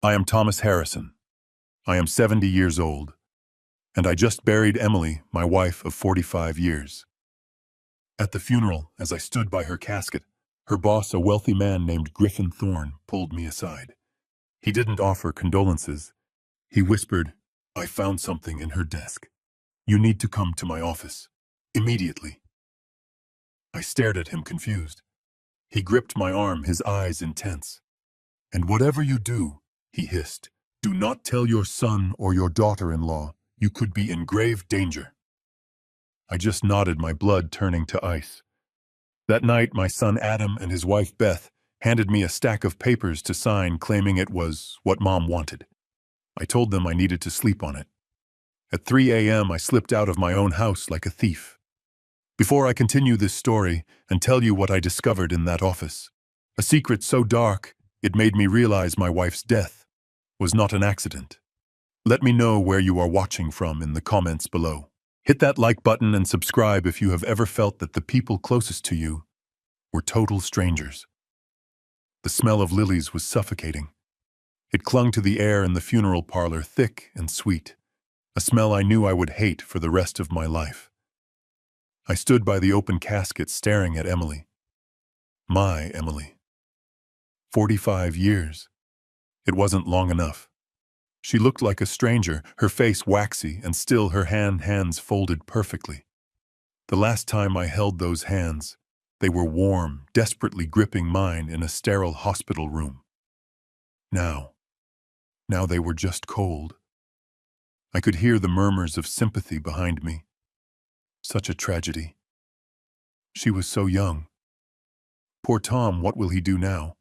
I am Thomas Harrison. I am 70 years old, and I just buried Emily, my wife of 45 years. At the funeral, as I stood by her casket, her boss, a wealthy man named Griffin Thorne, pulled me aside. He didn't offer condolences. He whispered, "I found something in her desk. You need to come to my office. Immediately." I stared at him confused. He gripped my arm, his eyes intense. "And whatever you do," he hissed, "do not tell your son or your daughter-in-law. You could be in grave danger." I just nodded, my blood turning to ice. That night, my son Adam and his wife Beth handed me a stack of papers to sign, claiming it was what Mom wanted. I told them I needed to sleep on it. At 3 a.m., I slipped out of my own house like a thief. Before I continue this story and tell you what I discovered in that office, a secret so dark it made me realize my wife's death was not an accident. Let me know where you are watching from in the comments below. Hit that like button and subscribe if you have ever felt that the people closest to you were total strangers. The smell of lilies was suffocating. It clung to the air in the funeral parlor, thick and sweet, a smell I knew I would hate for the rest of my life. I stood by the open casket staring at Emily. My Emily. 45 years. It wasn't long enough. She looked like a stranger, her face waxy, and still her hands folded perfectly. The last time I held those hands, they were warm, desperately gripping mine in a sterile hospital room. Now they were just cold. I could hear the murmurs of sympathy behind me. Such a tragedy. She was so young. Poor Tom, what will he do now?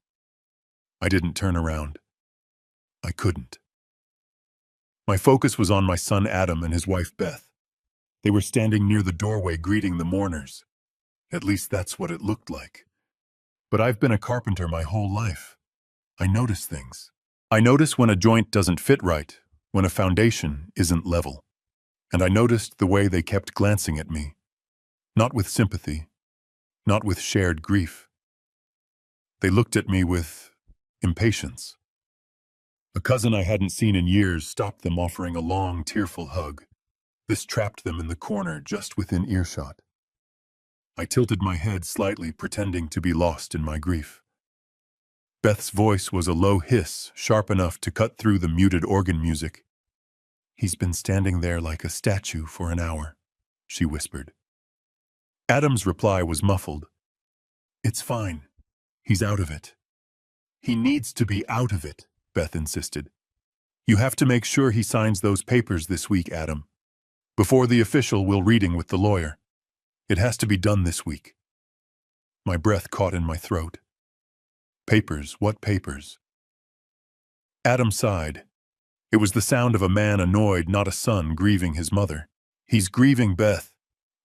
I didn't turn around. I couldn't. My focus was on my son Adam and his wife Beth. They were standing near the doorway greeting the mourners. At least that's what it looked like. But I've been a carpenter my whole life. I notice things. I notice when a joint doesn't fit right, when a foundation isn't level. And I noticed the way they kept glancing at me. Not with sympathy, not with shared grief. They looked at me with impatience. A cousin I hadn't seen in years stopped them, offering a long, tearful hug. This trapped them in the corner, just within earshot. I tilted my head slightly, pretending to be lost in my grief. Beth's voice was a low hiss, sharp enough to cut through the muted organ music. "He's been standing there like a statue for an hour," she whispered. Adam's reply was muffled. "It's fine. He's out of it." "He needs to be out of it," Beth insisted. "You have to make sure he signs those papers this week, Adam. Before the official will reading with the lawyer. It has to be done this week." My breath caught in my throat. Papers, what papers? Adam sighed. It was the sound of a man annoyed, not a son grieving his mother. "He's grieving Beth.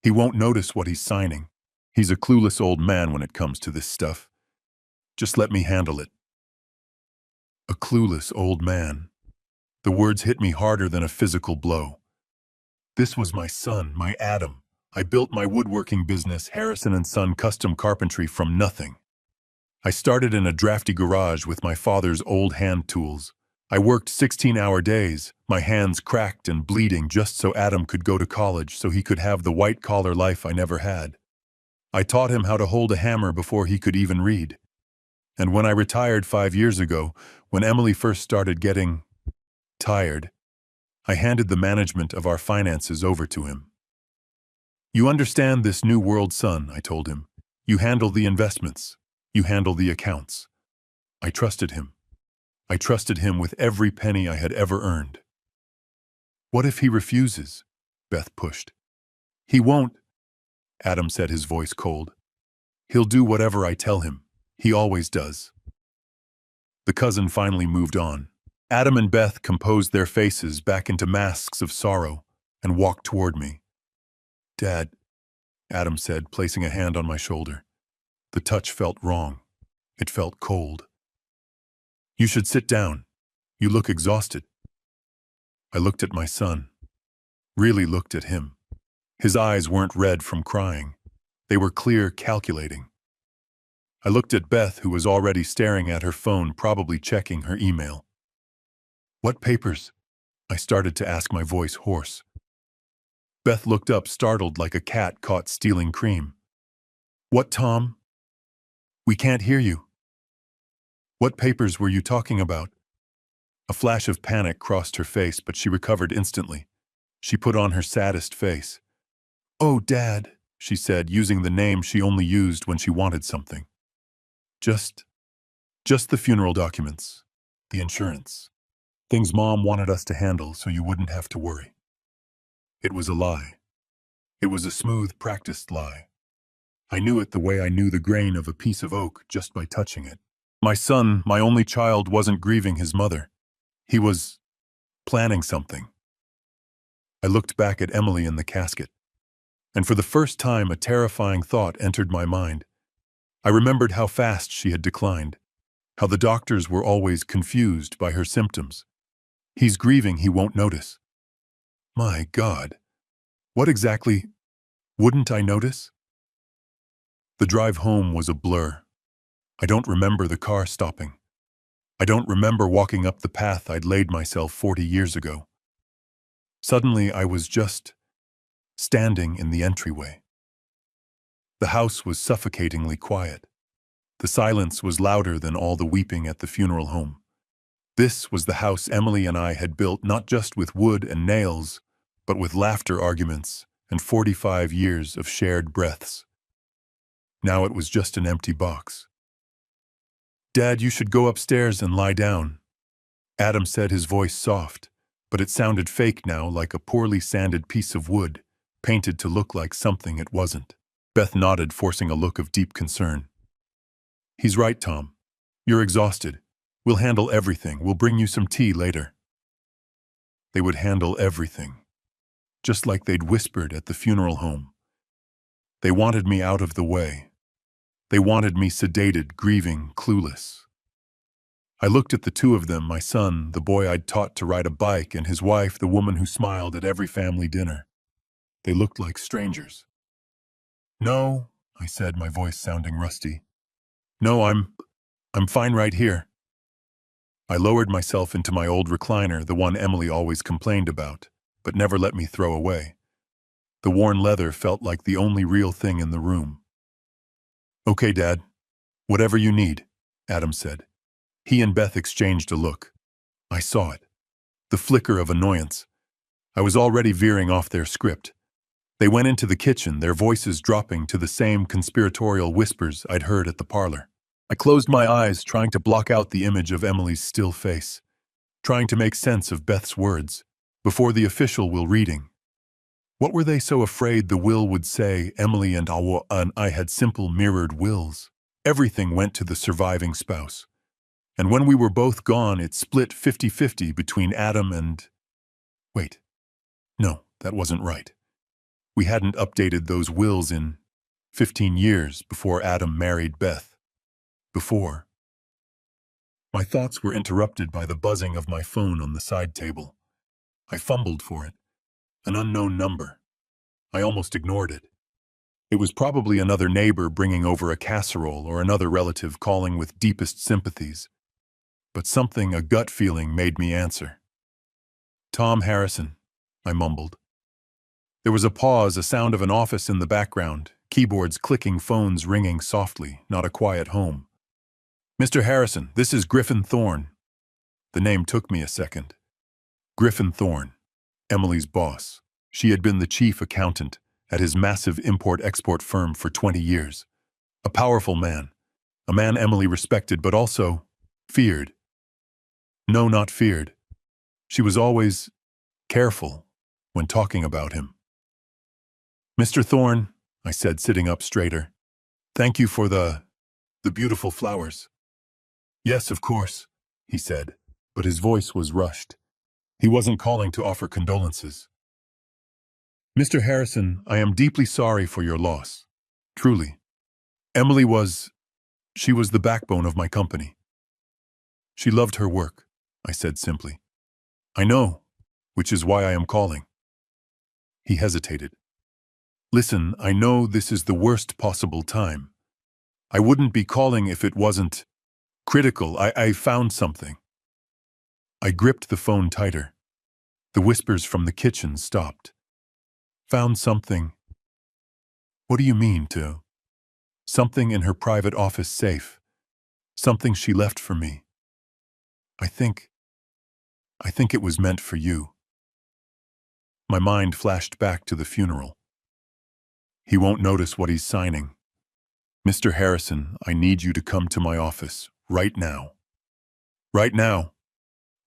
He won't notice what he's signing. He's a clueless old man when it comes to this stuff. Just let me handle it." A clueless old man. The words hit me harder than a physical blow. This was my son, my Adam. I built my woodworking business, Harrison & Son Custom Carpentry, from nothing. I started in a drafty garage with my father's old hand tools. I worked 16-hour days, my hands cracked and bleeding, just so Adam could go to college, so he could have the white-collar life I never had. I taught him how to hold a hammer before he could even read. And when I retired 5 years ago, when Emily first started getting tired, I handed the management of our finances over to him. "You understand this new world, son," I told him. "You handle the investments. You handle the accounts." I trusted him. I trusted him with every penny I had ever earned. "What if he refuses?" Beth pushed. "He won't," Adam said, his voice cold. "He'll do whatever I tell him. He always does." The cousin finally moved on. Adam and Beth composed their faces back into masks of sorrow and walked toward me. "Dad," Adam said, placing a hand on my shoulder. The touch felt wrong. It felt cold. "You should sit down. You look exhausted." I looked at my son. Really looked at him. His eyes weren't red from crying. They were clear, calculating. I looked at Beth, who was already staring at her phone, probably checking her email. What papers? I started to ask, my voice hoarse. Beth looked up, startled like a cat caught stealing cream. What, Tom? We can't hear you. What papers were you talking about? A flash of panic crossed her face, but she recovered instantly. She put on her saddest face. Oh, Dad, she said, using the name she only used when she wanted something. Just the funeral documents, the insurance, things Mom wanted us to handle so you wouldn't have to worry. It was a lie. It was a smooth, practiced lie. I knew it the way I knew the grain of a piece of oak just by touching it. My son, my only child, wasn't grieving his mother. He was planning something. I looked back at Emily in the casket, and for the first time a terrifying thought entered my mind. I remembered how fast she had declined, how the doctors were always confused by her symptoms. He's grieving, he won't notice. My God, what exactly wouldn't I notice? The drive home was a blur. I don't remember the car stopping. I don't remember walking up the path I'd laid myself 40 years ago. Suddenly, I was just standing in the entryway. The house was suffocatingly quiet. The silence was louder than all the weeping at the funeral home. This was the house Emily and I had built not just with wood and nails, but with laughter, arguments, and 45 years of shared breaths. Now it was just an empty box. Dad, you should go upstairs and lie down, Adam said, his voice soft, but it sounded fake now, like a poorly sanded piece of wood, painted to look like something it wasn't. Beth nodded, forcing a look of deep concern. He's right, Tom. You're exhausted. We'll handle everything. We'll bring you some tea later. They would handle everything, just like they'd whispered at the funeral home. They wanted me out of the way. They wanted me sedated, grieving, clueless. I looked at the two of them, my son, the boy I'd taught to ride a bike, and his wife, the woman who smiled at every family dinner. They looked like strangers. No, I said, my voice sounding rusty. No, I'm fine right here. I lowered myself into my old recliner, the one Emily always complained about, but never let me throw away. The worn leather felt like the only real thing in the room. Okay, Dad. Whatever you need, Adam said. He and Beth exchanged a look. I saw it. The flicker of annoyance. I was already veering off their script. They went into the kitchen, their voices dropping to the same conspiratorial whispers I'd heard at the parlor. I closed my eyes, trying to block out the image of Emily's still face, trying to make sense of Beth's words, before the official will reading. What were they so afraid the will would say? Emily and I had simple mirrored wills. Everything went to the surviving spouse. And when we were both gone, it split 50-50 between Adam and... Wait. No, that wasn't right. We hadn't updated those wills in 15 years before Adam married Beth. Before. My thoughts were interrupted by the buzzing of my phone on the side table. I fumbled for it. An unknown number. I almost ignored it. It was probably another neighbor bringing over a casserole or another relative calling with deepest sympathies. But something, a gut feeling, made me answer. Tom Harrison, I mumbled. There was a pause, a sound of an office in the background, keyboards clicking, phones ringing softly, not a quiet home. Mr. Harrison, this is Griffin Thorne. The name took me a second. Griffin Thorne, Emily's boss. She had been the chief accountant at his massive import-export firm for 20 years. A powerful man, a man Emily respected but also feared. No, not feared. She was always careful when talking about him. Mr. Thorne, I said, sitting up straighter, thank you for the beautiful flowers. Yes, of course, he said, but his voice was rushed. He wasn't calling to offer condolences. Mr. Harrison, I am deeply sorry for your loss. Truly. Emily she was the backbone of my company. She loved her work, I said simply. I know, which is why I am calling. He hesitated. Listen, I know this is the worst possible time. I wouldn't be calling if it wasn't critical. I found something. I gripped the phone tighter. The whispers from the kitchen stopped. Found something. What do you mean, to? Something in her private office safe. Something she left for me. I think it was meant for you. My mind flashed back to the funeral. He won't notice what he's signing. Mr. Harrison, I need you to come to my office, right now. Right now.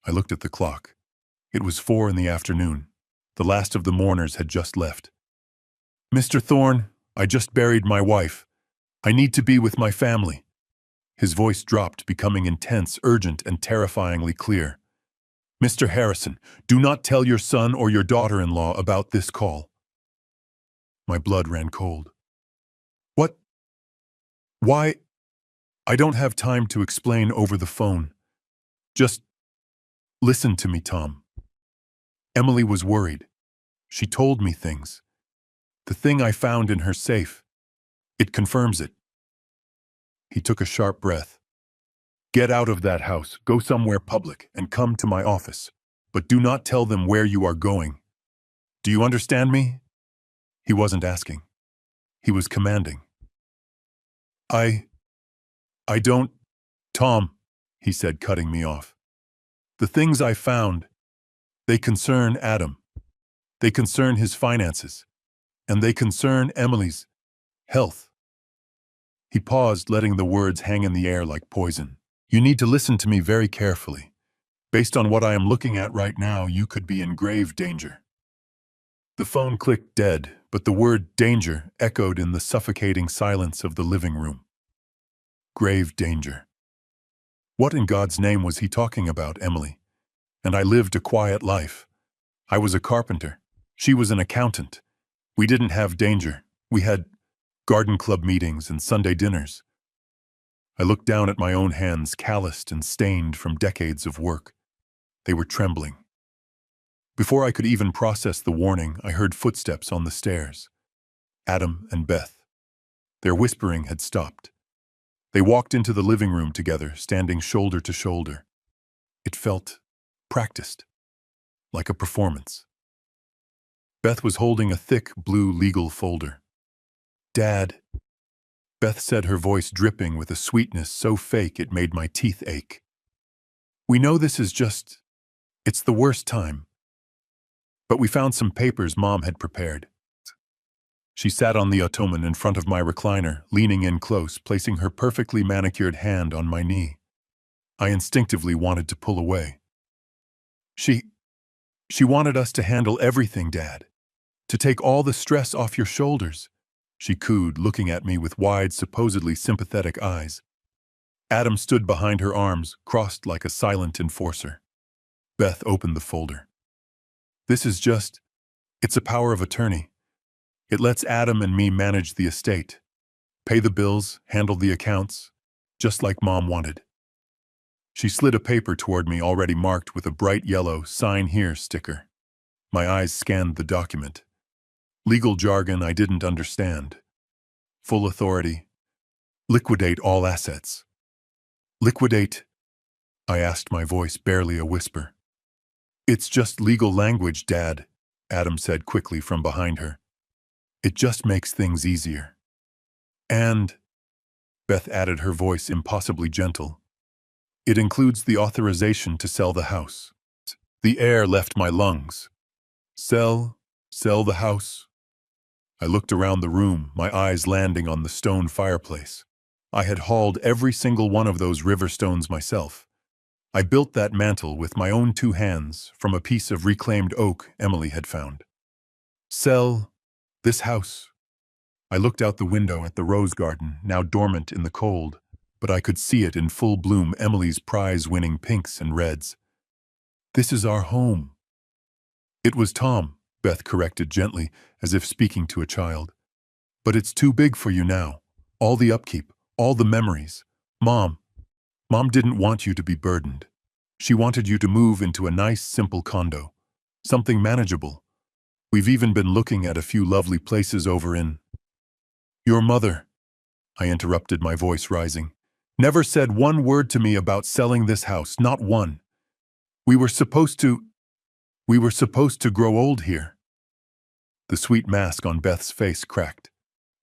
I looked at the clock. It was 4 in the afternoon. The last of the mourners had just left. Mr. Thorne, I just buried my wife. I need to be with my family. His voice dropped, becoming intense, urgent, and terrifyingly clear. Mr. Harrison, do not tell your son or your daughter-in-law about this call. My blood ran cold. What? Why? I don't have time to explain over the phone. Just listen to me, Tom. Emily was worried. She told me things. The thing I found in her safe. It confirms it. He took a sharp breath. Get out of that house, go somewhere public, and come to my office. But do not tell them where you are going. Do you understand me? He wasn't asking. He was commanding. I don't... Tom, he said, cutting me off. The things I found, they concern Adam. They concern his finances. And they concern Emily's health. He paused, letting the words hang in the air like poison. You need to listen to me very carefully. Based on what I am looking at right now, you could be in grave danger. The phone clicked dead, but the word danger echoed in the suffocating silence of the living room. Grave danger. What in God's name was he talking about, Emily? And I lived a quiet life. I was a carpenter. She was an accountant. We didn't have danger. We had garden club meetings and Sunday dinners. I looked down at my own hands, calloused and stained from decades of work. They were trembling. Before I could even process the warning, I heard footsteps on the stairs. Adam and Beth. Their whispering had stopped. They walked into the living room together, standing shoulder to shoulder. It felt practiced, like a performance. Beth was holding a thick blue legal folder. Dad, Beth said, her voice dripping with a sweetness so fake it made my teeth ache. We know this is it's the worst time. But we found some papers Mom had prepared. She sat on the ottoman in front of my recliner, leaning in close, placing her perfectly manicured hand on my knee. I instinctively wanted to pull away. She wanted us to handle everything, Dad. To take all the stress off your shoulders, she cooed, looking at me with wide, supposedly sympathetic eyes. Adam stood behind her arms, crossed like a silent enforcer. Beth opened the folder. This is it's a power of attorney. It lets Adam and me manage the estate, pay the bills, handle the accounts, just like Mom wanted. She slid a paper toward me already marked with a bright yellow "Sign Here" sticker. My eyes scanned the document. Legal jargon I didn't understand. Full authority. Liquidate all assets. Liquidate? I asked, my voice barely a whisper. It's just legal language, Dad, Adam said quickly from behind her. It just makes things easier. And, Beth added, her voice impossibly gentle, it includes the authorization to sell the house. The air left my lungs. Sell the house. I looked around the room, my eyes landing on the stone fireplace. I had hauled every single one of those river stones myself. I built that mantel with my own 2 hands from a piece of reclaimed oak Emily had found. Sell this house. I looked out the window at the rose garden, now dormant in the cold, but I could see it in full bloom, Emily's prize-winning pinks and reds. This is our home. It was Tom, Beth corrected gently, as if speaking to a child. But it's too big for you now. All the upkeep, all the memories. Mom didn't want you to be burdened. She wanted you to move into a nice, simple condo. Something manageable. We've even been looking at a few lovely places over in... Your mother, I interrupted, my voice rising, never said one word to me about selling this house, not one. We were supposed to, we were supposed to grow old here. The sweet mask on Beth's face cracked,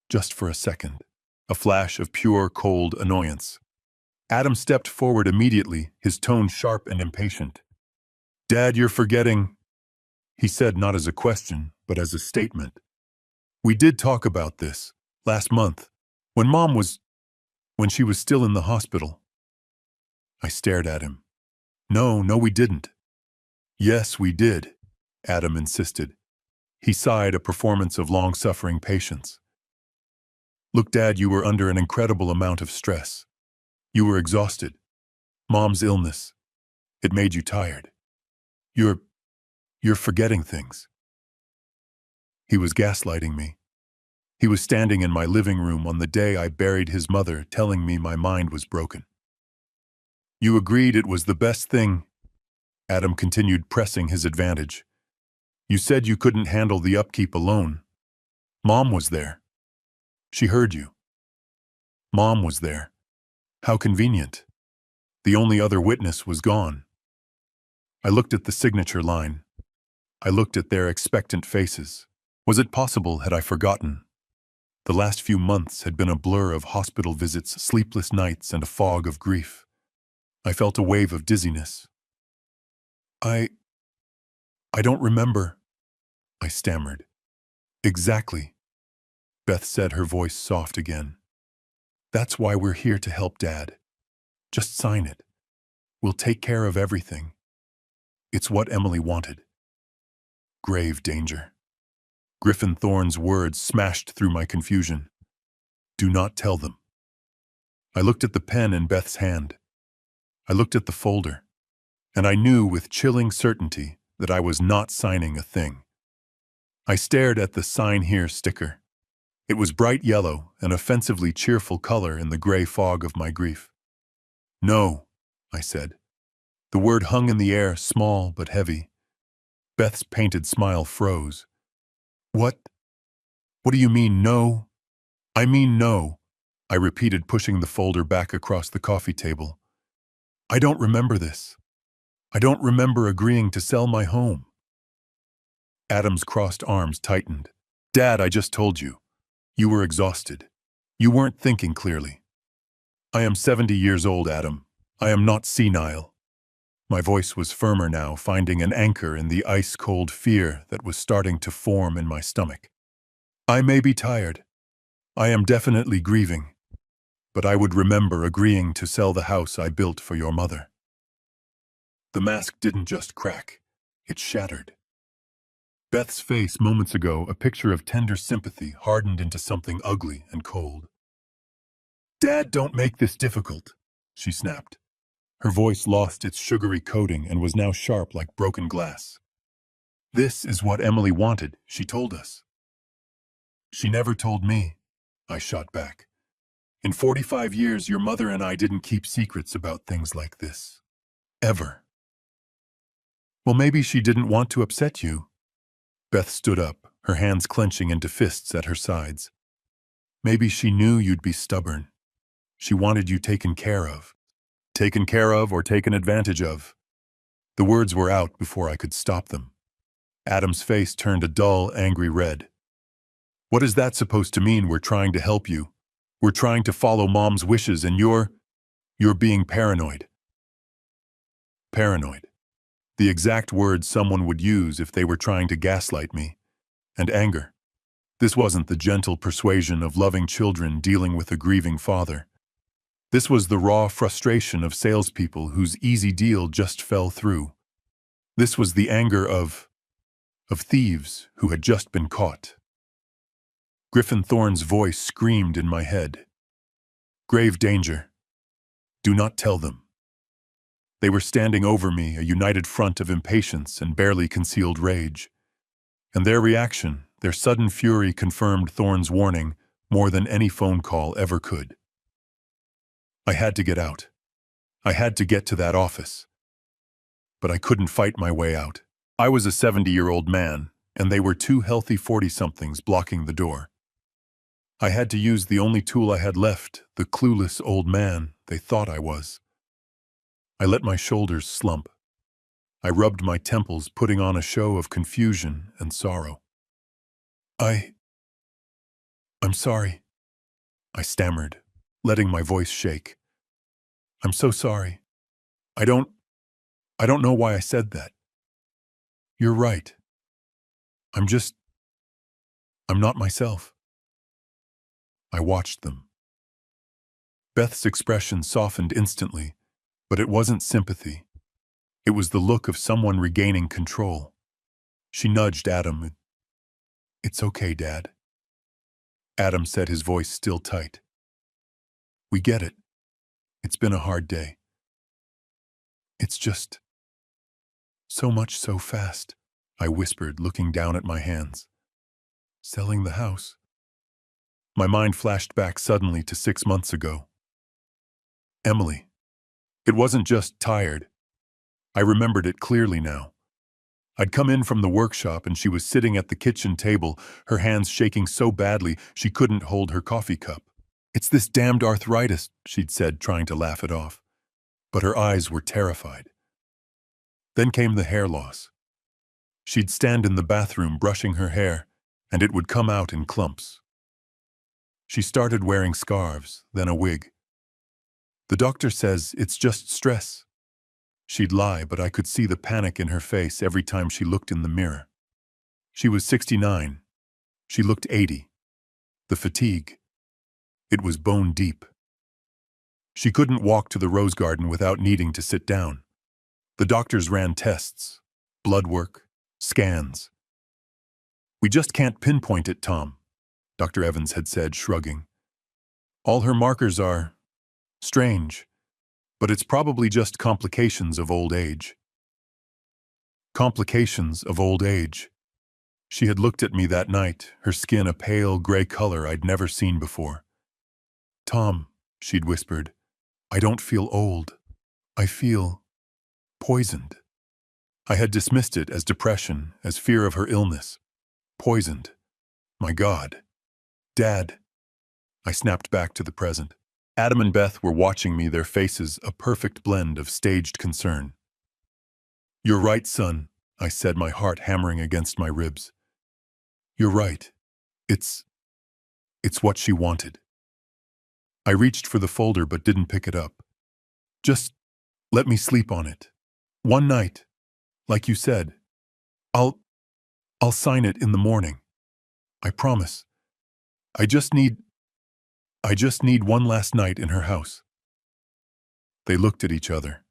just for a second, a flash of pure, cold annoyance. Adam stepped forward immediately, his tone sharp and impatient. Dad, you're forgetting, he said not as a question, but as a statement. We did talk about this last month, when when she was still in the hospital. I stared at him. No, we didn't. Yes, we did, Adam insisted. He sighed, a performance of long-suffering patience. Look, Dad, you were under an incredible amount of stress. You were exhausted. Mom's illness. It made you tired. You're forgetting things. He was gaslighting me. He was standing in my living room on the day I buried his mother, telling me my mind was broken. You agreed it was the best thing. Adam continued, pressing his advantage. You said you couldn't handle the upkeep alone. Mom was there. She heard you. Mom was there. How convenient. The only other witness was gone. I looked at the signature line. I looked at their expectant faces. Was it possible had I forgotten? The last few months had been a blur of hospital visits, sleepless nights, and a fog of grief. I felt a wave of dizziness. I don't remember, I stammered. Exactly, Beth said, her voice soft again. That's why we're here to help, Dad. Just sign it. We'll take care of everything. It's what Emily wanted. Grave danger. Griffin Thorne's words smashed through my confusion. Do not tell them. I looked at the pen in Beth's hand. I looked at the folder, and I knew with chilling certainty that I was not signing a thing. I stared at the "Sign Here" sticker. It was bright yellow, an offensively cheerful color in the gray fog of my grief. No, I said. The word hung in the air, small but heavy. Beth's painted smile froze. What do you mean, no? I mean no, I repeated, pushing the folder back across the coffee table. I don't remember this. I don't remember agreeing to sell my home. Adam's crossed arms tightened. Dad, I just told you. You were exhausted. You weren't thinking clearly. I am 70 years old, Adam. I am not senile. My voice was firmer now, finding an anchor in the ice-cold fear that was starting to form in my stomach. I may be tired. I am definitely grieving. But I would remember agreeing to sell the house I built for your mother. The mask didn't just crack. It shattered. Beth's face moments ago, a picture of tender sympathy, hardened into something ugly and cold. Dad, don't make this difficult, she snapped. Her voice lost its sugary coating and was now sharp like broken glass. This is what Emily wanted, she told us. She never told me, I shot back. In 45 years, your mother and I didn't keep secrets about things like this. Ever. Well, maybe she didn't want to upset you. Beth stood up, her hands clenching into fists at her sides. Maybe she knew you'd be stubborn. She wanted you taken care of. Taken care of or taken advantage of. The words were out before I could stop them. Adam's face turned a dull, angry red. What is that supposed to mean? We're trying to help you. We're trying to follow Mom's wishes and you're being paranoid. Paranoid. The exact words someone would use if they were trying to gaslight me. And anger. This wasn't the gentle persuasion of loving children dealing with a grieving father. This was the raw frustration of salespeople whose easy deal just fell through. This was the anger of thieves who had just been caught. Griffin Thorne's voice screamed in my head. Grave danger. Do not tell them. They were standing over me, a united front of impatience and barely concealed rage. And their reaction, their sudden fury, confirmed Thorne's warning more than any phone call ever could. I had to get out. I had to get to that office. But I couldn't fight my way out. I was a 70-year-old man, and they were two healthy 40-somethings blocking the door. I had to use the only tool I had left, the clueless old man they thought I was. I let my shoulders slump. I rubbed my temples, putting on a show of confusion and sorrow. I... I'm sorry, I stammered, letting my voice shake. I'm so sorry. I don't know why I said that. You're right. I'm not myself. I watched them. Beth's expression softened instantly, but it wasn't sympathy. It was the look of someone regaining control. She nudged Adam. It's okay, Dad. Adam said, his voice still tight. We get it. It's been a hard day. It's just so much so fast, I whispered, looking down at my hands. Selling the house. My mind flashed back suddenly to 6 months ago. Emily. It wasn't just tired. I remembered it clearly now. I'd come in from the workshop and she was sitting at the kitchen table, her hands shaking so badly she couldn't hold her coffee cup. It's this damned arthritis, she'd said, trying to laugh it off. But her eyes were terrified. Then came the hair loss. She'd stand in the bathroom brushing her hair, and it would come out in clumps. She started wearing scarves, then a wig. The doctor says it's just stress. She'd lie, but I could see the panic in her face every time she looked in the mirror. She was 69. She looked 80. The fatigue. It was bone deep. She couldn't walk to the rose garden without needing to sit down. The doctors ran tests, blood work, scans. We just can't pinpoint it, Tom, Dr. Evans had said, shrugging. All her markers are strange, but it's probably just complications of old age. Complications of old age. She had looked at me that night, her skin a pale gray color I'd never seen before. Tom, she'd whispered, I don't feel old. I feel poisoned. I had dismissed it as depression, as fear of her illness. Poisoned. My God. Dad. I snapped back to the present. Adam and Beth were watching me, their faces a perfect blend of staged concern. You're right, son, I said, my heart hammering against my ribs. You're right. It's what she wanted. I reached for the folder but didn't pick it up. Just let me sleep on it. One night, like you said. I'll sign it in the morning. I promise. I just need one last night in her house. They looked at each other,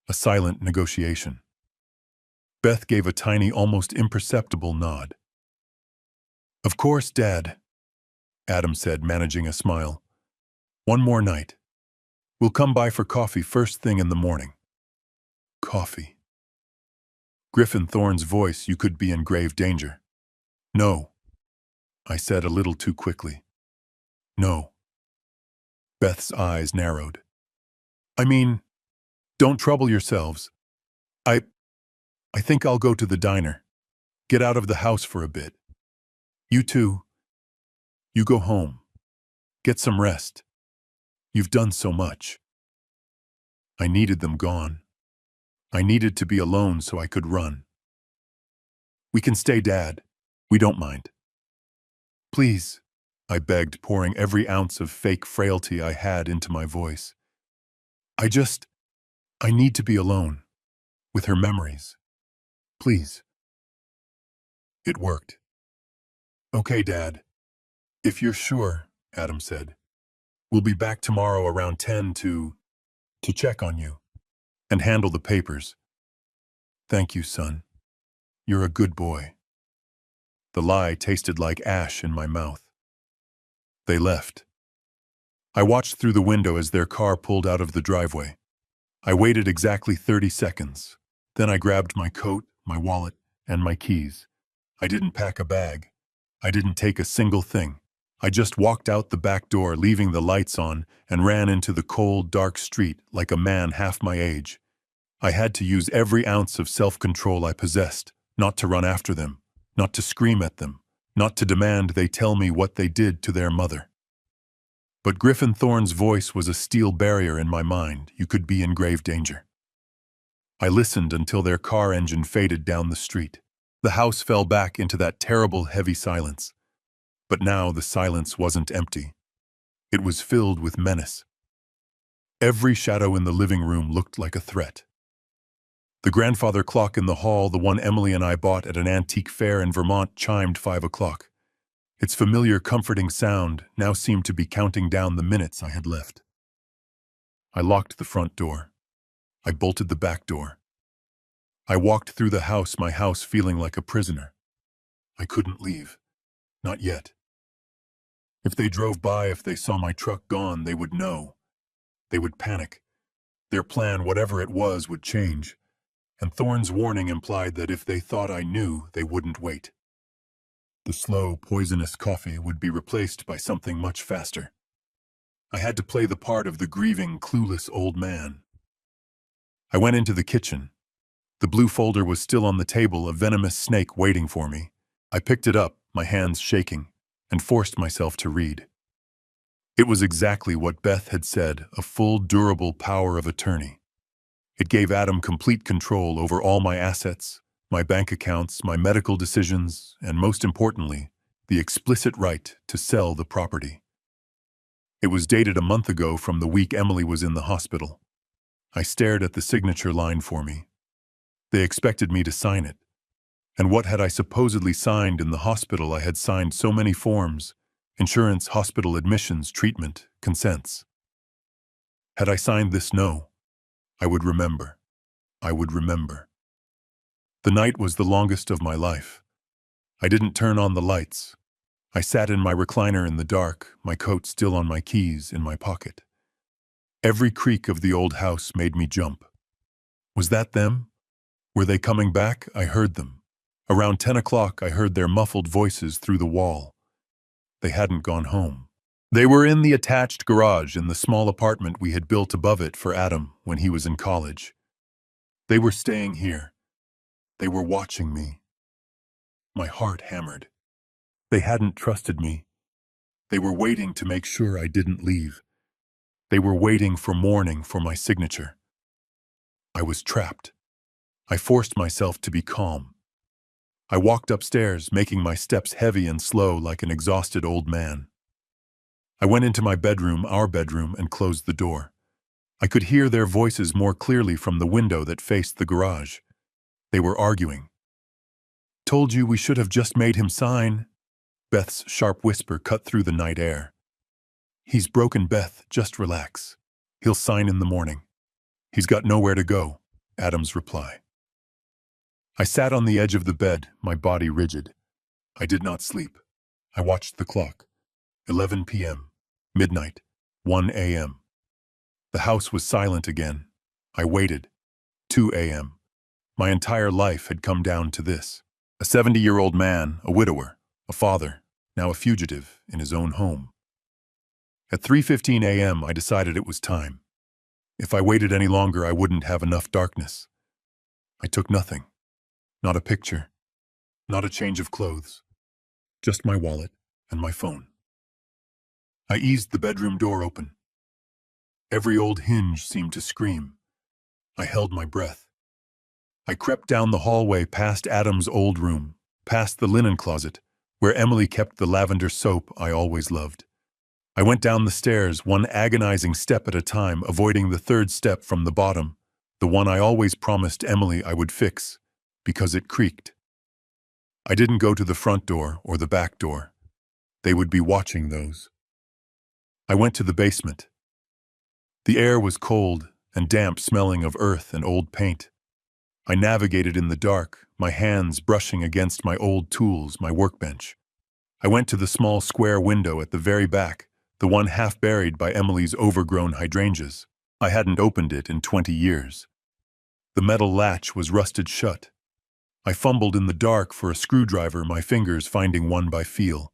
a silent negotiation. Beth gave a tiny, almost imperceptible nod. Of course, Dad, Adam said, managing a smile. One more night. We'll come by for coffee first thing in the morning. Coffee. Griffin Thorne's voice, you could be in grave danger. No, I said a little too quickly. No. Beth's eyes narrowed. I mean, don't trouble yourselves. I think I'll go to the diner. Get out of the house for a bit. You too. You go home. Get some rest. You've done so much. I needed them gone. I needed to be alone so I could run. We can stay, Dad. We don't mind. Please, I begged, pouring every ounce of fake frailty I had into my voice. I need to be alone, with her memories. Please. It worked. Okay, Dad. If you're sure, Adam said. We'll be back tomorrow around 10 to check on you and handle the papers. Thank you, son. You're a good boy. The lie tasted like ash in my mouth. They left. I watched through the window as their car pulled out of the driveway. I waited exactly 30 seconds. Then I grabbed my coat, my wallet, and my keys. I didn't pack a bag. I didn't take a single thing. I just walked out the back door, leaving the lights on, and ran into the cold, dark street like a man half my age. I had to use every ounce of self-control I possessed, not to run after them, not to scream at them, not to demand they tell me what they did to their mother. But Griffin Thorne's voice was a steel barrier in my mind. You could be in grave danger. I listened until their car engine faded down the street. The house fell back into that terrible, heavy silence. But now the silence wasn't empty. It was filled with menace. Every shadow in the living room looked like a threat. The grandfather clock in the hall, the one Emily and I bought at an antique fair in Vermont, chimed 5 o'clock. Its familiar, comforting sound now seemed to be counting down the minutes I had left. I locked the front door. I bolted the back door. I walked through the house, my house feeling like a prisoner. I couldn't leave. Not yet. If they drove by, if they saw my truck gone, they would know. They would panic. Their plan, whatever it was, would change. And Thorne's warning implied that if they thought I knew, they wouldn't wait. The slow, poisonous coffee would be replaced by something much faster. I had to play the part of the grieving, clueless old man. I went into the kitchen. The blue folder was still on the table, a venomous snake waiting for me. I picked it up, my hands shaking, and forced myself to read. It was exactly what Beth had said, a full, durable power of attorney. It gave Adam complete control over all my assets, my bank accounts, my medical decisions, and most importantly, the explicit right to sell the property. It was dated a month ago from the week Emily was in the hospital. I stared at the signature line for me. They expected me to sign it. And what had I supposedly signed in the hospital? I had signed so many forms: insurance, hospital admissions, treatment, consents. Had I signed this? No. I would remember. I would remember. The night was the longest of my life. I didn't turn on the lights. I sat in my recliner in the dark, my coat still on my keys in my pocket. Every creak of the old house made me jump. Was that them? Were they coming back? I heard them. Around 10 o'clock, I heard their muffled voices through the wall. They hadn't gone home. They were in the attached garage in the small apartment we had built above it for Adam when he was in college. They were staying here. They were watching me. My heart hammered. They hadn't trusted me. They were waiting to make sure I didn't leave. They were waiting for morning for my signature. I was trapped. I forced myself to be calm. I walked upstairs, making my steps heavy and slow like an exhausted old man. I went into my bedroom, our bedroom, and closed the door. I could hear their voices more clearly from the window that faced the garage. They were arguing. "Told you we should have just made him sign." Beth's sharp whisper cut through the night air. "He's broken, Beth. Just relax. He'll sign in the morning." "He's got nowhere to go," Adam's reply. I sat on the edge of the bed, my body rigid. I did not sleep. I watched the clock. 11 p.m., midnight, 1 a.m. The house was silent again. I waited. 2 a.m. My entire life had come down to this. A 70-year-old man, a widower, a father, now a fugitive in his own home. At 3:15 a.m., I decided it was time. If I waited any longer, I wouldn't have enough darkness. I took nothing. Not a picture. Not a change of clothes. Just my wallet and my phone. I eased the bedroom door open. Every old hinge seemed to scream. I held my breath. I crept down the hallway past Adam's old room, past the linen closet, where Emily kept the lavender soap I always loved. I went down the stairs, one agonizing step at a time, avoiding the third step from the bottom, the one I always promised Emily I would fix, because it creaked. I didn't go to the front door or the back door. They would be watching those. I went to the basement. The air was cold and damp, smelling of earth and old paint. I navigated in the dark, my hands brushing against my old tools, my workbench. I went to the small square window at the very back, the one half buried by Emily's overgrown hydrangeas. I hadn't opened it in 20 years. The metal latch was rusted shut. I fumbled in the dark for a screwdriver, my fingers finding one by feel.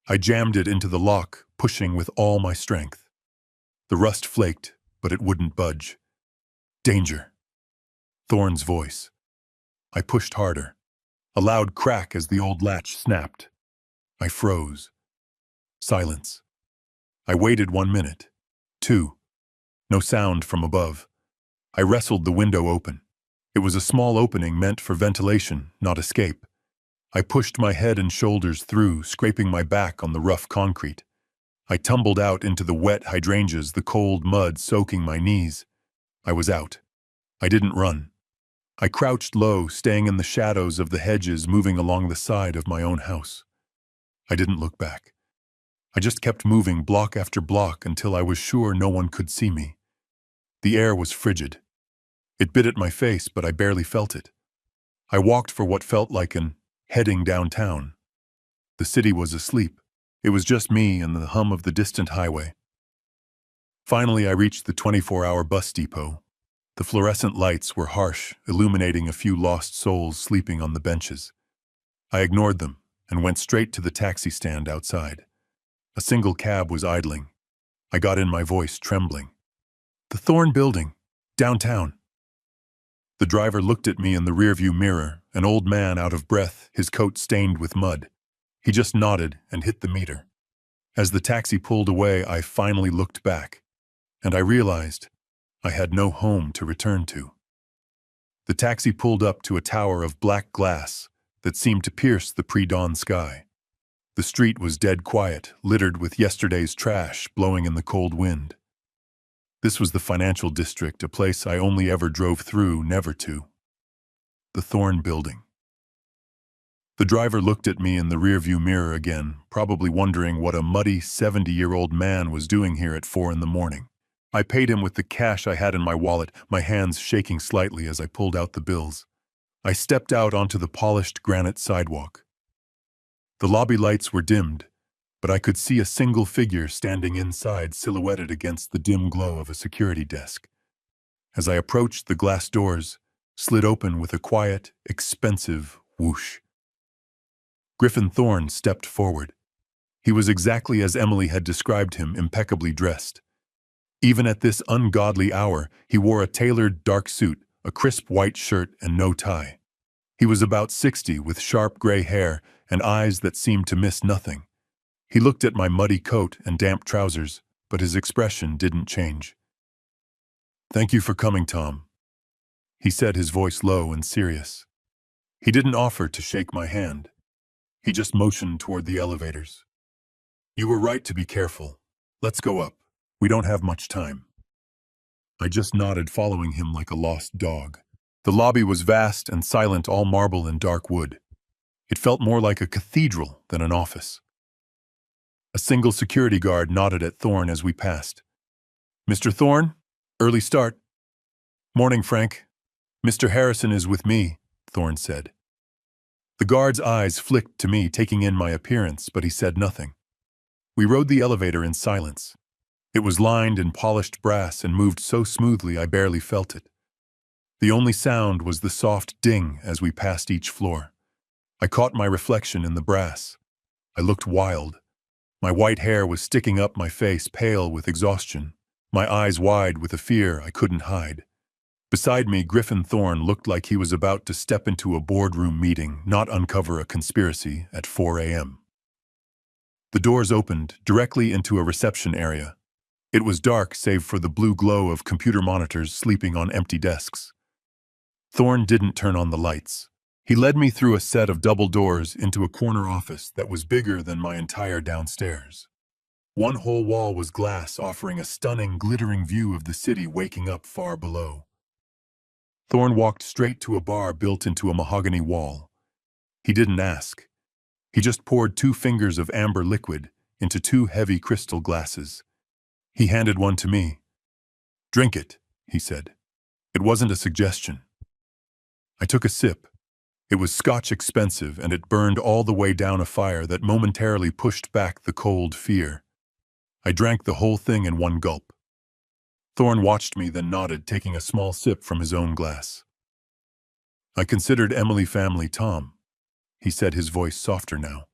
I jammed it into the lock, pushing with all my strength. The rust flaked, but it wouldn't budge. Danger. Thorne's voice. I pushed harder. A loud crack as the old latch snapped. I froze. Silence. I waited 1 minute. 2. No sound from above. I wrestled the window open. It was a small opening meant for ventilation, not escape. I pushed my head and shoulders through, scraping my back on the rough concrete. I tumbled out into the wet hydrangeas, the cold mud soaking my knees. I was out. I didn't run. I crouched low, staying in the shadows of the hedges moving along the side of my own house. I didn't look back. I just kept moving block after block until I was sure no one could see me. The air was frigid. It bit at my face, but I barely felt it. I walked for what felt like an heading downtown. The city was asleep. It was just me and the hum of the distant highway. Finally, I reached the 24-hour bus depot. The fluorescent lights were harsh, illuminating a few lost souls sleeping on the benches. I ignored them and went straight to the taxi stand outside. A single cab was idling. I got in, my voice trembling. "The Thorn Building, downtown." The driver looked at me in the rearview mirror, an old man out of breath, his coat stained with mud. He just nodded and hit the meter. As the taxi pulled away, I finally looked back, and I realized I had no home to return to. The taxi pulled up to a tower of black glass that seemed to pierce the pre-dawn sky. The street was dead quiet, littered with yesterday's trash blowing in the cold wind. This was the financial district, a place I only ever drove through, never to. The Thorn Building. The driver looked at me in the rearview mirror again, probably wondering what a muddy 70-year-old man was doing here at 4 in the morning. I paid him with the cash I had in my wallet, my hands shaking slightly as I pulled out the bills. I stepped out onto the polished granite sidewalk. The lobby lights were dimmed, but I could see a single figure standing inside, silhouetted against the dim glow of a security desk. As I approached, the glass doors slid open with a quiet, expensive whoosh. Griffin Thorne stepped forward. He was exactly as Emily had described him, impeccably dressed. Even at this ungodly hour, he wore a tailored dark suit, a crisp white shirt, and no tie. He was about 60, with sharp gray hair and eyes that seemed to miss nothing. He looked at my muddy coat and damp trousers, but his expression didn't change. "Thank you for coming, Tom," he said, his voice low and serious. He didn't offer to shake my hand. He just motioned toward the elevators. "You were right to be careful. Let's go up. We don't have much time." I just nodded, following him like a lost dog. The lobby was vast and silent, all marble and dark wood. It felt more like a cathedral than an office. A single security guard nodded at Thorne as we passed. "Mr. Thorne? Early start." "Morning, Frank. Mr. Harrison is with me," Thorne said. The guard's eyes flicked to me, taking in my appearance, but he said nothing. We rode the elevator in silence. It was lined in polished brass and moved so smoothly I barely felt it. The only sound was the soft ding as we passed each floor. I caught my reflection in the brass. I looked wild. My white hair was sticking up my face, pale with exhaustion, my eyes wide with a fear I couldn't hide. Beside me, Griffin Thorne looked like he was about to step into a boardroom meeting, not uncover a conspiracy, at 4 a.m. The doors opened directly into a reception area. It was dark save for the blue glow of computer monitors sleeping on empty desks. Thorne didn't turn on the lights. He led me through a set of double doors into a corner office that was bigger than my entire downstairs. One whole wall was glass, offering a stunning, glittering view of the city waking up far below. Thorne walked straight to a bar built into a mahogany wall. He didn't ask. He just poured 2 fingers of amber liquid into 2 heavy crystal glasses. He handed one to me. "Drink it," he said. It wasn't a suggestion. I took a sip. It was Scotch expensive, and it burned all the way down a fire that momentarily pushed back the cold fear. I drank the whole thing in one gulp. Thorne watched me, then nodded, taking a small sip from his own glass. "I considered Emily family, Tom," he said, his voice softer now.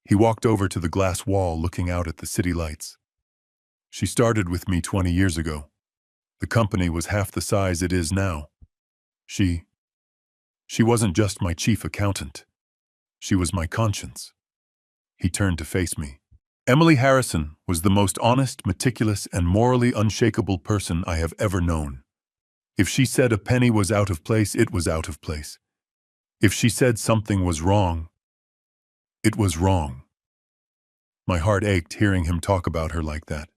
He walked over to the glass wall, looking out at the city lights. "She started with me 20 years ago. The company was half the size it is now. She wasn't just my chief accountant. She was my conscience." He turned to face me. "Emily Harrison was the most honest, meticulous, and morally unshakable person I have ever known. If she said a penny was out of place, it was out of place. If she said something was wrong, it was wrong. My heart ached hearing him talk about her like that.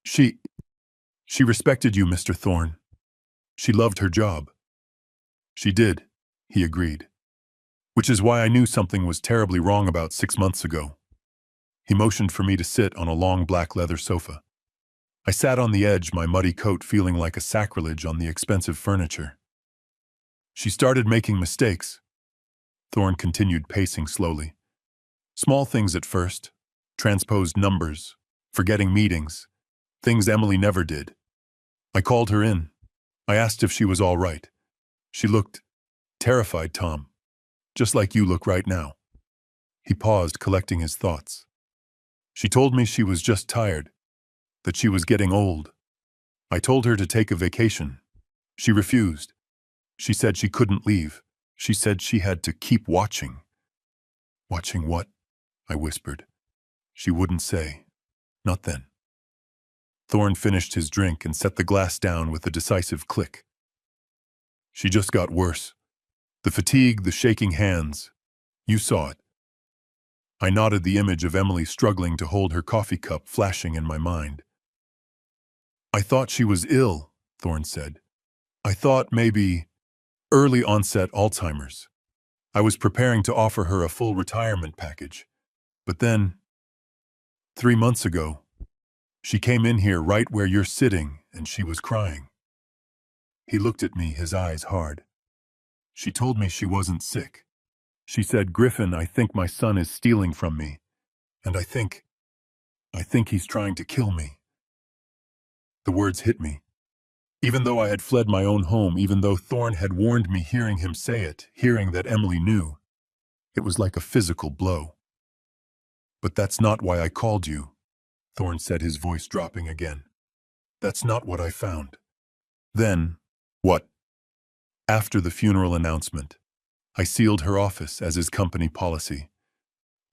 She respected you, Mr. Thorne. She loved her job. She did, he agreed. Which is why I knew something was terribly wrong about 6 months ago. He motioned for me to sit on a long black leather sofa. I sat on the edge, my muddy coat feeling like a sacrilege on the expensive furniture. She started making mistakes. Thorne continued pacing slowly. Small things at first. Transposed numbers. Forgetting meetings. Things Emily never did. I called her in. I asked if she was all right. She looked terrified, Tom. Just like you look right now. He paused, collecting his thoughts. She told me she was just tired, that she was getting old. I told her to take a vacation. She refused. She said she couldn't leave. She said she had to keep watching. Watching what? I whispered. She wouldn't say. Not then. Thorne finished his drink and set the glass down with a decisive click. She just got worse. The fatigue, the shaking hands. You saw it. I nodded, the image of Emily struggling to hold her coffee cup flashing in my mind. I thought she was ill, Thorne said. I thought maybe early onset Alzheimer's. I was preparing to offer her a full retirement package. But then, 3 months ago, she came in here right where you're sitting and she was crying. He looked at me, his eyes hard. She told me she wasn't sick. She said, Griffin, I think my son is stealing from me. And I think he's trying to kill me. The words hit me. Even though I had fled my own home, even though Thorne had warned me, hearing him say it, hearing that Emily knew, it was like a physical blow. But that's not why I called you, Thorne said, his voice dropping again. That's not what I found. Then, what? After the funeral announcement, I sealed her office as is company policy.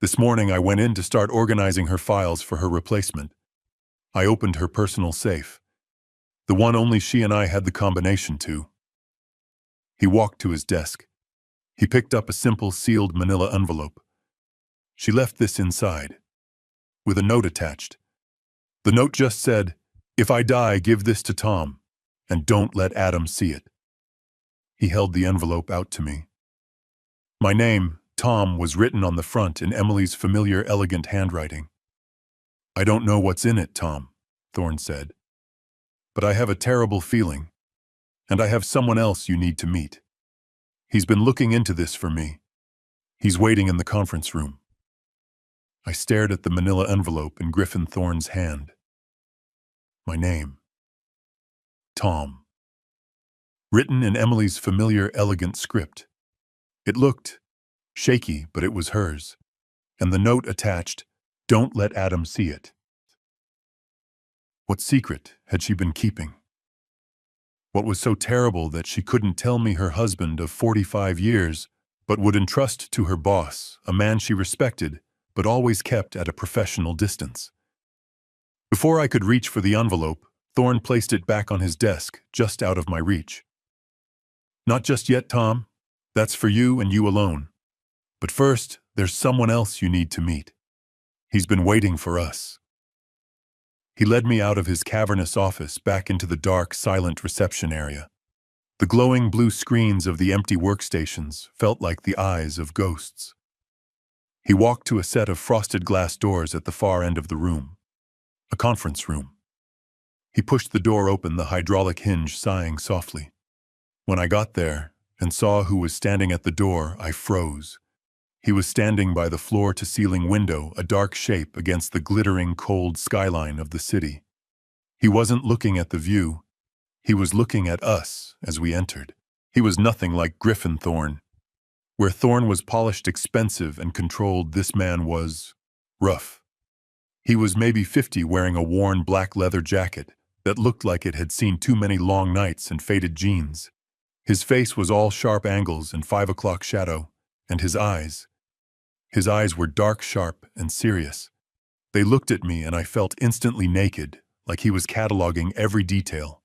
This morning I went in to start organizing her files for her replacement. I opened her personal safe, the one only she and I had the combination to. He walked to his desk. He picked up a simple sealed manila envelope. She left this inside, with a note attached. The note just said, if I die, give this to Tom, and don't let Adam see it. He held the envelope out to me. My name, Tom, was written on the front in Emily's familiar, elegant handwriting. I don't know what's in it, Tom, Thorne said. But I have a terrible feeling, and I have someone else you need to meet. He's been looking into this for me. He's waiting in the conference room. I stared at the manila envelope in Griffin Thorne's hand. My name. Tom. Written in Emily's familiar, elegant script. It looked shaky, but it was hers. And the note attached, don't let Adam see it. What secret had she been keeping? What was so terrible that she couldn't tell me her husband of 45 years, but would entrust to her boss, a man she respected, but always kept at a professional distance? Before I could reach for the envelope, Thorne placed it back on his desk, just out of my reach. Not just yet, Tom. That's for you and you alone. But first, there's someone else you need to meet. He's been waiting for us. He led me out of his cavernous office back into the dark, silent reception area. The glowing blue screens of the empty workstations felt like the eyes of ghosts. He walked to a set of frosted glass doors at the far end of the room. A conference room. He pushed the door open, the hydraulic hinge sighing softly. When I got there and saw who was standing at the door, I froze. He was standing by the floor-to-ceiling window, a dark shape against the glittering, cold skyline of the city. He wasn't looking at the view. He was looking at us as we entered. He was nothing like Griffin Thorne. Where Thorne was polished, expensive, and controlled, this man was rough. He was maybe 50, wearing a worn black leather jacket that looked like it had seen too many long nights, and faded jeans. His face was all sharp angles and 5 o'clock shadow, and his eyes were dark, sharp, and serious. They looked at me and I felt instantly naked, like he was cataloging every detail.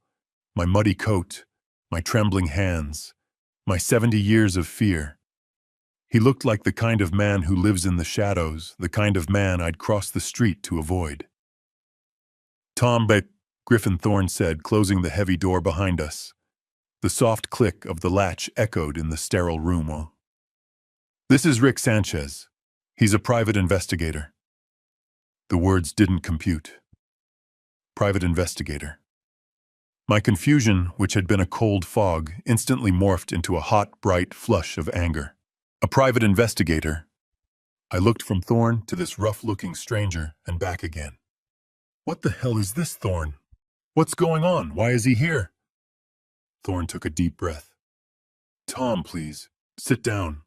my muddy coat, my trembling hands, my 70 years of fear. He looked like the kind of man who lives in the shadows, the kind of man I'd cross the street to avoid. "Tom, but," Griffin Thorne said, closing the heavy door behind us. The soft click of the latch echoed in the sterile room. "This is Rick Sanchez. He's a private investigator." The words didn't compute. Private investigator. My confusion, which had been a cold fog, instantly morphed into a hot, bright flush of anger. A private investigator. I looked from Thorne to this rough-looking stranger and back again. "What the hell is this, Thorne? What's going on? Why is he here?" Thorne took a deep breath. "Tom, please, sit down.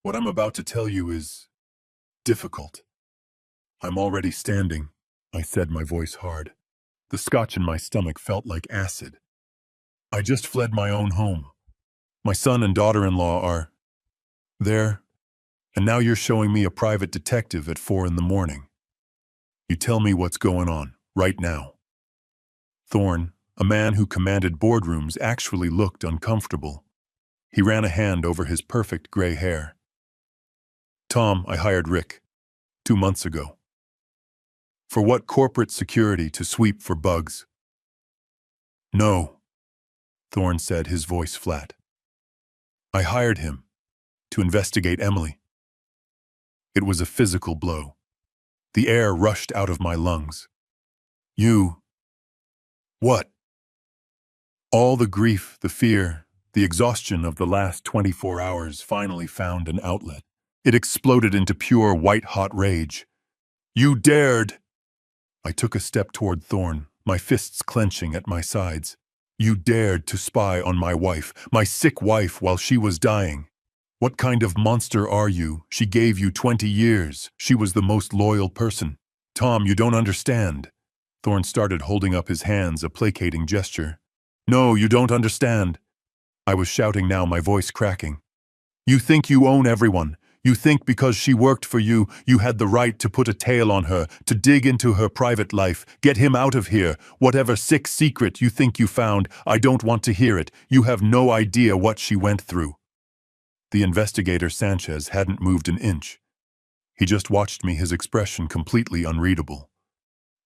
What I'm about to tell you is difficult." "I'm already standing," I said, my voice hard. The scotch in my stomach felt like acid. "I just fled my own home. My son and daughter-in-law are there, and now you're showing me a private detective at 4 in the morning. You tell me what's going on, right now." Thorne, a man who commanded boardrooms, actually looked uncomfortable. He ran a hand over his perfect gray hair. "Tom, I hired Rick 2 months ago. For what? Corporate security to sweep for bugs?" "No," Thorne said, his voice flat. "I hired him to investigate Emily." It was a physical blow. The air rushed out of my lungs. "You... what?" All the grief, the fear, the exhaustion of the last 24 hours finally found an outlet. It exploded into pure white-hot rage. "You dared!" I took a step toward Thorne, my fists clenching at my sides. "You dared to spy on my wife, my sick wife, while she was dying. What kind of monster are you? She gave you 20 years. She was the most loyal person. Tom, you don't understand." Thorne started holding up his hands, a placating gesture. "No, you don't understand." I was shouting now, my voice cracking. "You think you own everyone. You think because she worked for you, you had the right to put a tail on her, to dig into her private life, get him out of here. Whatever sick secret you think you found, I don't want to hear it. You have no idea what she went through." The investigator Sanchez hadn't moved an inch. He just watched me, his expression completely unreadable.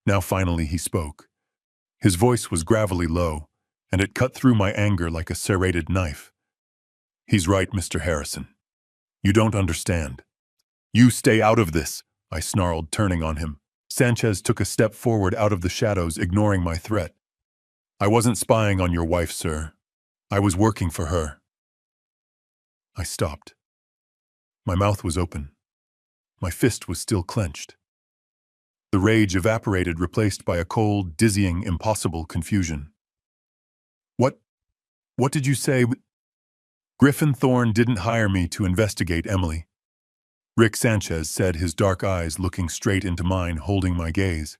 Now finally he spoke. His voice was gravelly low, and it cut through my anger like a serrated knife. "He's right, Mr. Harrison. You don't understand. You stay out of this," I snarled, turning on him. Sanchez took a step forward out of the shadows, ignoring my threat. "I wasn't spying on your wife, sir. I was working for her." I stopped. My mouth was open. My fist was still clenched. The rage evaporated, replaced by a cold, dizzying, impossible confusion. What did you say?" "Griffin Thorne didn't hire me to investigate Emily," Rick Sanchez said, his dark eyes looking straight into mine, holding my gaze.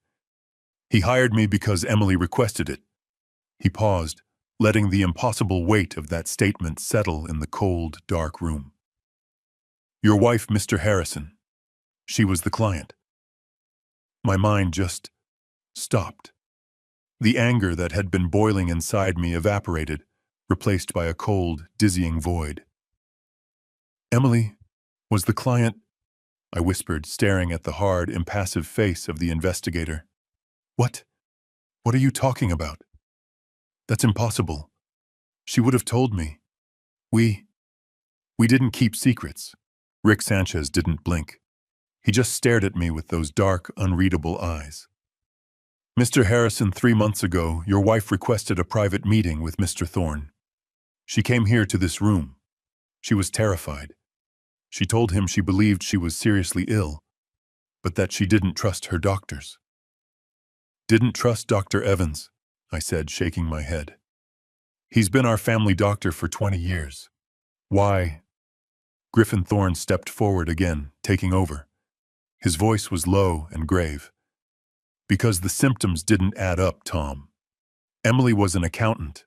"He hired me because Emily requested it." He paused, letting the impossible weight of that statement settle in the cold, dark room. "Your wife, Mr. Harrison. She was the client." My mind just stopped. The anger that had been boiling inside me evaporated, replaced by a cold, dizzying void. "Emily was the client," I whispered, staring at the hard, impassive face of the investigator. What? What are you talking about? That's impossible. She would have told me. We didn't keep secrets." Rick Sanchez didn't blink. He just stared at me with those dark, unreadable eyes. "Mr. Harrison, 3 months ago, your wife requested a private meeting with Mr. Thorne. She came here to this room. She was terrified. She told him she believed she was seriously ill, but that she didn't trust her doctors." "Didn't trust Dr. Evans," I said, shaking my head. "He's been our family doctor for 20 years. Why?" Griffin Thorne stepped forward again, taking over. His voice was low and grave. "Because the symptoms didn't add up, Tom. Emily was an accountant.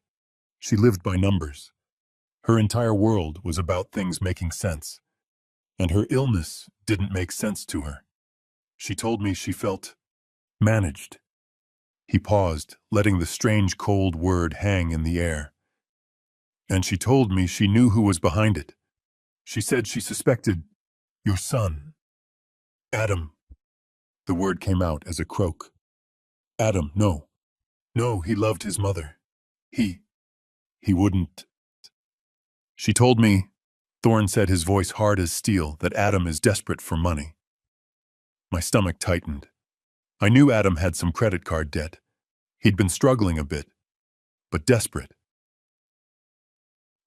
She lived by numbers. Her entire world was about things making sense. And her illness didn't make sense to her. She told me she felt managed. He paused, letting the strange cold word hang in the air. And she told me she knew who was behind it. She said she suspected your son. Adam. The word came out as a croak. Adam, no. No, he loved his mother. He wouldn't. She told me, Thorne said, his voice hard as steel, that Adam is desperate for money. My stomach tightened. I knew Adam had some credit card debt. He'd been struggling a bit, but desperate.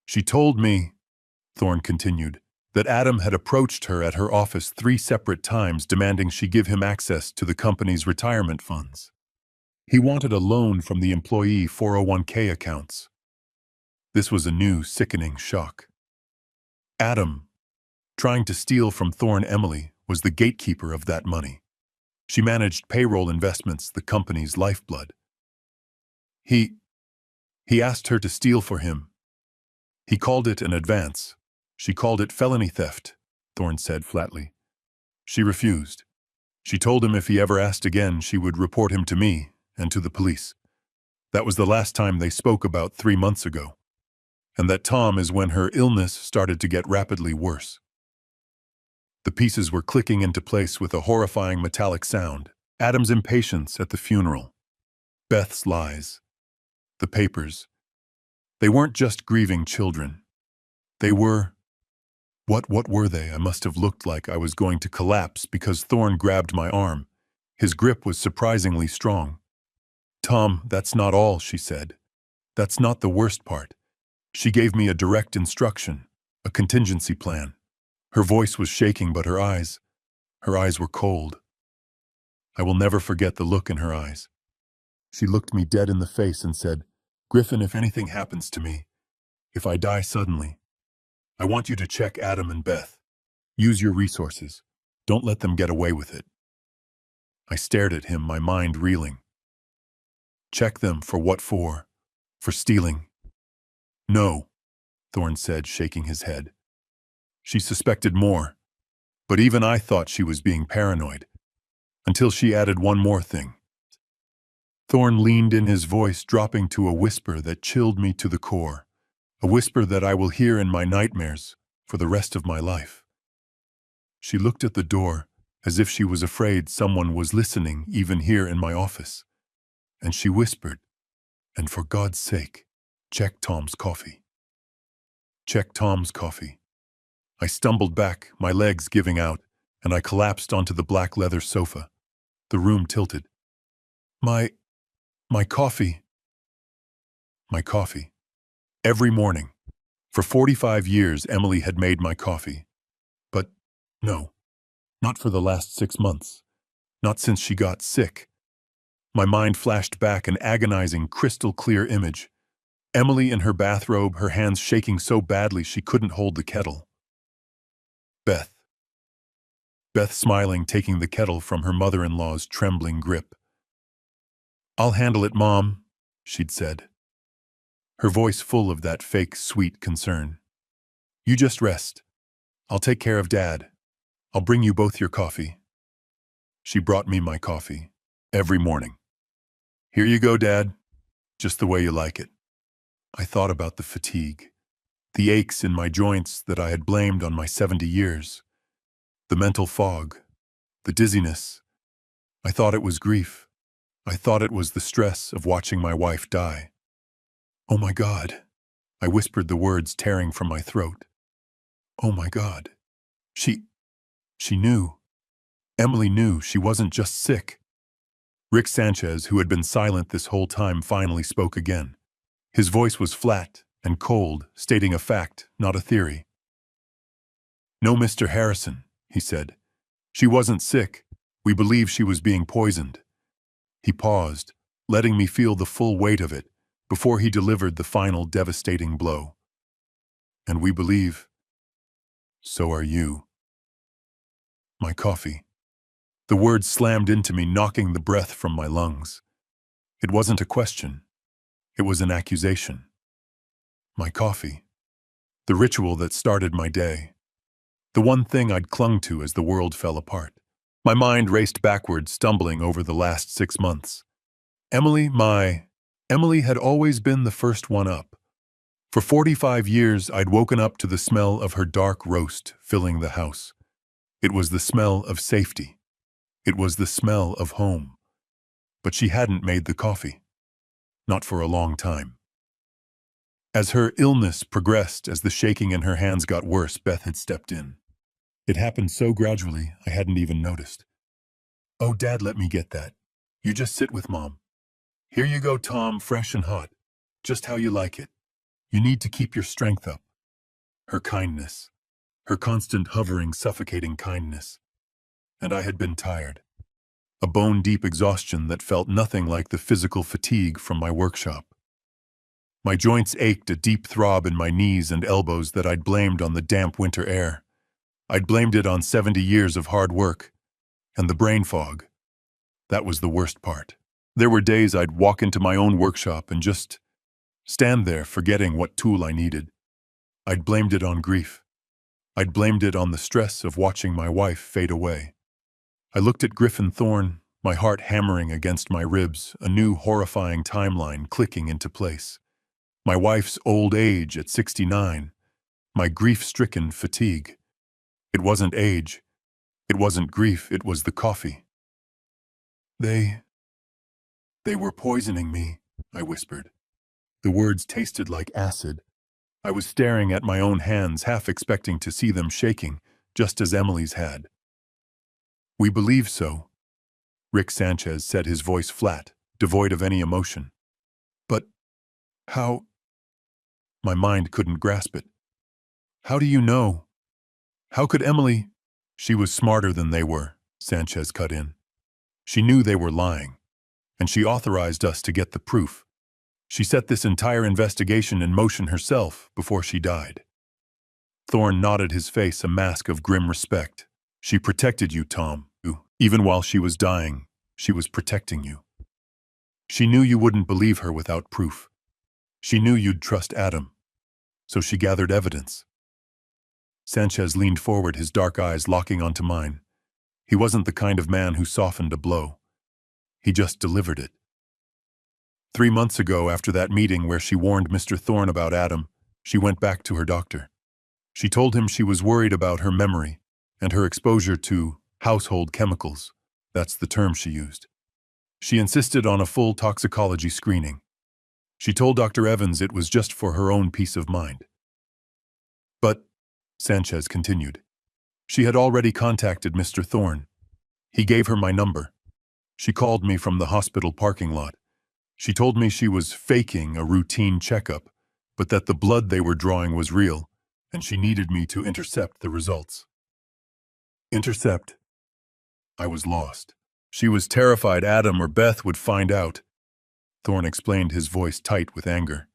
She told me, Thorne continued, that Adam had approached her at her office 3 separate times demanding she give him access to the company's retirement funds. He wanted a loan from the employee 401k accounts. This was a new, sickening shock. Adam, trying to steal from Thorne Emily, was the gatekeeper of that money. She managed payroll investments, the company's lifeblood. He asked her to steal for him. He called it an advance. She called it felony theft, Thorne said flatly. She refused. She told him if he ever asked again, she would report him to me and to the police. That was the last time they spoke, about 3 months ago. And that Tom is when her illness started to get rapidly worse. The pieces were clicking into place with a horrifying metallic sound. Adam's impatience at the funeral. Beth's lies. The papers. They weren't just grieving children. They were... What were they? I must have looked like I was going to collapse because Thorne grabbed my arm. His grip was surprisingly strong. Tom, that's not all, she said. That's not the worst part. She gave me a direct instruction, a contingency plan. Her voice was shaking, but her eyes were cold. I will never forget the look in her eyes. She looked me dead in the face and said, Griffin, if anything happens to me, if I die suddenly, I want you to check Adam and Beth. Use your resources. Don't let them get away with it. I stared at him, my mind reeling. Check them for what for? For stealing? No, Thorne said, shaking his head. She suspected more, but even I thought she was being paranoid, until she added one more thing. Thorne leaned in, his voice dropping to a whisper that chilled me to the core, a whisper that I will hear in my nightmares for the rest of my life. She looked at the door as if she was afraid someone was listening even here in my office, and she whispered, and for God's sake, check Tom's coffee. Check Tom's coffee. I stumbled back, my legs giving out, and I collapsed onto the black leather sofa. The room tilted. My coffee. My coffee. Every morning. For 45 years, Emily had made my coffee. But no, not for the last 6 months. Not since she got sick. My mind flashed back an agonizing, crystal-clear image. Emily in her bathrobe, her hands shaking so badly she couldn't hold the kettle. Beth. Beth smiling, taking the kettle from her mother-in-law's trembling grip. I'll handle it, Mom, she'd said. Her voice full of that fake, sweet concern. You just rest. I'll take care of Dad. I'll bring you both your coffee. She brought me my coffee. Every morning. Here you go, Dad. Just the way you like it. I thought about the fatigue, the aches in my joints that I had blamed on my 70 years, the mental fog, the dizziness. I thought it was grief. I thought it was the stress of watching my wife die. Oh my God, I whispered, the words tearing from my throat. Oh my God. She knew. Emily knew she wasn't just sick. Rick Sanchez, who had been silent this whole time, finally spoke again. His voice was flat and cold, stating a fact, not a theory. No, Mr. Harrison, he said. She wasn't sick. We believe she was being poisoned. He paused, letting me feel the full weight of it, before he delivered the final devastating blow. And we believe, so are you. My coffee. The words slammed into me, knocking the breath from my lungs. It wasn't a question. It was an accusation. My coffee. The ritual that started my day. The one thing I'd clung to as the world fell apart. My mind raced backward, stumbling over the last 6 months. Emily had always been the first one up. For 45 years, I'd woken up to the smell of her dark roast filling the house. It was the smell of safety. It was the smell of home. But she hadn't made the coffee. Not for a long time. As her illness progressed, as the shaking in her hands got worse, Beth had stepped in. It happened so gradually, I hadn't even noticed. "Oh, Dad, let me get that. You just sit with Mom. Here you go, Tom, fresh and hot. Just how you like it. You need to keep your strength up." Her kindness. Her constant hovering, suffocating kindness. And I had been tired. A bone-deep exhaustion that felt nothing like the physical fatigue from my workshop. My joints ached, a deep throb in my knees and elbows that I'd blamed on the damp winter air. I'd blamed it on 70 years of hard work. And the brain fog. That was the worst part. There were days I'd walk into my own workshop and just stand there forgetting what tool I needed. I'd blamed it on grief. I'd blamed it on the stress of watching my wife fade away. I looked at Griffin Thorne, my heart hammering against my ribs, a new horrifying timeline clicking into place. My wife's old age at 69, my grief-stricken fatigue. It wasn't age, it wasn't grief, it was the coffee. They were poisoning me," I whispered. The words tasted like acid. I was staring at my own hands, half expecting to see them shaking, just as Emily's had. "We believe so," Rick Sanchez said, his voice flat, devoid of any emotion. "But how?" My mind couldn't grasp it. "How do you know? How could Emily—" "She was smarter than they were," Sanchez cut in. "She knew they were lying, and she authorized us to get the proof. She set this entire investigation in motion herself before she died." Thorne nodded, his face a mask of grim respect. "She protected you, Tom. Even while she was dying, she was protecting you. She knew you wouldn't believe her without proof. She knew you'd trust Adam. So she gathered evidence." Sanchez leaned forward, his dark eyes locking onto mine. He wasn't the kind of man who softened a blow. He just delivered it. 3 months ago, after that meeting where she warned Mr. Thorne about Adam, she went back to her doctor. She told him she was worried about her memory and her exposure to household chemicals. That's the term she used. She insisted on a full toxicology screening. She told Dr. Evans it was just for her own peace of mind. "But," Sanchez continued, "she had already contacted Mr. Thorne. He gave her my number. She called me from the hospital parking lot. She told me she was faking a routine checkup, but that the blood they were drawing was real, and she needed me to intercept the results." Intercept? I was lost. She was terrified Adam or Beth would find out. Thorne explained, his voice tight with anger.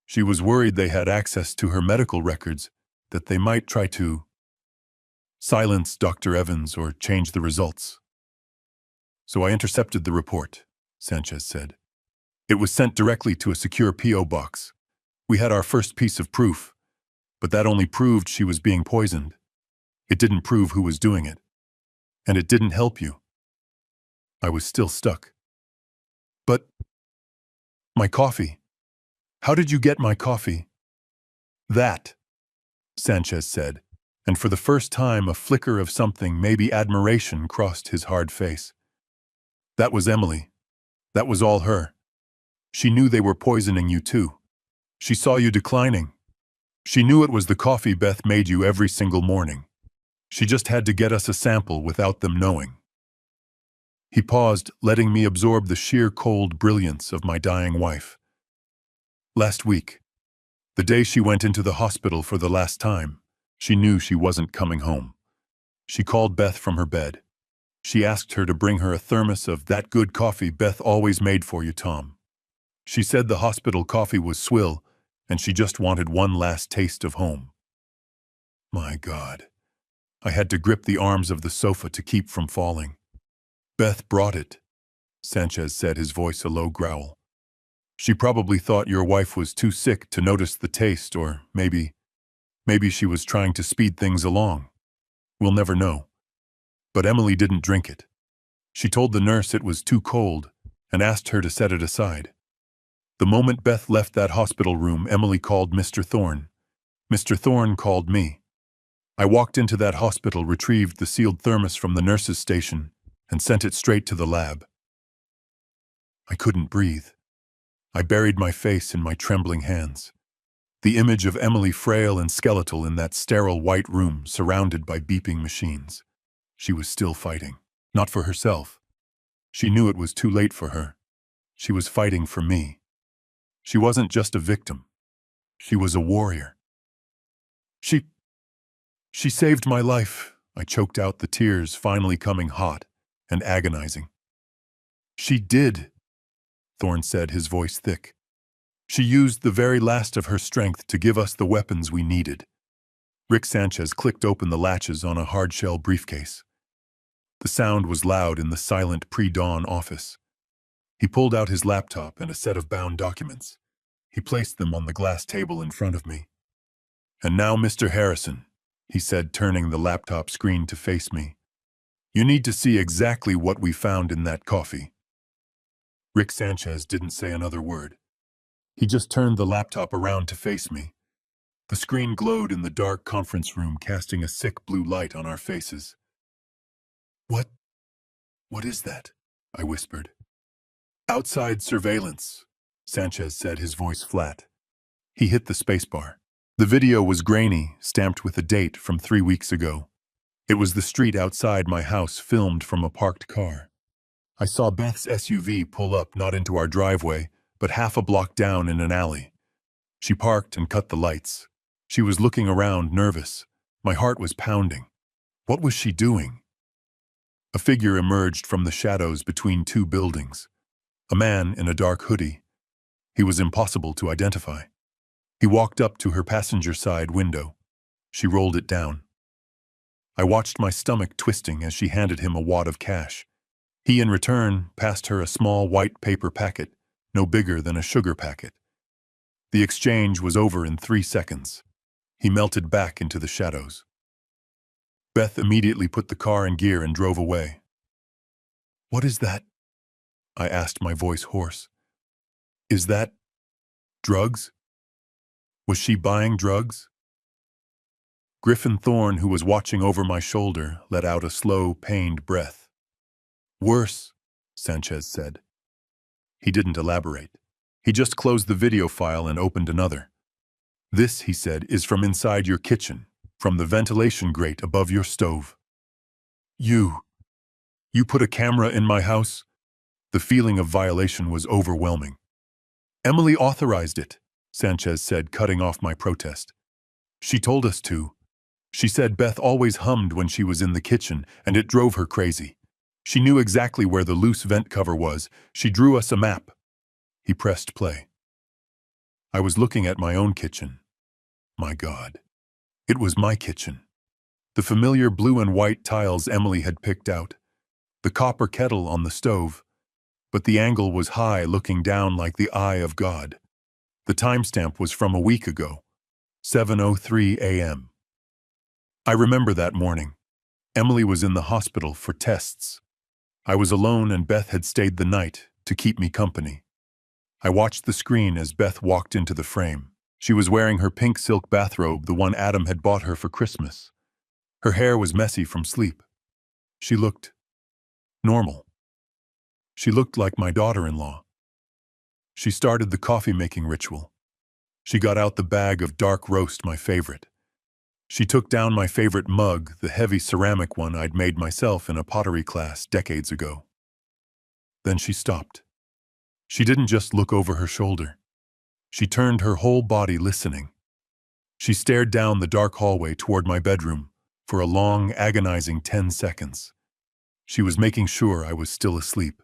She was worried they had access to her medical records, that they might try to silence Dr. Evans or change the results. "So I intercepted the report," Sanchez said. "It was sent directly to a secure P.O. box. We had our first piece of proof, but that only proved she was being poisoned. It didn't prove who was doing it. And it didn't help you." I was still stuck. "But my coffee. How did you get my coffee?" "That," Sanchez said, and for the first time a flicker of something, maybe admiration, crossed his hard face. "That was Emily. That was all her. She knew they were poisoning you too. She saw you declining. She knew it was the coffee Beth made you every single morning. She just had to get us a sample without them knowing." He paused, letting me absorb the sheer cold brilliance of my dying wife. "Last week, the day she went into the hospital for the last time, she knew she wasn't coming home. She called Beth from her bed. She asked her to bring her a thermos of that good coffee Beth always made for you, Tom. She said the hospital coffee was swill, and she just wanted one last taste of home." My God. I had to grip the arms of the sofa to keep from falling. "Beth brought it," Sanchez said, his voice a low growl. "She probably thought your wife was too sick to notice the taste, or maybe she was trying to speed things along. We'll never know. But Emily didn't drink it. She told the nurse it was too cold, and asked her to set it aside. The moment Beth left that hospital room, Emily called Mr. Thorne. Mr. Thorne called me. I walked into that hospital, retrieved the sealed thermos from the nurse's station, and sent it straight to the lab. I couldn't breathe. I buried my face in my trembling hands. The image of Emily, frail and skeletal, in that sterile white room, surrounded by beeping machines. She was still fighting. Not for herself. She knew it was too late for her. She was fighting for me. She wasn't just a victim. She was a warrior. She saved my life. I choked out, the tears finally coming hot and agonizing. She did, Thorne said, his voice thick. She used the very last of her strength to give us the weapons we needed. Rick Sanchez clicked open the latches on a hard-shell briefcase. The sound was loud in the silent pre-dawn office. He pulled out his laptop and a set of bound documents. He placed them on the glass table in front of me. "And now, Mr. Harrison," he said, turning the laptop screen to face me, "you need to see exactly what we found in that coffee." Rick Sanchez didn't say another word. He just turned the laptop around to face me. The screen glowed in the dark conference room, casting a sick blue light on our faces. What is that?" I whispered. "Outside surveillance," Sanchez said, his voice flat. He hit the spacebar. The video was grainy, stamped with a date from 3 weeks ago. It was the street outside my house, filmed from a parked car. I saw Beth's SUV pull up, not into our driveway, but half a block down in an alley. She parked and cut the lights. She was looking around, nervous. My heart was pounding. What was she doing? A figure emerged from the shadows between two buildings. A man in a dark hoodie. He was impossible to identify. He walked up to her passenger side window. She rolled it down. I watched my stomach twisting as she handed him a wad of cash. He, in return, passed her a small white paper packet, no bigger than a sugar packet. The exchange was over in 3 seconds. He melted back into the shadows. Beth immediately put the car in gear and drove away. "What is that?" I asked, my voice hoarse. "Is that drugs? Was she buying drugs?" Griffin Thorne, who was watching over my shoulder, let out a slow, pained breath. "Worse," Sanchez said. He didn't elaborate. He just closed the video file and opened another. "This," he said, "is from inside your kitchen, from the ventilation grate above your stove." You put a camera in my house?" The feeling of violation was overwhelming. "Emily authorized it," Sanchez said, cutting off my protest. "She told us to. She said Beth always hummed when she was in the kitchen, and it drove her crazy. She knew exactly where the loose vent cover was. She drew us a map." He pressed play. I was looking at my own kitchen. My God. It was my kitchen. The familiar blue and white tiles Emily had picked out. The copper kettle on the stove. But the angle was high, looking down like the eye of God. The timestamp was from a week ago, 7:03 a.m. I remember that morning. Emily was in the hospital for tests. I was alone, and Beth had stayed the night to keep me company. I watched the screen as Beth walked into the frame. She was wearing her pink silk bathrobe, the one Adam had bought her for Christmas. Her hair was messy from sleep. She looked normal. She looked like my daughter-in-law. She started the coffee-making ritual. She got out the bag of dark roast, my favorite. She took down my favorite mug, the heavy ceramic one I'd made myself in a pottery class decades ago. Then she stopped. She didn't just look over her shoulder. She turned her whole body, listening. She stared down the dark hallway toward my bedroom for a long, agonizing 10 seconds. She was making sure I was still asleep.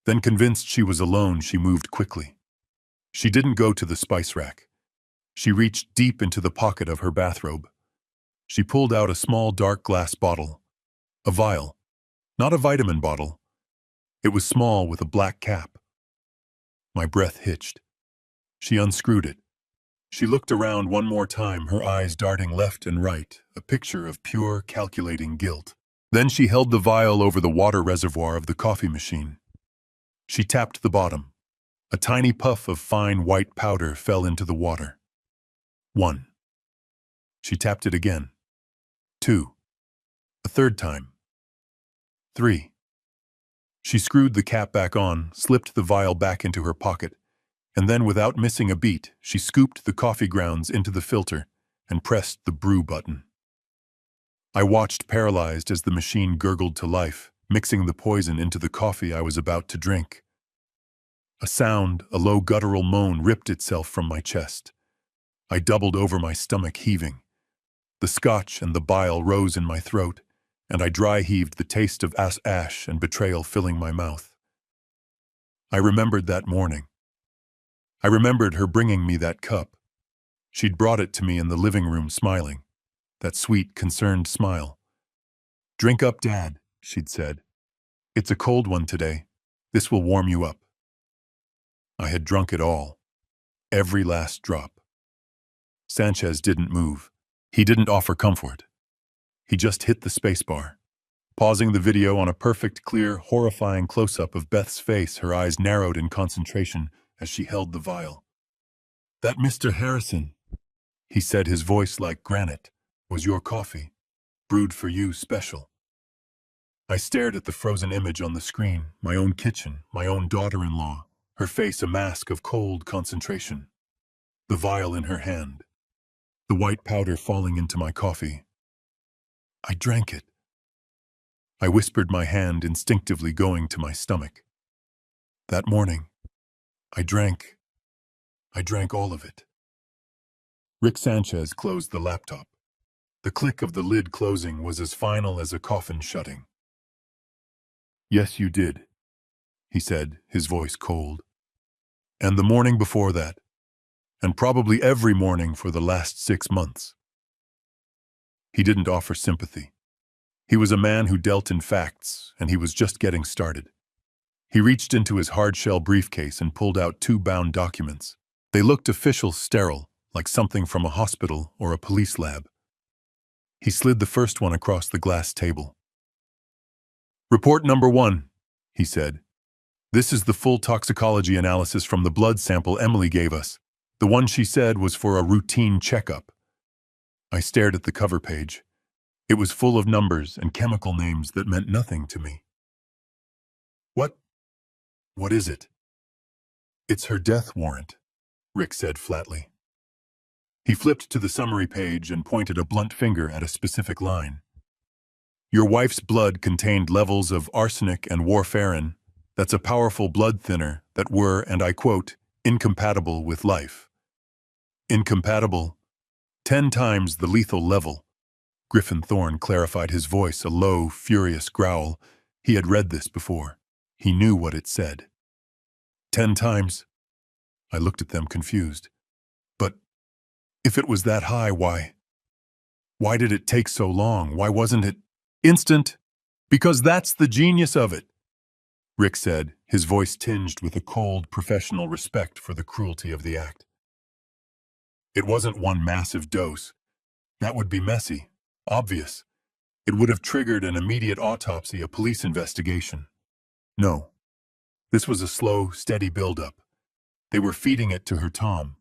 Then, convinced she was alone, she moved quickly. She didn't go to the spice rack. She reached deep into the pocket of her bathrobe. She pulled out a small dark glass bottle. A vial. Not a vitamin bottle. It was small with a black cap. My breath hitched. She unscrewed it. She looked around one more time, her eyes darting left and right, a picture of pure, calculating guilt. Then she held the vial over the water reservoir of the coffee machine. She tapped the bottom. A tiny puff of fine white powder fell into the water. 1. She tapped it again. 2. A third time. 3. She screwed the cap back on, slipped the vial back into her pocket, and then, without missing a beat, she scooped the coffee grounds into the filter and pressed the brew button. I watched paralyzed as the machine gurgled to life, mixing the poison into the coffee I was about to drink. A sound, a low guttural moan, ripped itself from my chest. I doubled over, my stomach heaving. The scotch and the bile rose in my throat, and I dry-heaved, the taste of ash and betrayal filling my mouth. I remembered that morning. I remembered her bringing me that cup. She'd brought it to me in the living room, smiling. That sweet, concerned smile. "Drink up, Dad," she'd said. "It's a cold one today. This will warm you up." I had drunk it all. Every last drop. Sanchez didn't move. He didn't offer comfort. He just hit the spacebar, pausing the video on a perfect, clear, horrifying close-up of Beth's face, her eyes narrowed in concentration as she held the vial. "That Mr. Harrison," he said, his voice like granite, "was your coffee, brewed for you special." I stared at the frozen image on the screen, my own kitchen, my own daughter-in-law, her face a mask of cold concentration. The vial in her hand, the white powder falling into my coffee. I drank it. I whispered, my hand instinctively going to my stomach. That morning, I drank all of it. Rick Sanchez closed the laptop. The click of the lid closing was as final as a coffin shutting. "Yes, you did," he said, his voice cold. "And the morning before that, and probably every morning for the last 6 months. He didn't offer sympathy. He was a man who dealt in facts, and he was just getting started. He reached into his hard-shell briefcase and pulled out 2 bound documents. They looked official, sterile, like something from a hospital or a police lab. He slid the first one across the glass table. "Report number 1, he said. "This is the full toxicology analysis from the blood sample Emily gave us. The one she said was for a routine checkup." I stared at the cover page. It was full of numbers and chemical names that meant nothing to me. What is it?" "It's her death warrant," Rick said flatly. He flipped to the summary page and pointed a blunt finger at a specific line. "Your wife's blood contained levels of arsenic and warfarin. That's a powerful blood thinner that were, and I quote, incompatible with life." Incompatible? 10 times the lethal level. Griffin Thorne clarified, his voice a low, furious growl. He had read this before. He knew what it said. 10 times? I looked at them confused. But if it was that high, why did it take so long? Why wasn't it instant? "Because that's the genius of it," Rick said, his voice tinged with a cold, professional respect for the cruelty of the act. "It wasn't one massive dose. That would be messy, obvious. It would have triggered an immediate autopsy, a police investigation. No. This was a slow, steady buildup. They were feeding it to her Tom.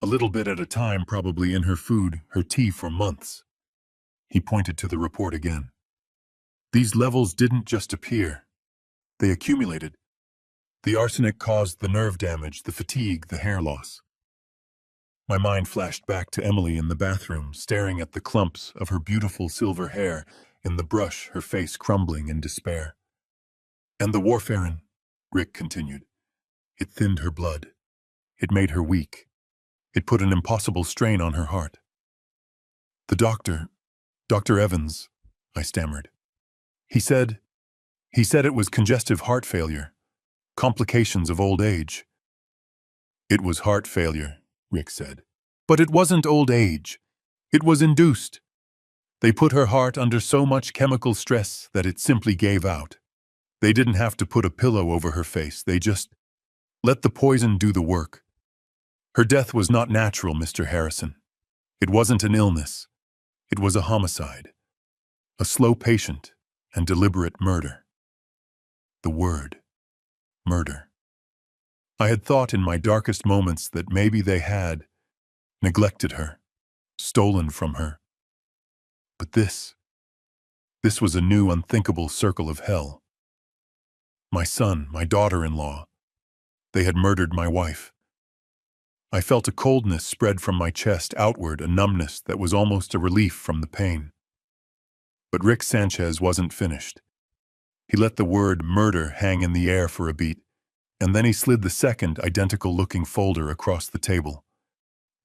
A little bit at a time, probably in her food, her tea, for months." He pointed to the report again. "These levels didn't just appear. They accumulated. The arsenic caused the nerve damage, the fatigue, the hair loss." My mind flashed back to Emily in the bathroom, staring at the clumps of her beautiful silver hair in the brush, her face crumbling in despair. "And the warfarin," Rick continued. "It thinned her blood. It made her weak. It put an impossible strain on her heart." "The doctor, Dr. Evans," I stammered. He said it was congestive heart failure, complications of old age." "It was heart failure," Rick said. "But it wasn't old age. It was induced. They put her heart under so much chemical stress that it simply gave out. They didn't have to put a pillow over her face. They just let the poison do the work. Her death was not natural, Mr. Harrison. It wasn't an illness. It was a homicide. A slow, patient, and deliberate murder." The word. murder. I had thought in my darkest moments that maybe they had neglected her, stolen from her. But this was a new unthinkable circle of hell. My son, my daughter-in-law, they had murdered my wife. I felt a coldness spread from my chest outward, a numbness that was almost a relief from the pain. But Rick Sanchez wasn't finished. He let the word murder hang in the air for a beat, and then he slid the second identical-looking folder across the table.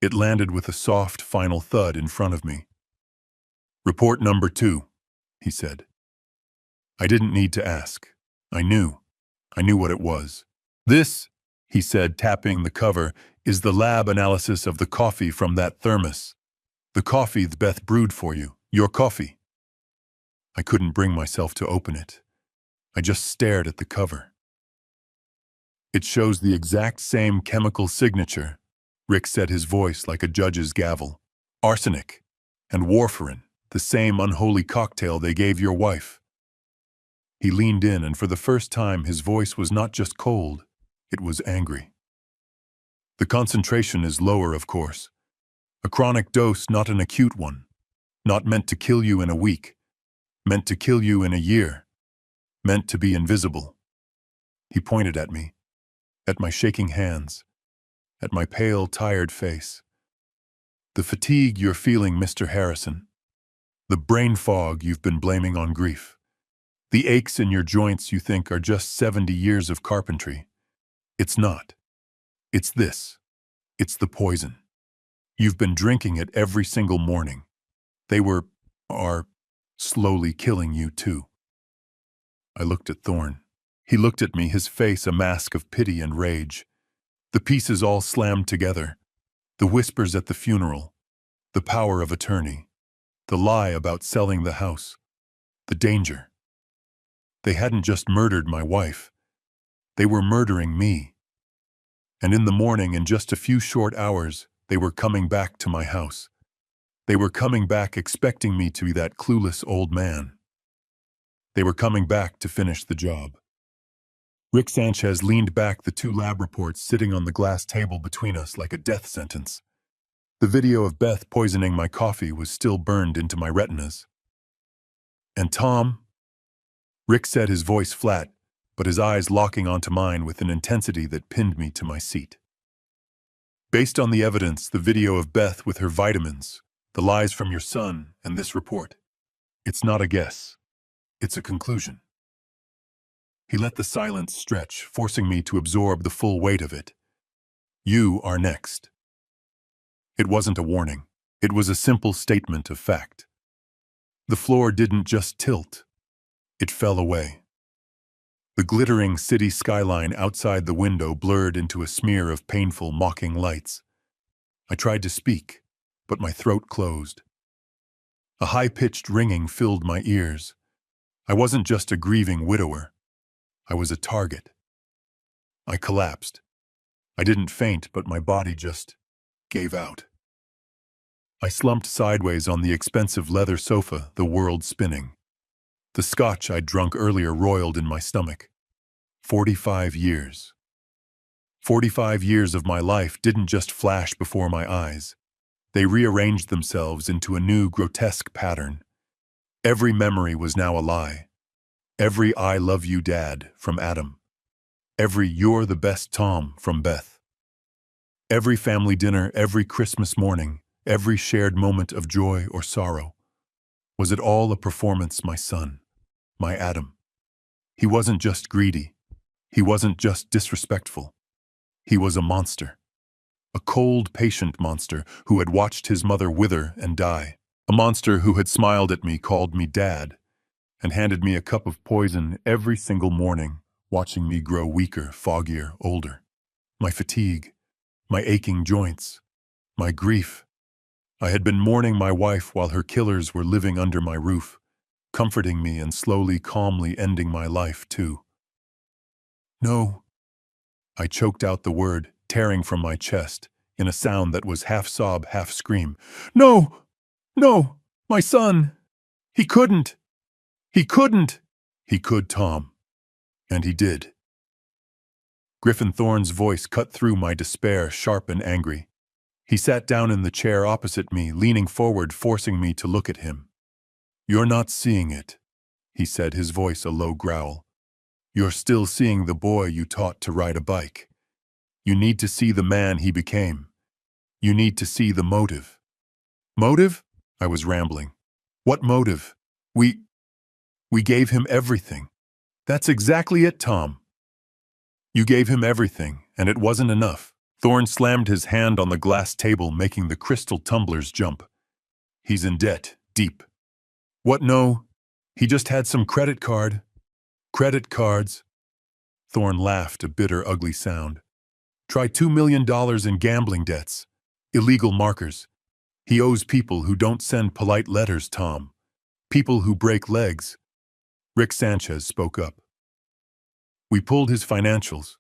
It landed with a soft, final thud in front of me. "Report number 2, he said. I didn't need to ask. I knew what it was. "This," he said, tapping the cover, "is the lab analysis of the coffee from that thermos. The coffee Beth brewed for you. Your coffee." I couldn't bring myself to open it. I just stared at the cover. "It shows the exact same chemical signature," Rick said, his voice like a judge's gavel. "Arsenic and warfarin, the same unholy cocktail they gave your wife." He leaned in, and for the first time his voice was not just cold, it was angry. "The concentration is lower, of course. A chronic dose, not an acute one. Not meant to kill you in a week. Meant to kill you in a year. Meant to be invisible." He pointed at me, at my shaking hands, at my pale, tired face. "The fatigue you're feeling, Mr. Harrison. The brain fog you've been blaming on grief. The aches in your joints you think are just 70 years of carpentry. It's not. It's this. It's the poison. You've been drinking it every single morning. They are slowly killing you too." I looked at Thorne. He looked at me, his face a mask of pity and rage. The pieces all slammed together. The whispers at the funeral. The power of attorney. The lie about selling the house. The danger. They hadn't just murdered my wife. They were murdering me. And in the morning, in just a few short hours, they were coming back to my house. They were coming back expecting me to be that clueless old man. They were coming back to finish the job. Rick Sanchez leaned back, the 2 lab reports sitting on the glass table between us like a death sentence. The video of Beth poisoning my coffee was still burned into my retinas. "And Tom?" Rick said, his voice flat, but his eyes locking onto mine with an intensity that pinned me to my seat. "Based on the evidence, the video of Beth with her vitamins, the lies from your son, and this report, it's not a guess. It's a conclusion." He let the silence stretch, forcing me to absorb the full weight of it. "You are next." It wasn't a warning. It was a simple statement of fact. The floor didn't just tilt. It fell away. The glittering city skyline outside the window blurred into a smear of painful, mocking lights. I tried to speak, but my throat closed. A high-pitched ringing filled my ears. I wasn't just a grieving widower. I was a target. I collapsed. I didn't faint, but my body just gave out. I slumped sideways on the expensive leather sofa, the world spinning. The scotch I'd drunk earlier roiled in my stomach. 45 years. 45 years of my life didn't just flash before my eyes. They rearranged themselves into a new, grotesque pattern. Every memory was now a lie. Every "I love you, Dad" from Adam. Every "You're the best, Tom" from Beth. Every family dinner, every Christmas morning, every shared moment of joy or sorrow. Was it all a performance, my son, my Adam? He wasn't just greedy. He wasn't just disrespectful. He was a monster. A cold, patient monster who had watched his mother wither and die. A monster who had smiled at me, called me Dad, and handed me a cup of poison every single morning, watching me grow weaker, foggier, older. My fatigue, my aching joints, my grief. I had been mourning my wife while her killers were living under my roof, comforting me and slowly, calmly ending my life, too. "No." I choked out the word, tearing from my chest, in a sound that was half sob, half scream. "No! No! My son! He couldn't! He couldn't!" "He could, Tom. And he did." Griffin Thorne's voice cut through my despair, sharp and angry. He sat down in the chair opposite me, leaning forward, forcing me to look at him. "You're not seeing it," he said, his voice a low growl. "You're still seeing the boy you taught to ride a bike. You need to see the man he became. You need to see the motive." "Motive?" I was rambling. "What motive? We gave him everything." "That's exactly it, Tom. You gave him everything, and it wasn't enough." Thorne slammed his hand on the glass table, making the crystal tumblers jump. "He's in debt, deep." "What, no? He just had some credit card." "Credit cards?" Thorne laughed, a bitter, ugly sound. "Try $2 million in gambling debts. Illegal markers. He owes people who don't send polite letters, Tom. People who break legs." Rick Sanchez spoke up. "We pulled his financials.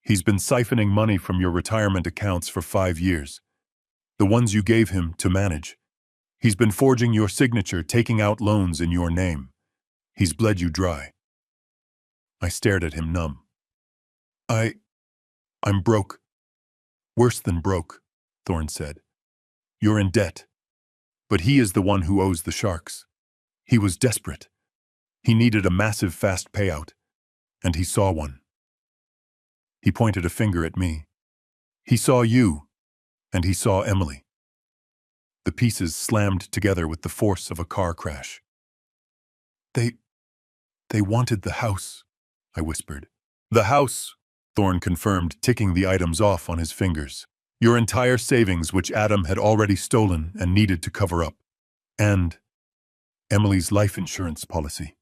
He's been siphoning money from your retirement accounts for 5 years. The ones you gave him to manage. He's been forging your signature, taking out loans in your name. He's bled you dry." I stared at him, numb. I'm broke." "Worse than broke," Thorne said. "You're in debt. But he is the one who owes the sharks. He was desperate. He needed a massive fast payout, and he saw one." He pointed a finger at me. "He saw you, and he saw Emily." The pieces slammed together with the force of a car crash. They wanted the house," I whispered. "The house," Thorne confirmed, ticking the items off on his fingers. "Your entire savings, which Adam had already stolen and needed to cover up. And Emily's life insurance policy."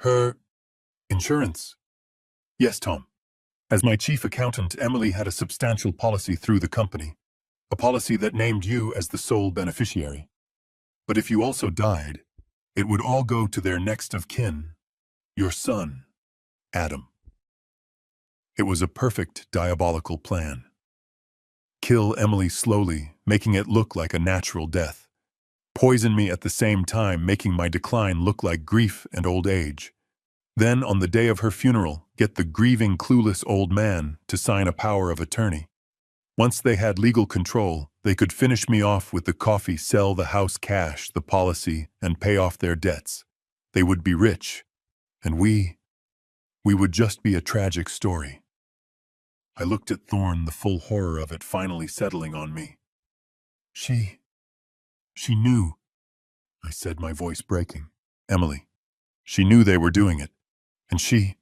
"Her insurance?" "Yes, Tom. As my chief accountant, Emily had a substantial policy through the company, a policy that named you as the sole beneficiary. But if you also died, it would all go to their next of kin, your son, Adam. It was a perfect diabolical plan. Kill Emily slowly, making it look like a natural death. Poison me at the same time, making my decline look like grief and old age. Then, on the day of her funeral, get the grieving, clueless old man to sign a power of attorney. Once they had legal control, they could finish me off with the coffee, sell the house, cash the policy, and pay off their debts. They would be rich, and we would just be a tragic story. I looked at Thorne, the full horror of it finally settling on me. She knew," I said, my voice breaking. "Emily. She knew they were doing it. And she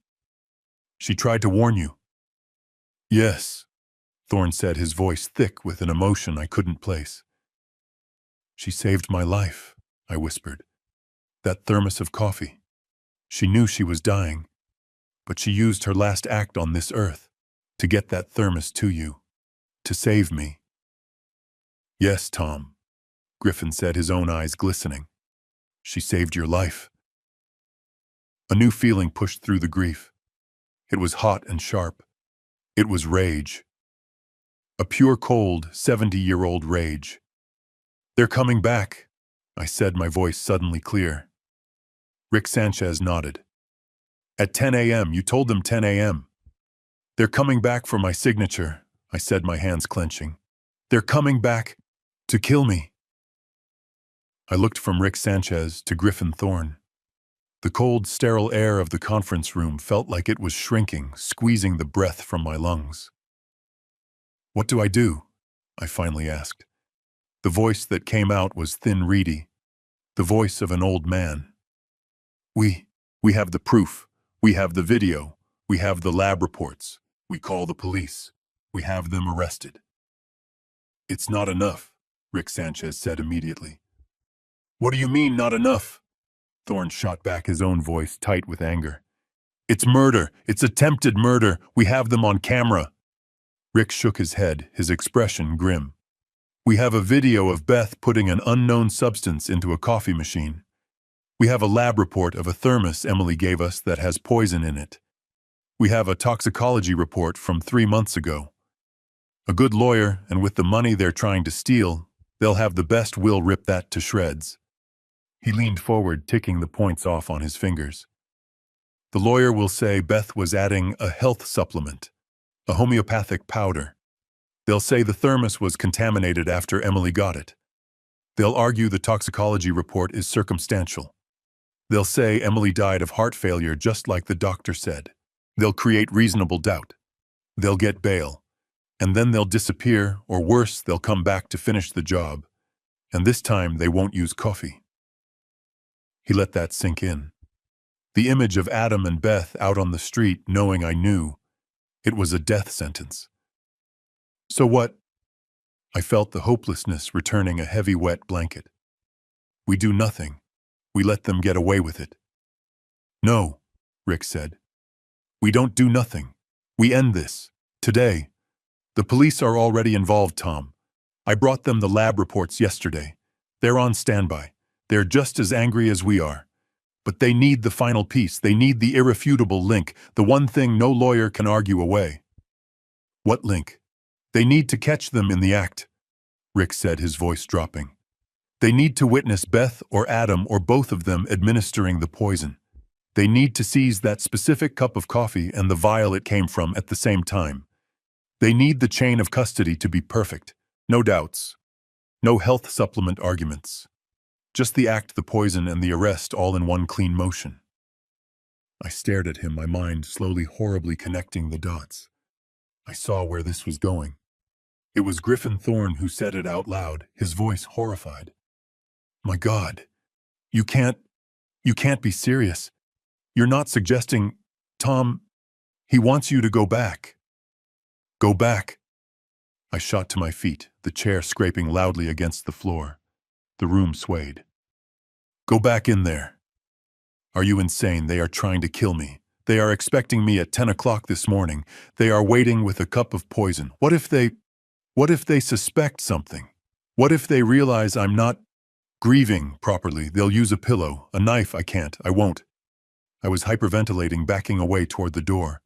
tried to warn you." "Yes," Thorne said, his voice thick with an emotion I couldn't place. "She saved my life," I whispered. "That thermos of coffee. She knew she was dying, but she used her last act on this earth to get that thermos to you, to save me." "Yes, Tom," Griffin said, his own eyes glistening. "She saved your life." A new feeling pushed through the grief. It was hot and sharp. It was rage. A pure, cold, 70-year-old rage. "They're coming back," I said, my voice suddenly clear. Rick Sanchez nodded. "At 10 a.m., you told them 10 a.m. "They're coming back for my signature," I said, my hands clenching. "They're coming back to kill me." I looked from Rick Sanchez to Griffin Thorne. The cold, sterile air of the conference room felt like it was shrinking, squeezing the breath from my lungs. "What do I do?" I finally asked. The voice that came out was thin, reedy, the voice of an old man. We have the proof. We have the video. We have the lab reports. We call the police. We have them arrested." "It's not enough," Rick Sanchez said immediately. "What do you mean, not enough?" Thorne shot back, his own voice tight with anger. "It's murder. It's attempted murder. We have them on camera." Rick shook his head, his expression grim. "We have a video of Beth putting an unknown substance into a coffee machine. We have a lab report of a thermos Emily gave us that has poison in it. We have a toxicology report from 3 months ago. A good lawyer, and with the money they're trying to steal, they'll have the best will rip that to shreds." He leaned forward, ticking the points off on his fingers. The lawyer will say Beth was adding a health supplement, a homeopathic powder. They'll say the thermos was contaminated after Emily got it. They'll argue the toxicology report is circumstantial. They'll say Emily died of heart failure just like the doctor said. They'll create reasonable doubt. They'll get bail. And then they'll disappear, or worse, they'll come back to finish the job. And this time they won't use coffee. He let that sink in. The image of Adam and Beth out on the street knowing I knew it was a death sentence. So what? I felt the hopelessness returning a heavy wet blanket. We do nothing. We let them get away with it. No, Rick said. We don't do nothing. We end this. Today. The police are already involved, Tom. I brought them the lab reports yesterday. They're on standby. They're just as angry as we are. But they need the final piece. They need the irrefutable link, the one thing no lawyer can argue away. What link? They need to catch them in the act, Rick said, his voice dropping. They need to witness Beth or Adam or both of them administering the poison. They need to seize that specific cup of coffee and the vial it came from at the same time. They need the chain of custody to be perfect. No doubts. No health supplement arguments. Just the act, the poison, and the arrest all in one clean motion. I stared at him, my mind slowly horribly connecting the dots. I saw where this was going. It was Griffin Thorne who said it out loud, his voice horrified. My God, you can't be serious. You're not suggesting, Tom, he wants you to go back. Go back. I shot to my feet, the chair scraping loudly against the floor. The room swayed. Go back in there. Are you insane? They are trying to kill me. They are expecting me at 10 o'clock this morning. They are waiting with a cup of poison. What if they suspect something? What if they realize I'm not grieving properly? They'll use a pillow, a knife. I won't. I was hyperventilating, backing away toward the door.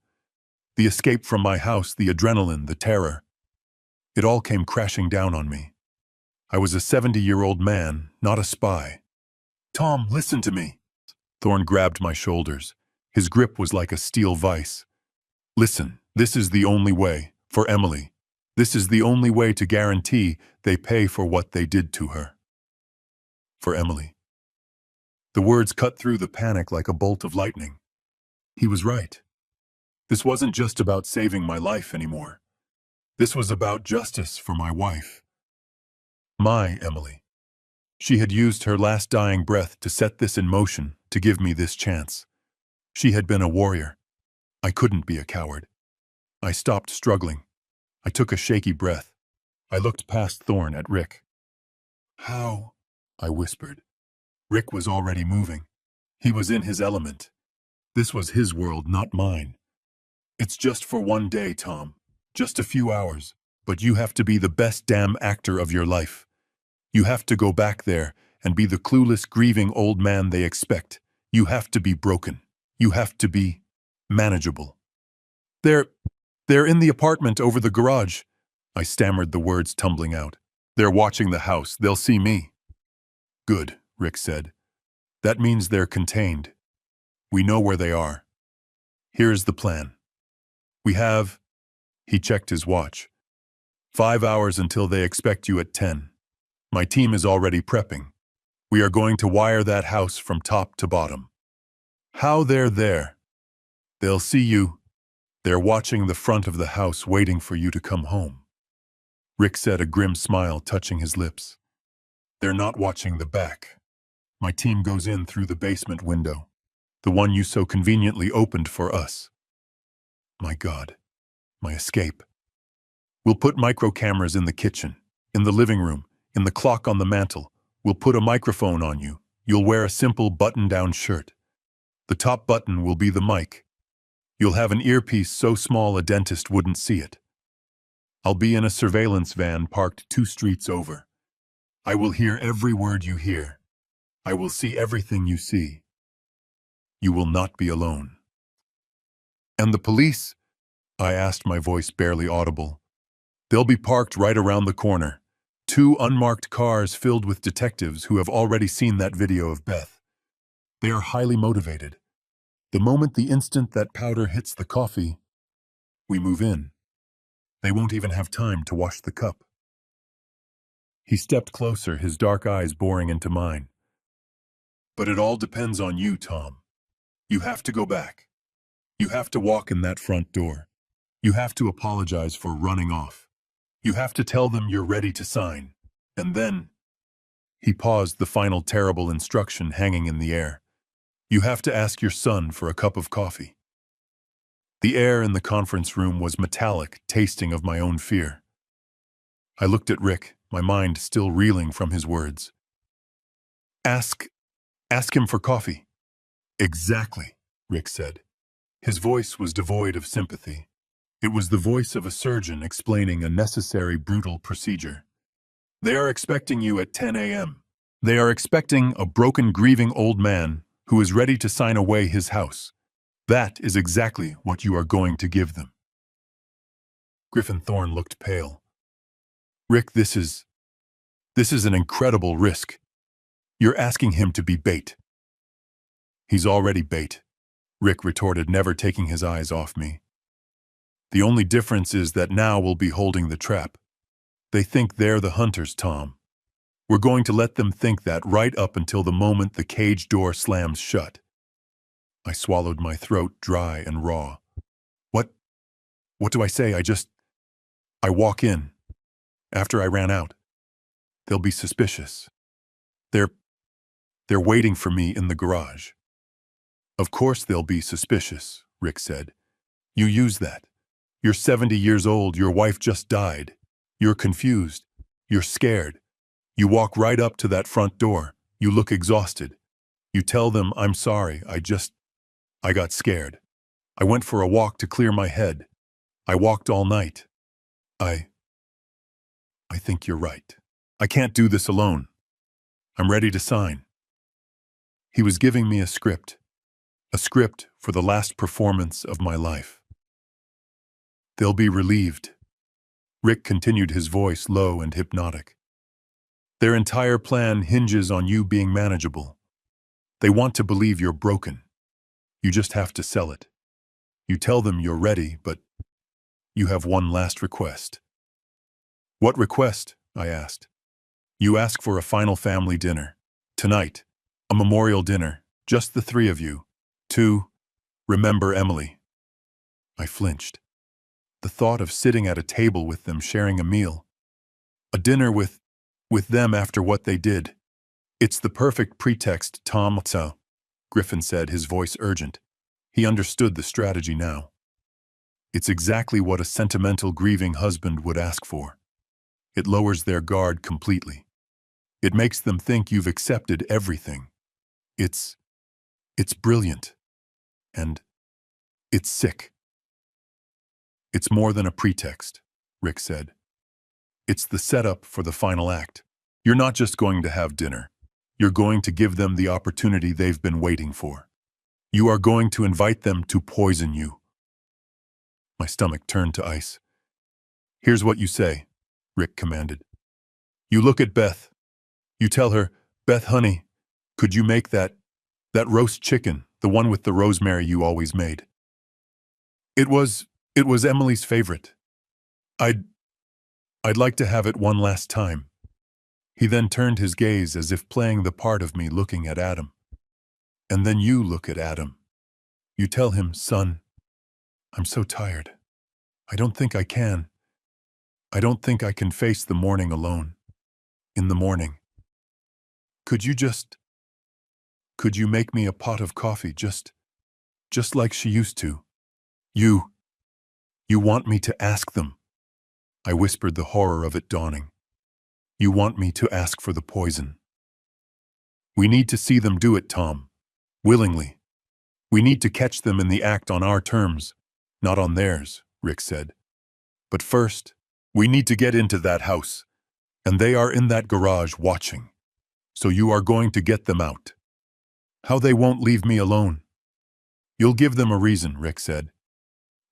The escape from my house, the adrenaline, the terror. It all came crashing down on me. I was a 70-year-old man, not a spy. Tom, listen to me. Thorne grabbed my shoulders. His grip was like a steel vice. Listen, this is the only way, for Emily. This is the only way to guarantee they pay for what they did to her. For Emily. The words cut through the panic like a bolt of lightning. He was right. This wasn't just about saving my life anymore. This was about justice for my wife. My Emily. She had used her last dying breath to set this in motion, to give me this chance. She had been a warrior. I couldn't be a coward. I stopped struggling. I took a shaky breath. I looked past Thorne at Rick. How? I whispered. Rick was already moving. He was in his element. This was his world, not mine. It's just for one day, Tom. Just a few hours. But you have to be the best damn actor of your life. You have to go back there and be the clueless, grieving old man they expect. You have to be broken. You have to be manageable. They're in the apartment over the garage. I stammered, the words tumbling out. They're watching the house. They'll see me. Good, Rick said. That means they're contained. We know where they are. Here's the plan. We have, he checked his watch, 5 hours until they expect you at 10. My team is already prepping. We are going to wire that house from top to bottom. How they're there? They'll see you. They're watching the front of the house, waiting for you to come home. Rick said, a grim smile touching his lips. They're not watching the back. My team goes in through the basement window, the one you so conveniently opened for us. My God, my escape. We'll put micro cameras in the kitchen, in the living room, in the clock on the mantle. We'll put a microphone on you. You'll wear a simple button-down shirt. The top button will be the mic. You'll have an earpiece so small a dentist wouldn't see it. I'll be in a surveillance van parked 2 streets over. I will hear every word you hear. I will see everything you see. You will not be alone. And the police? I asked, my voice barely audible. They'll be parked right around the corner. 2 unmarked cars filled with detectives who have already seen that video of Beth. They are highly motivated. The moment the instant that powder hits the coffee, we move in. They won't even have time to wash the cup. He stepped closer, his dark eyes boring into mine. But it all depends on you, Tom. You have to go back. You have to walk in that front door. You have to apologize for running off. You have to tell them you're ready to sign. And then, he paused, the final terrible instruction hanging in the air. You have to ask your son for a cup of coffee. The air in the conference room was metallic, tasting of my own fear. I looked at Rick, my mind still reeling from his words. Ask him for coffee. Exactly, Rick said. His voice was devoid of sympathy. It was the voice of a surgeon explaining a necessary, brutal procedure. They are expecting you at 10 a.m. They are expecting a broken, grieving old man who is ready to sign away his house. That is exactly what you are going to give them. Griffin Thorne looked pale. Rick, this is an incredible risk. You're asking him to be bait. He's already bait, Rick retorted, never taking his eyes off me. The only difference is that now we'll be holding the trap. They think they're the hunters, Tom. We're going to let them think that right up until the moment the cage door slams shut. I swallowed, my throat dry and raw. What do I say? I walk in. After I ran out. They'll be suspicious. They're waiting for me in the garage. Of course they'll be suspicious, Rick said. You use that. You're 70 years old, your wife just died. You're confused. You're scared. You walk right up to that front door. You look exhausted. You tell them, I'm sorry, I got scared. I went for a walk to clear my head. I walked all night. I think you're right. I can't do this alone. I'm ready to sign. He was giving me a script for the last performance of my life. They'll be relieved. Rick continued, his voice low and hypnotic. Their entire plan hinges on you being manageable. They want to believe you're broken. You just have to sell it. You tell them you're ready, but you have one last request. What request? I asked. You ask for a final family dinner. Tonight. A memorial dinner. Just the three of you. To remember Emily. I flinched. The thought of sitting at a table with them, sharing a meal. A dinner with them after what they did. It's the perfect pretext, Tom. So, Griffin said, his voice urgent. He understood the strategy now. It's exactly what a sentimental, grieving husband would ask for. It lowers their guard completely. It makes them think you've accepted everything. It's brilliant. And it's sick. It's more than a pretext, Rick said. It's the setup for the final act. You're not just going to have dinner. You're going to give them the opportunity they've been waiting for. You are going to invite them to poison you. My stomach turned to ice. Here's what you say, Rick commanded. You look at Beth. You tell her, Beth, honey, could you make that roast chicken, the one with the rosemary you always made? It was Emily's favorite. I'd like to have it one last time. He then turned his gaze as if playing the part of me, looking at Adam. And then you look at Adam. You tell him, son, I'm so tired. I don't think I can. I don't think I can face the morning alone. In the morning. Could you make me a pot of coffee just like she used to? You want me to ask them? I whispered, the horror of it dawning. You want me to ask for the poison? We need to see them do it, Tom. Willingly. We need to catch them in the act on our terms, not on theirs, Rick said. But first, we need to get into that house. And they are in that garage watching. So you are going to get them out. How they won't leave me alone. You'll give them a reason, Rick said.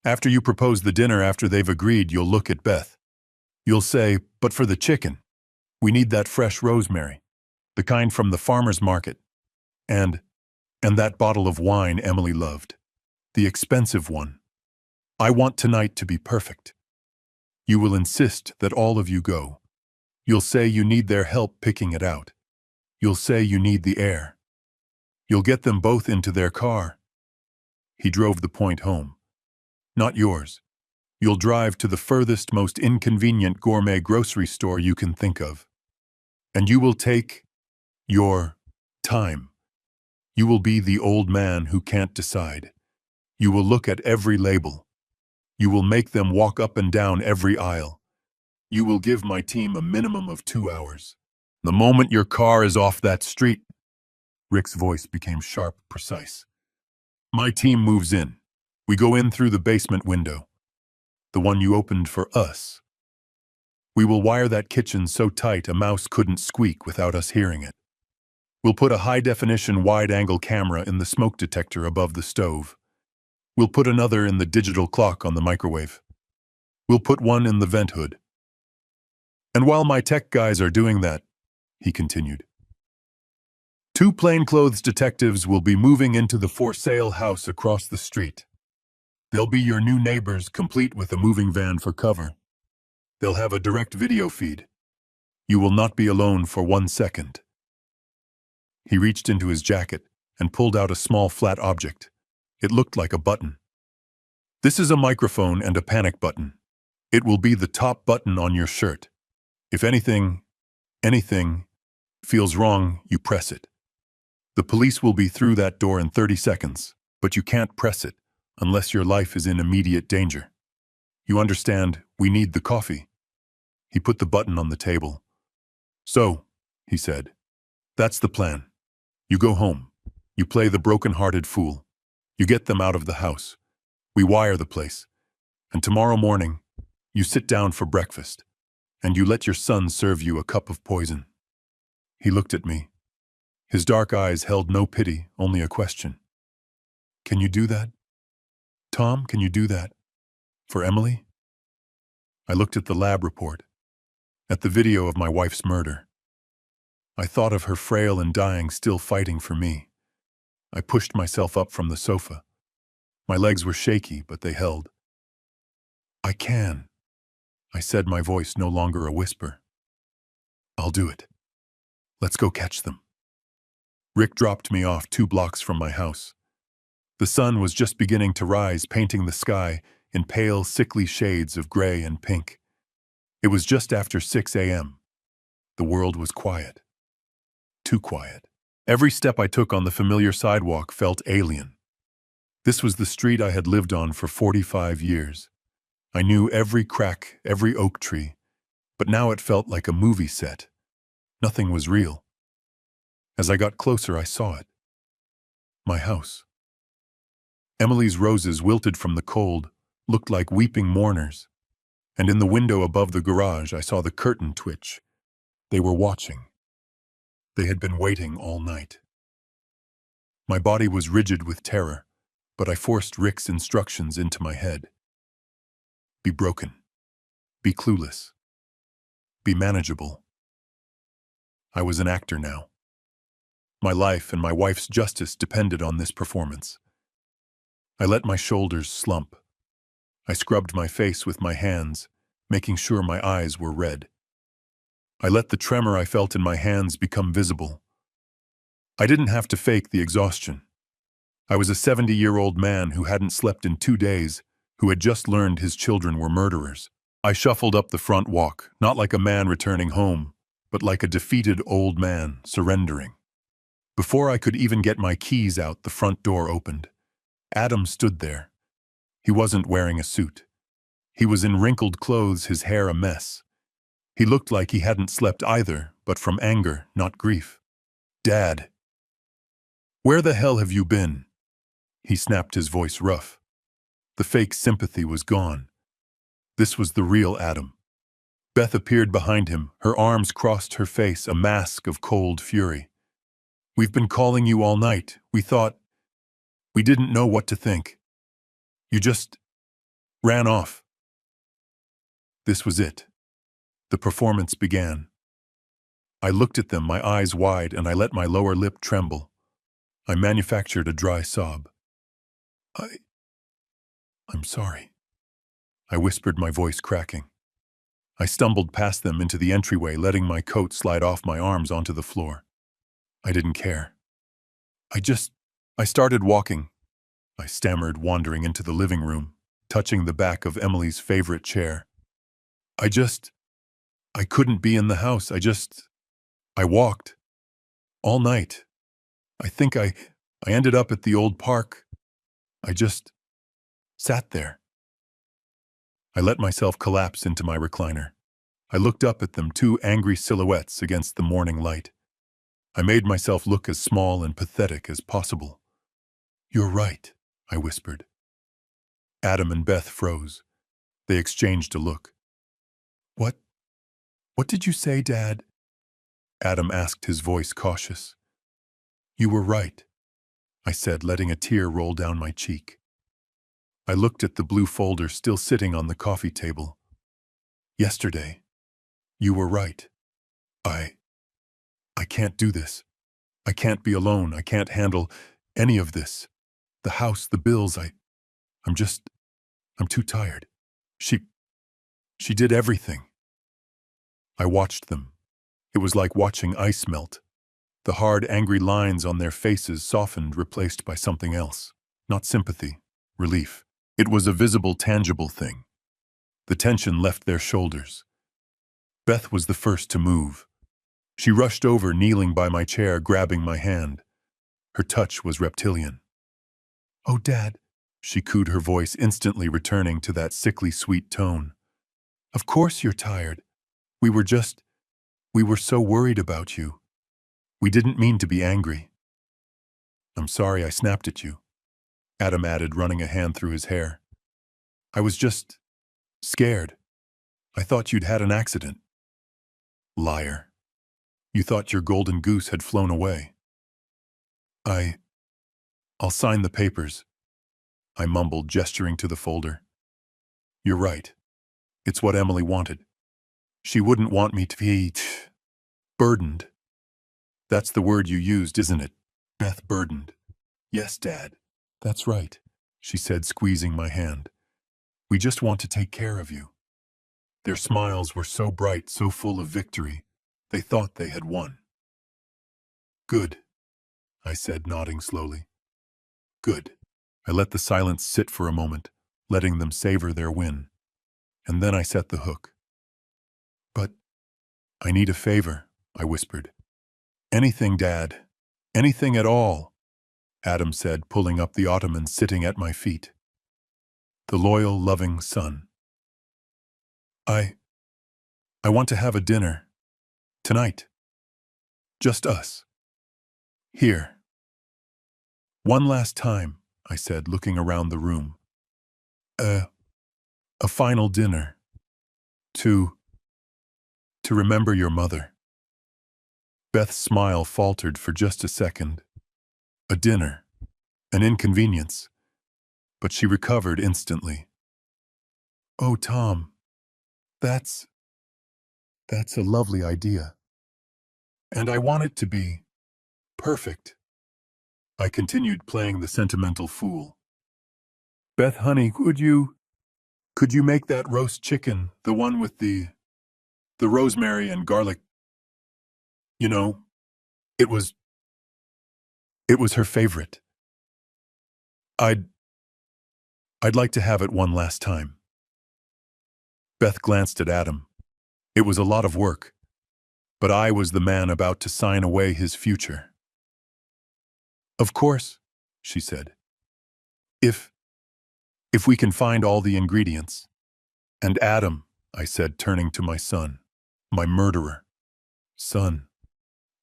After you propose the dinner, after they've agreed, you'll look at Beth. You'll say, but for the chicken, we need that fresh rosemary, the kind from the farmer's market. And And that bottle of wine Emily loved. The expensive one. I want tonight to be perfect. You will insist that all of you go. You'll say you need their help picking it out. You'll say you need the air. You'll get them both into their car. He drove the point home. Not yours. You'll drive to the furthest, most inconvenient gourmet grocery store you can think of. And you will take your time. You will be the old man who can't decide. You will look at every label. You will make them walk up and down every aisle. You will give my team a minimum of 2 hours. The moment your car is off that street, Rick's voice became sharp, precise. My team moves in. We go in through the basement window, the one you opened for us. We will wire that kitchen so tight a mouse couldn't squeak without us hearing it. We'll put a high-definition wide-angle camera in the smoke detector above the stove. We'll put another in the digital clock on the microwave. We'll put one in the vent hood. And while my tech guys are doing that, he continued, 2 plainclothes detectives will be moving into the for-sale house across the street. They'll be your new neighbors, complete with a moving van for cover. They'll have a direct video feed. You will not be alone for 1 second. He reached into his jacket and pulled out a small flat object. It looked like a button. This is a microphone and a panic button. It will be the top button on your shirt. If anything feels wrong, you press it. The police will be through that door in 30 seconds, but you can't press it unless your life is in immediate danger. You understand, we need the coffee. He put the button on the table. So, he said, that's the plan. You go home. You play the broken-hearted fool. You get them out of the house. We wire the place. And tomorrow morning, you sit down for breakfast, and you let your son serve you a cup of poison. He looked at me. His dark eyes held no pity, only a question. Can you do that? Tom, can you do that? For Emily? I looked at the lab report, at the video of my wife's murder. I thought of her frail and dying, still fighting for me. I pushed myself up from the sofa. My legs were shaky, but they held. I can, I said, my voice no longer a whisper. I'll do it. Let's go catch them. Rick dropped me off 2 blocks from my house. The sun was just beginning to rise, painting the sky in pale, sickly shades of gray and pink. It was just after 6 a.m. The world was quiet. Too quiet. Every step I took on the familiar sidewalk felt alien. This was the street I had lived on for 45 years. I knew every crack, every oak tree, but now it felt like a movie set. Nothing was real. As I got closer, I saw it. My house. Emily's roses, wilted from the cold, looked like weeping mourners. And in the window above the garage, I saw the curtain twitch. They were watching. They had been waiting all night. My body was rigid with terror, but I forced Rick's instructions into my head. Be broken. Be clueless. Be manageable. I was an actor now. My life and my wife's justice depended on this performance. I let my shoulders slump. I scrubbed my face with my hands, making sure my eyes were red. I let the tremor I felt in my hands become visible. I didn't have to fake the exhaustion. I was a 70-year-old man who hadn't slept in 2 days, who had just learned his children were murderers. I shuffled up the front walk, not like a man returning home, but like a defeated old man surrendering. Before I could even get my keys out, the front door opened. Adam stood there. He wasn't wearing a suit. He was in wrinkled clothes, his hair a mess. He looked like he hadn't slept either, but from anger, not grief. Dad. Where the hell have you been? He snapped, his voice rough. The fake sympathy was gone. This was the real Adam. Beth appeared behind him, her arms crossed her face, a mask of cold fury. We've been calling you all night. We didn't know what to think. You just ran off. This was it. The performance began. I looked at them, my eyes wide, and I let my lower lip tremble. I manufactured a dry sob. I, I'm sorry, I whispered, my voice cracking. I stumbled past them into the entryway, letting my coat slide off my arms onto the floor. I didn't care. I started walking, I stammered, wandering into the living room, touching the back of Emily's favorite chair. I couldn't be in the house. I walked. All night. I think I ended up at the old park. I just sat there. I let myself collapse into my recliner. I looked up at them, two angry silhouettes against the morning light. I made myself look as small and pathetic as possible. You're right, I whispered. Adam and Beth froze. They exchanged a look. What did you say, Dad? Adam asked, his voice cautious. You were right, I said, letting a tear roll down my cheek. I looked at the blue folder still sitting on the coffee table. Yesterday, you were right. I can't do this. I can't be alone. I can't handle any of this. The house, the bills, I'm too tired. She did everything. I watched them. It was like watching ice melt. The hard, angry lines on their faces softened, replaced by something else. Not sympathy, relief. It was a visible, tangible thing. The tension left their shoulders. Beth was the first to move. She rushed over, kneeling by my chair, grabbing my hand. Her touch was reptilian. Oh, Dad, she cooed, her voice instantly returning to that sickly sweet tone. Of course you're tired. We were so worried about you. We didn't mean to be angry. I'm sorry I snapped at you, Adam added, running a hand through his hair. I was just scared. I thought you'd had an accident. Liar. You thought your golden goose had flown away. I'll sign the papers, I mumbled, gesturing to the folder. You're right. It's what Emily wanted. She wouldn't want me to be burdened. That's the word you used, isn't it? Beth, burdened. Yes, Dad. That's right, she said, squeezing my hand. We just want to take care of you. Their smiles were so bright, so full of victory. They thought they had won. Good, I said, nodding slowly. Good. I let the silence sit for a moment, letting them savor their win. And then I set the hook. But I need a favor, I whispered. Anything, Dad. Anything at all, Adam said, pulling up the ottoman sitting at my feet. The loyal, loving son. I want to have a dinner. Tonight. Just us. Here. One last time, I said, looking around the room. A final dinner. To remember your mother. Beth's smile faltered for just a second. A dinner. An inconvenience. But she recovered instantly. Oh, Tom. That's a lovely idea. And I want it to be perfect. I continued, playing the sentimental fool. Beth, honey, could you make that roast chicken, the one with the rosemary and garlic? You know, it was her favorite. I'd like to have it one last time. Beth glanced at Adam. It was a lot of work, but I was the man about to sign away his future. Of course, she said. If we can find all the ingredients. And Adam, I said, turning to my son, my murderer. Son,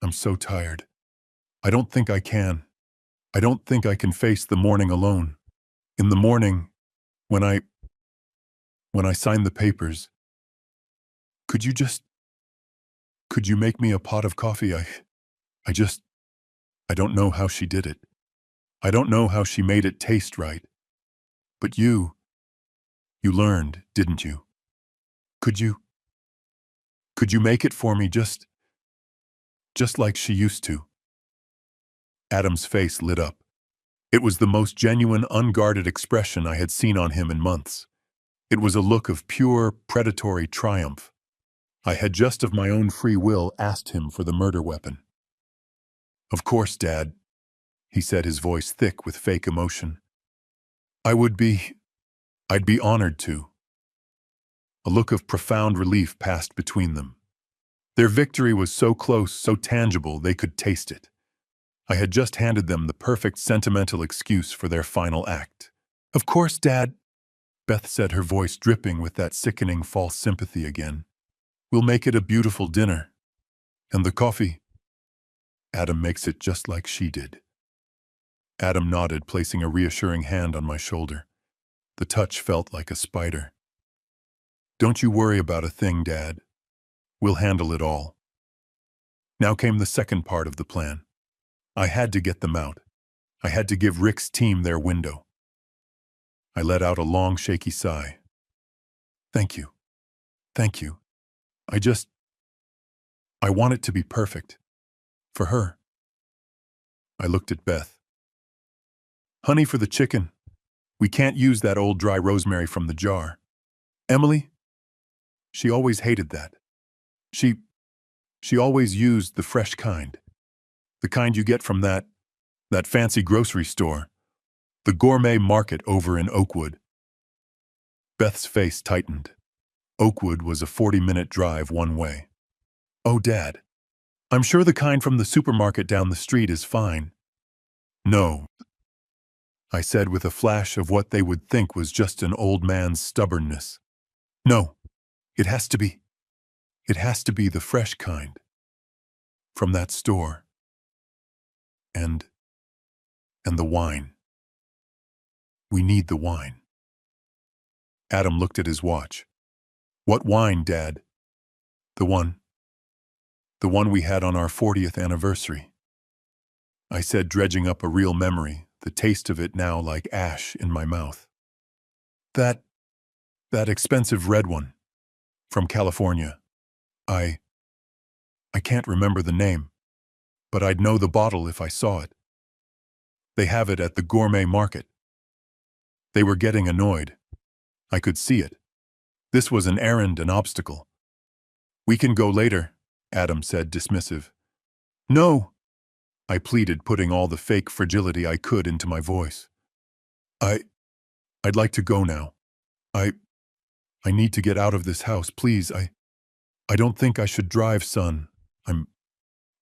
I'm so tired. I don't think I can. I don't think I can face the morning alone. In the morning, when I sign the papers, could you make me a pot of coffee? I don't know how she did it. I don't know how she made it taste right. But you learned, didn't you? Could you make it for me just like she used to? Adam's face lit up. It was the most genuine, unguarded expression I had seen on him in months. It was a look of pure, predatory triumph. I had just of my own free will asked him for the murder weapon. "Of course, Dad," he said, his voice thick with fake emotion. I'd be honored to." A look of profound relief passed between them. Their victory was so close, so tangible, they could taste it. I had just handed them the perfect sentimental excuse for their final act. "Of course, Dad," Beth said, her voice dripping with that sickening false sympathy again. "We'll make it a beautiful dinner. And the coffee? Adam makes it just like she did." Adam nodded, placing a reassuring hand on my shoulder. The touch felt like a spider. "Don't you worry about a thing, Dad. We'll handle it all." Now came the second part of the plan. I had to get them out. I had to give Rick's team their window. I let out a long, shaky sigh. "Thank you. Thank you. I want it to be perfect. For her." I looked at Beth. "Honey for the chicken. We can't use that old dry rosemary from the jar. Emily? She always hated that. She always used the fresh kind. The kind you get from that fancy grocery store. The gourmet market over in Oakwood." Beth's face tightened. Oakwood was a 40-minute drive one way. "Oh, Dad, I'm sure the kind from the supermarket down the street is fine." "No," I said with a flash of what they would think was just an old man's stubbornness. "No, it has to be the fresh kind. From that store. And the wine. We need the wine." Adam looked at his watch. "What wine, Dad?" The one we had on our 40th anniversary." I said, dredging up a real memory, the taste of it now like ash in my mouth. That expensive red one. From California. I can't remember the name, but I'd know the bottle if I saw it. They have it at the gourmet market." They were getting annoyed. I could see it. This was an errand, an obstacle. "We can go later," Adam said, dismissive. "No," I pleaded, putting all the fake fragility I could into my voice. I'd like to go now. I need to get out of this house, please. I don't think I should drive, son.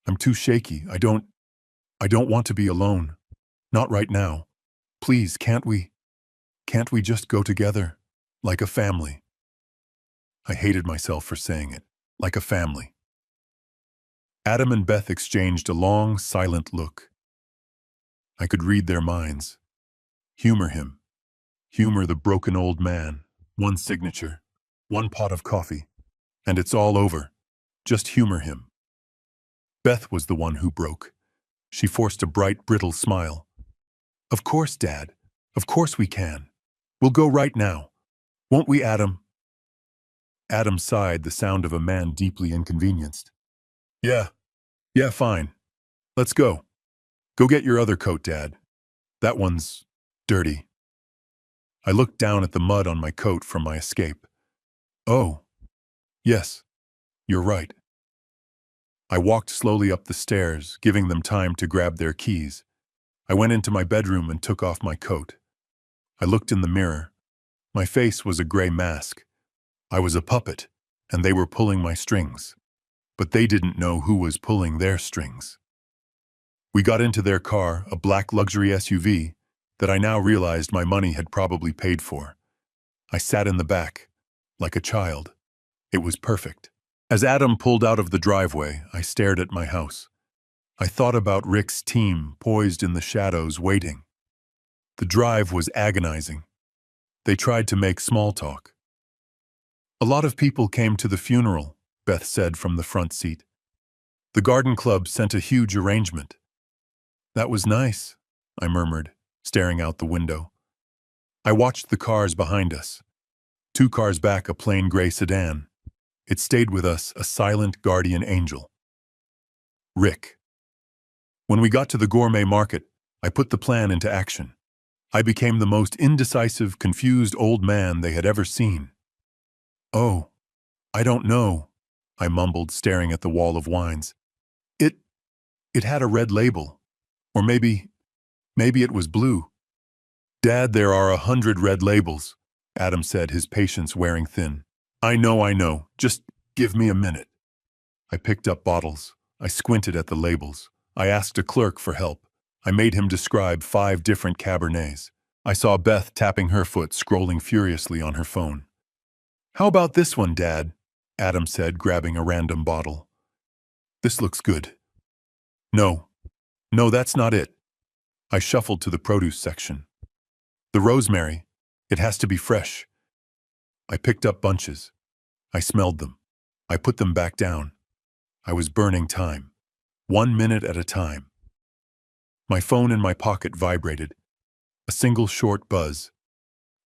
I'm too shaky. I don't want to be alone. Not right now. Please, can't we just go together? Like a family." I hated myself for saying it. Like a family. Adam and Beth exchanged a long, silent look. I could read their minds. Humor him. Humor the broken old man. One signature. One pot of coffee. And it's all over. Just humor him. Beth was the one who broke. She forced a bright, brittle smile. "Of course, Dad. Of course we can. We'll go right now. Won't we, Adam?" Adam sighed, the sound of a man deeply inconvenienced. Yeah, fine. Let's go. Go get your other coat, Dad. That one's dirty." I looked down at the mud on my coat from my escape. "Oh, yes, you're right." I walked slowly up the stairs, giving them time to grab their keys. I went into my bedroom and took off my coat. I looked in the mirror. My face was a gray mask. I was a puppet, and they were pulling my strings. But they didn't know who was pulling their strings. We got into their car, a black luxury SUV, that I now realized my money had probably paid for. I sat in the back, like a child. It was perfect. As Adam pulled out of the driveway, I stared at my house. I thought about Rick's team poised in the shadows waiting. The drive was agonizing. They tried to make small talk. "A lot of people came to the funeral," Beth said from the front seat. "The garden club sent a huge arrangement." "That was nice," I murmured, staring out the window. I watched the cars behind us. 2 cars back, a plain gray sedan. It stayed with us, a silent guardian angel. Rick. When we got to the gourmet market, I put the plan into action. I became the most indecisive, confused old man they had ever seen. "Oh, I don't know," I mumbled, staring at the wall of wines. It, it had a red label. Or maybe it was blue. "Dad, there are 100 red labels," Adam said, his patience wearing thin. I know. Just give me a minute." I picked up bottles. I squinted at the labels. I asked a clerk for help. I made him describe 5 different Cabernets. I saw Beth tapping her foot, scrolling furiously on her phone. "How about this one, Dad?" Adam said, grabbing a random bottle. "This looks good." No, that's not it." I shuffled to the produce section. "The rosemary. It has to be fresh." I picked up bunches. I smelled them. I put them back down. I was burning time. 1 minute at a time. My phone in my pocket vibrated. A single short buzz.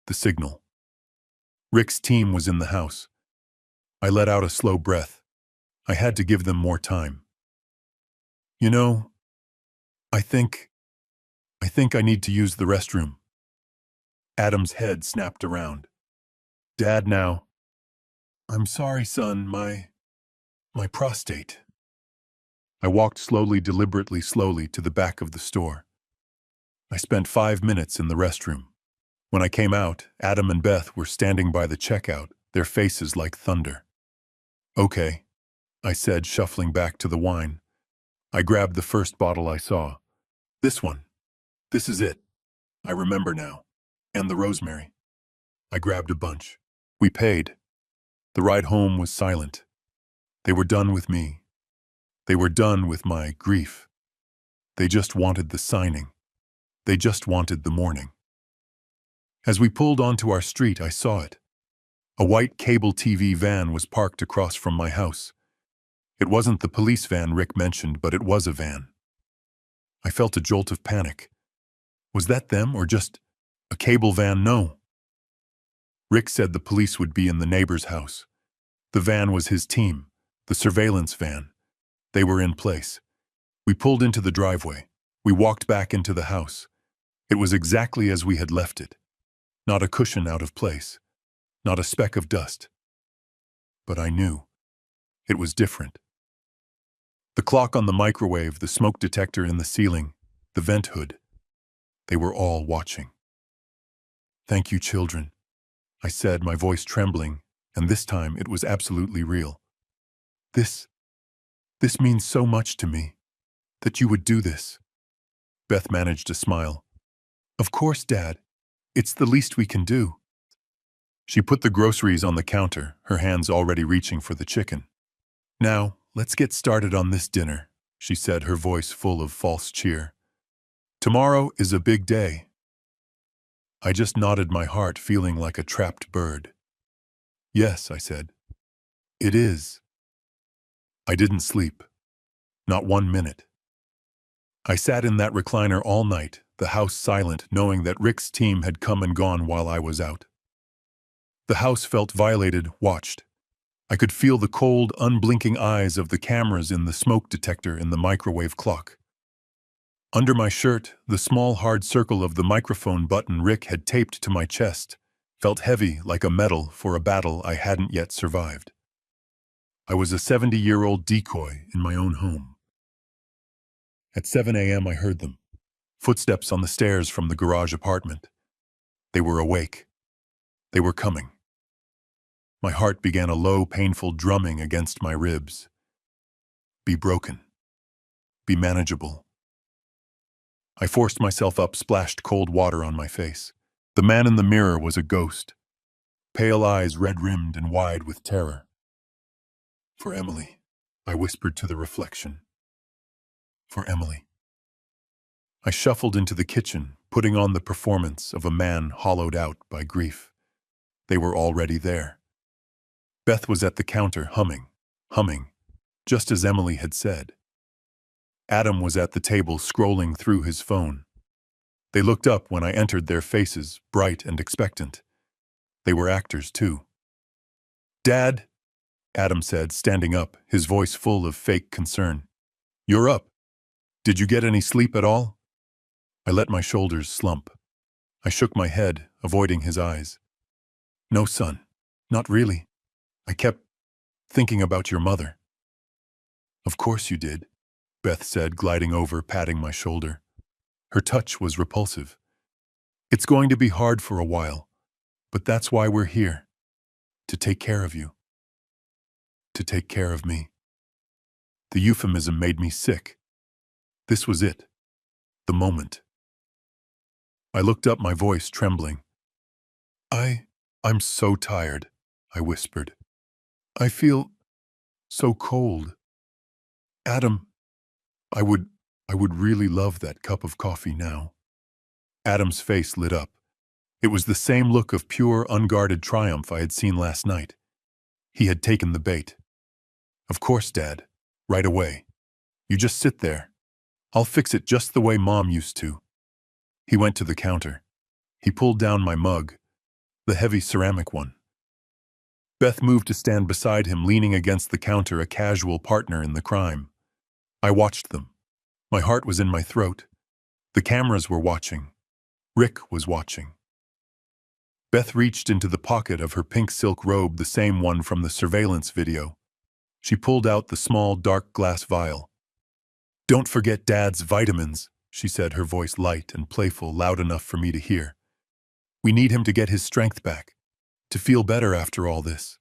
The signal. Rick's team was in the house. I let out a slow breath. I had to give them more time. "You know, I think I need to use the restroom." Adam's head snapped around. "Dad, now." "I'm sorry, son, my prostate." I walked deliberately slowly to the back of the store. I spent 5 minutes in the restroom. When I came out, Adam and Beth were standing by the checkout, their faces like thunder. "Okay," I said, shuffling back to the wine. I grabbed the first bottle I saw. "This one. This is it. I remember now. And the rosemary." I grabbed a bunch. We paid. The ride home was silent. They were done with me. They were done with my grief. They just wanted the signing. They just wanted the morning. As we pulled onto our street, I saw it. A white cable TV van was parked across from my house. It wasn't the police van Rick mentioned, but it was a van. I felt a jolt of panic. Was that them, or just a cable van? No. Rick said the police would be in the neighbor's house. The van was his team, the surveillance van. They were in place. We pulled into the driveway. We walked back into the house. It was exactly as we had left it. Not a cushion out of place. Not a speck of dust. But I knew. It was different. The clock on the microwave, the smoke detector in the ceiling, the vent hood. They were all watching. "Thank you, children," I said, my voice trembling, and this time it was absolutely real. This means so much to me, that you would do this." Beth managed a smile. "Of course, Dad. It's the least we can do." She put the groceries on the counter, her hands already reaching for the chicken. "Now, let's get started on this dinner," she said, her voice full of false cheer. "Tomorrow is a big day." I just nodded, my heart feeling like a trapped bird. "Yes," I said. "It is." I didn't sleep. Not 1 minute. I sat in that recliner all night, the house silent, knowing that Rick's team had come and gone while I was out. The house felt violated, watched. I could feel the cold, unblinking eyes of the cameras in the smoke detector in the microwave clock. Under my shirt, the small hard circle of the microphone button Rick had taped to my chest felt heavy like a medal for a battle I hadn't yet survived. I was a 70-year-old decoy in my own home. At 7 a.m. I heard them. Footsteps on the stairs from the garage apartment. They were awake. They were coming. My heart began a low, painful drumming against my ribs. Be broken. Be manageable. I forced myself up, splashed cold water on my face. The man in the mirror was a ghost. Pale eyes red-rimmed and wide with terror. "For Emily," I whispered to the reflection. "For Emily." I shuffled into the kitchen, putting on the performance of a man hollowed out by grief. They were already there. Beth was at the counter, humming, just as Emily had said. Adam was at the table, scrolling through his phone. They looked up when I entered, their faces bright and expectant. They were actors, too. "Dad," Adam said, standing up, his voice full of fake concern. "You're up." Did you get any sleep at all? I let my shoulders slump. I shook my head, avoiding his eyes. No, son. Not really. I kept thinking about your mother. Of course you did, Beth said, gliding over, patting my shoulder. Her touch was repulsive. It's going to be hard for a while, but that's why we're here. To take care of you. To take care of me. The euphemism made me sick. This was it. The moment. I looked up, my voice trembling. I'm so tired, I whispered. I feel so cold. Adam, I would really love that cup of coffee now. Adam's face lit up. It was the same look of pure, unguarded triumph I had seen last night. He had taken the bait. Of course, Dad. Right away. You just sit there. I'll fix it just the way Mom used to. He went to the counter. He pulled down my mug, the heavy ceramic one. Beth moved to stand beside him, leaning against the counter, a casual partner in the crime. I watched them. My heart was in my throat. The cameras were watching. Rick was watching. Beth reached into the pocket of her pink silk robe, the same one from the surveillance video. She pulled out the small, dark glass vial. Don't forget Dad's vitamins, she said, her voice light and playful, loud enough for me to hear. We need him to get his strength back, to feel better after all this.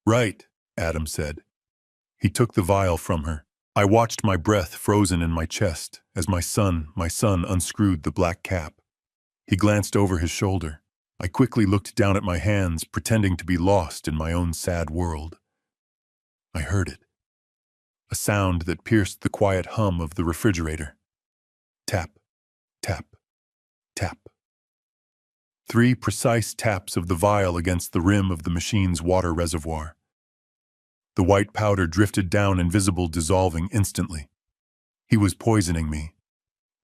Right, Adam said. He took the vial from her. I watched, my breath frozen in my chest, as my son unscrewed the black cap. He glanced over his shoulder. I quickly looked down at my hands, pretending to be lost in my own sad world. I heard it. A sound that pierced the quiet hum of the refrigerator. Tap, tap, tap. 3 precise taps of the vial against the rim of the machine's water reservoir. The white powder drifted down, invisible, dissolving instantly. He was poisoning me.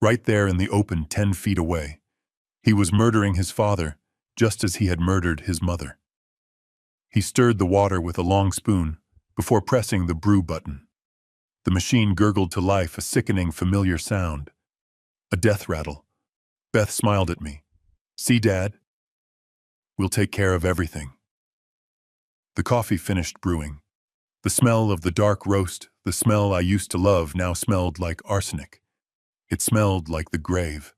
Right there in the open 10 feet away. He was murdering his father, just as he had murdered his mother. He stirred the water with a long spoon before pressing the brew button. The machine gurgled to life, a sickening, familiar sound. A death rattle. Beth smiled at me. See, Dad? We'll take care of everything. The coffee finished brewing. The smell of the dark roast, the smell I used to love, now smelled like arsenic. It smelled like the grave.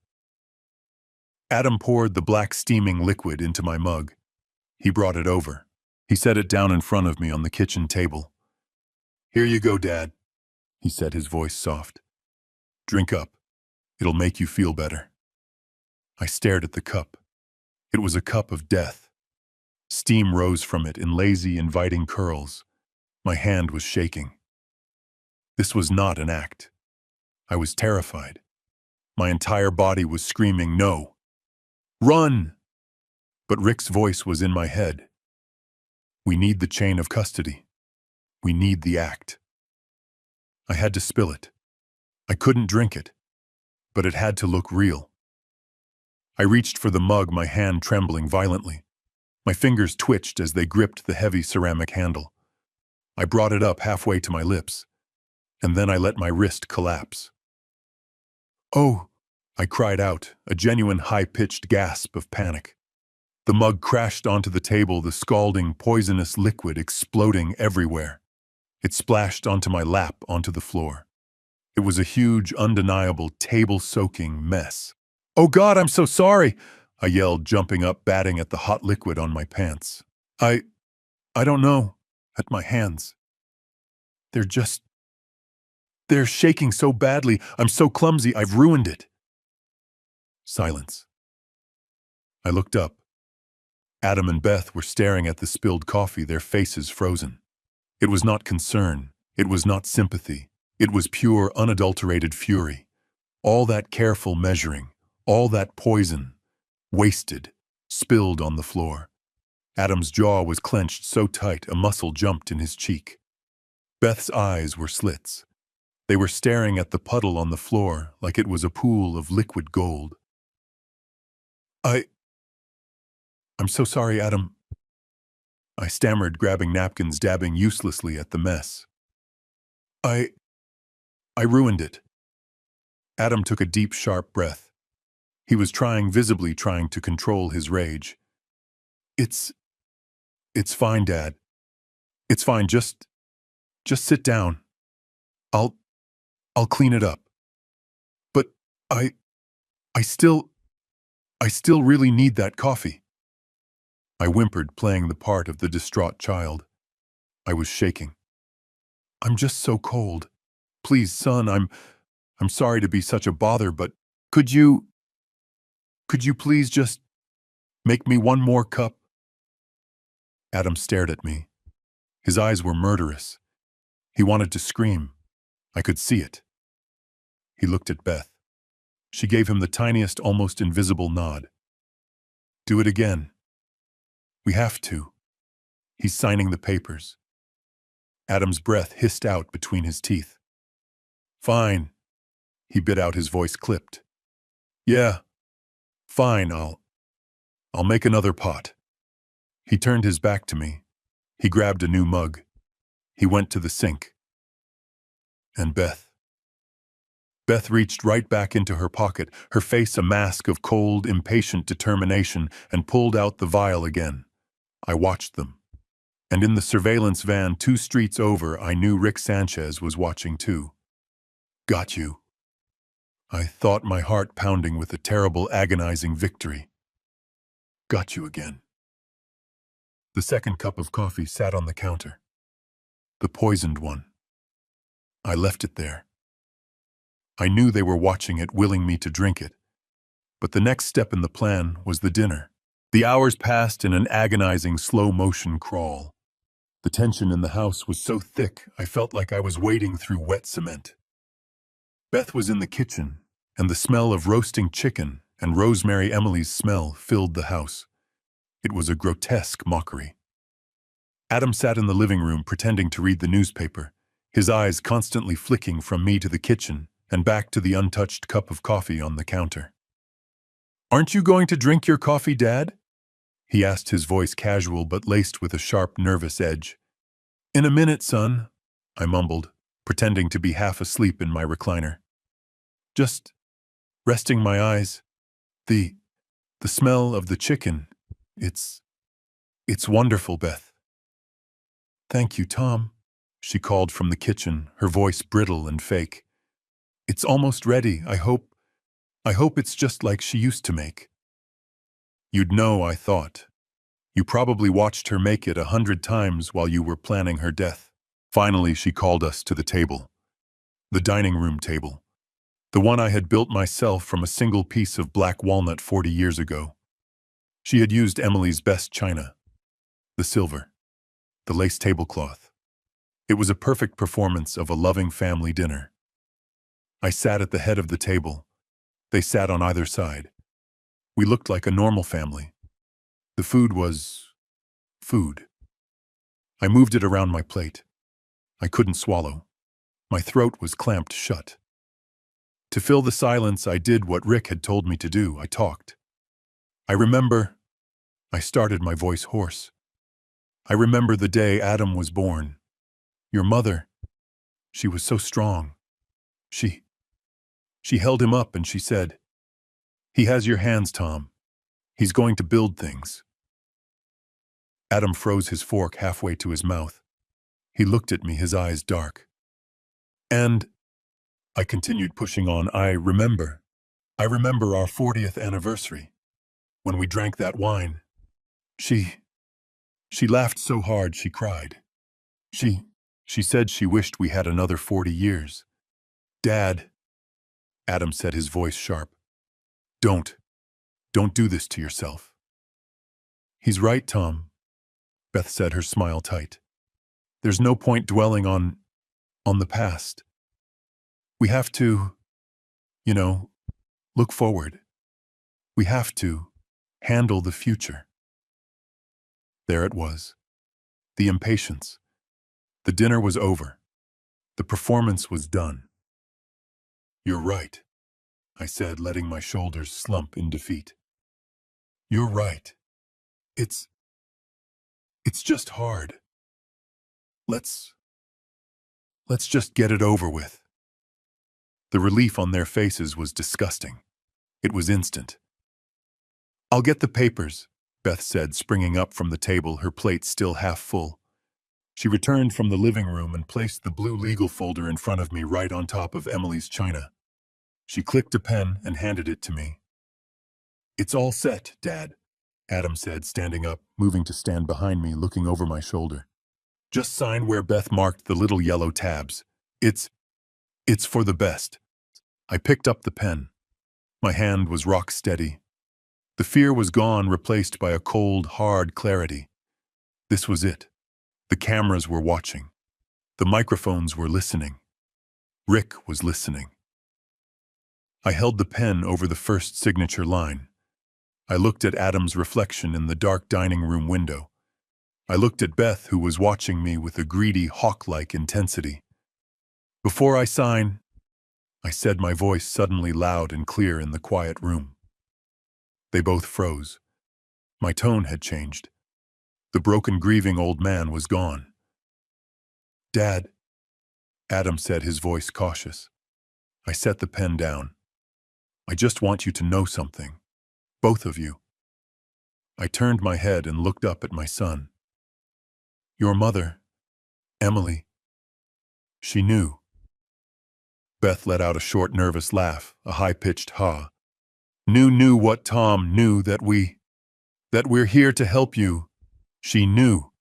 Adam poured the black steaming liquid into my mug. He brought it over. He set it down in front of me on the kitchen table. Here you go, Dad, he said, his voice soft. Drink up. It'll make you feel better. I stared at the cup. It was a cup of death. Steam rose from it in lazy, inviting curls. My hand was shaking. This was not an act. I was terrified. My entire body was screaming, no. Run! But Rick's voice was in my head. We need the chain of custody. We need the act. I had to spill it. I couldn't drink it, but it had to look real. I reached for the mug, my hand trembling violently. My fingers twitched as they gripped the heavy ceramic handle. I brought it up halfway to my lips, and then I let my wrist collapse. Oh, I cried out, a genuine high-pitched gasp of panic. The mug crashed onto the table, the scalding, poisonous liquid exploding everywhere. It splashed onto my lap, onto the floor. It was a huge, undeniable, table-soaking mess. Oh God, I'm so sorry, I yelled, jumping up, batting at the hot liquid on my pants. I don't know, at my hands. They're shaking so badly. I'm so clumsy, I've ruined it. Silence. I looked up. Adam and Beth were staring at the spilled coffee, their faces frozen. It was not concern. It was not sympathy. It was pure, unadulterated fury. All that careful measuring, all that poison, wasted, spilled on the floor. Adam's jaw was clenched so tight a muscle jumped in his cheek. Beth's eyes were slits. They were staring at the puddle on the floor like it was a pool of liquid gold. I'm so sorry, Adam. I stammered, grabbing napkins, dabbing uselessly at the mess. I ruined it. Adam took a deep, sharp breath. He was visibly trying to control his rage. It's, it's fine, Dad. It's fine, just sit down. I'll, I'll clean it up. But I, I still, I still really need that coffee. I whimpered, playing the part of the distraught child. I was shaking. I'm just so cold. Please, son, I'm sorry to be such a bother, but could you please just make me one more cup? Adam stared at me. His eyes were murderous. He wanted to scream. I could see it. He looked at Beth. She gave him the tiniest, almost invisible nod. Do it again. We have to. He's signing the papers. Adam's breath hissed out between his teeth. Fine. He bit out, his voice clipped. Yeah. Fine, I'll make another pot. He turned his back to me. He grabbed a new mug. He went to the sink. And Beth reached right back into her pocket, her face a mask of cold, impatient determination, and pulled out the vial again. I watched them. And in the surveillance van 2 streets over, I knew Rick Sanchez was watching too. Got you. I thought, my heart pounding with a terrible, agonizing victory. Got you again. The second cup of coffee sat on the counter. The poisoned one. I left it there. I knew they were watching it, willing me to drink it. But the next step in the plan was the dinner. The hours passed in an agonizing, slow-motion crawl. The tension in the house was so thick, I felt like I was wading through wet cement. Beth was in the kitchen, and the smell of roasting chicken and Rosemary Emily's smell filled the house. It was a grotesque mockery. Adam sat in the living room pretending to read the newspaper, his eyes constantly flicking from me to the kitchen and back to the untouched cup of coffee on the counter. Aren't you going to drink your coffee, Dad? He asked, his voice casual but laced with a sharp, nervous edge. In a minute, son, I mumbled, pretending to be half asleep in my recliner. Just resting my eyes. The smell of the chicken. It's wonderful, Beth. Thank you, Tom, she called from the kitchen, her voice brittle and fake. It's almost ready. I hope it's just like she used to make. You'd know, I thought. You probably watched her make it 100 times while you were planning her death. Finally, she called us to the table. The dining room table. The one I had built myself from a single piece of black walnut 40 years ago. She had used Emily's best china. The silver. The lace tablecloth. It was a perfect performance of a loving family dinner. I sat at the head of the table. They sat on either side. We looked like a normal family. The food was food. I moved it around my plate. I couldn't swallow. My throat was clamped shut. To fill the silence, I did what Rick had told me to do. I talked. I started, my voice hoarse. I remember the day Adam was born. Your mother, she was so strong. She held him up and she said, "He has your hands, Tom. He's going to build things." Adam froze his fork halfway to his mouth. He looked at me, his eyes dark. And I continued pushing on. I remember our 40th anniversary, when we drank that wine. She laughed so hard she cried. She said she wished we had another 40 years. Dad, Adam said, his voice sharp. Don't do this to yourself. He's right, Tom, Beth said, her smile tight. There's no point dwelling on the past. We have to, look forward. We have to handle the future. There it was. The impatience. The dinner was over. The performance was done. You're right, I said, letting my shoulders slump in defeat. You're right. It's just hard. Let's just get it over with. The relief on their faces was disgusting. It was instant. "I'll get the papers," Beth said, springing up from the table, her plate still half full. She returned from the living room and placed the blue legal folder in front of me right on top of Emily's china. She clicked a pen and handed it to me. "It's all set, Dad," Adam said, standing up, moving to stand behind me, looking over my shoulder. "Just sign where Beth marked the little yellow tabs. It's for the best." I picked up the pen. My hand was rock steady. The fear was gone, replaced by a cold, hard clarity. This was it. The cameras were watching. The microphones were listening. Rick was listening. I held the pen over the first signature line. I looked at Adam's reflection in the dark dining room window. I looked at Beth, who was watching me with a greedy, hawk-like intensity. "Before I sign," I said, my voice suddenly loud and clear in the quiet room. They both froze. My tone had changed. The broken, grieving old man was gone. "Dad," Adam said, his voice cautious. I set the pen down. "I just want you to know something. Both of you." I turned my head and looked up at my son. "Your mother, Emily, she knew." Beth let out a short, nervous laugh, a high-pitched ha. Knew what, Tom? Knew that we're here to help you. She knew."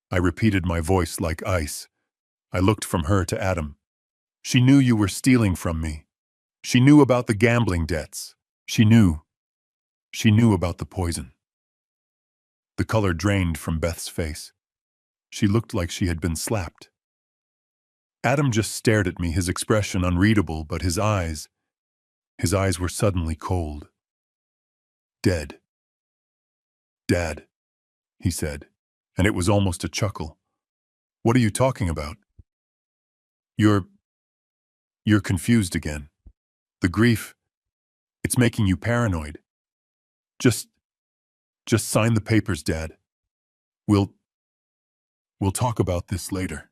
I repeated, my voice like ice. I looked from her to Adam. "She knew you were stealing from me. She knew about the gambling debts. She knew about the poison." The color drained from Beth's face. She looked like she had been slapped. Adam just stared at me, his expression unreadable, but his eyes were suddenly cold. "Dead. Dad," he said, and it was almost a chuckle. "What are you talking about?" You're confused again. The grief, it's making you paranoid. Just sign the papers, Dad. We'll talk about this later."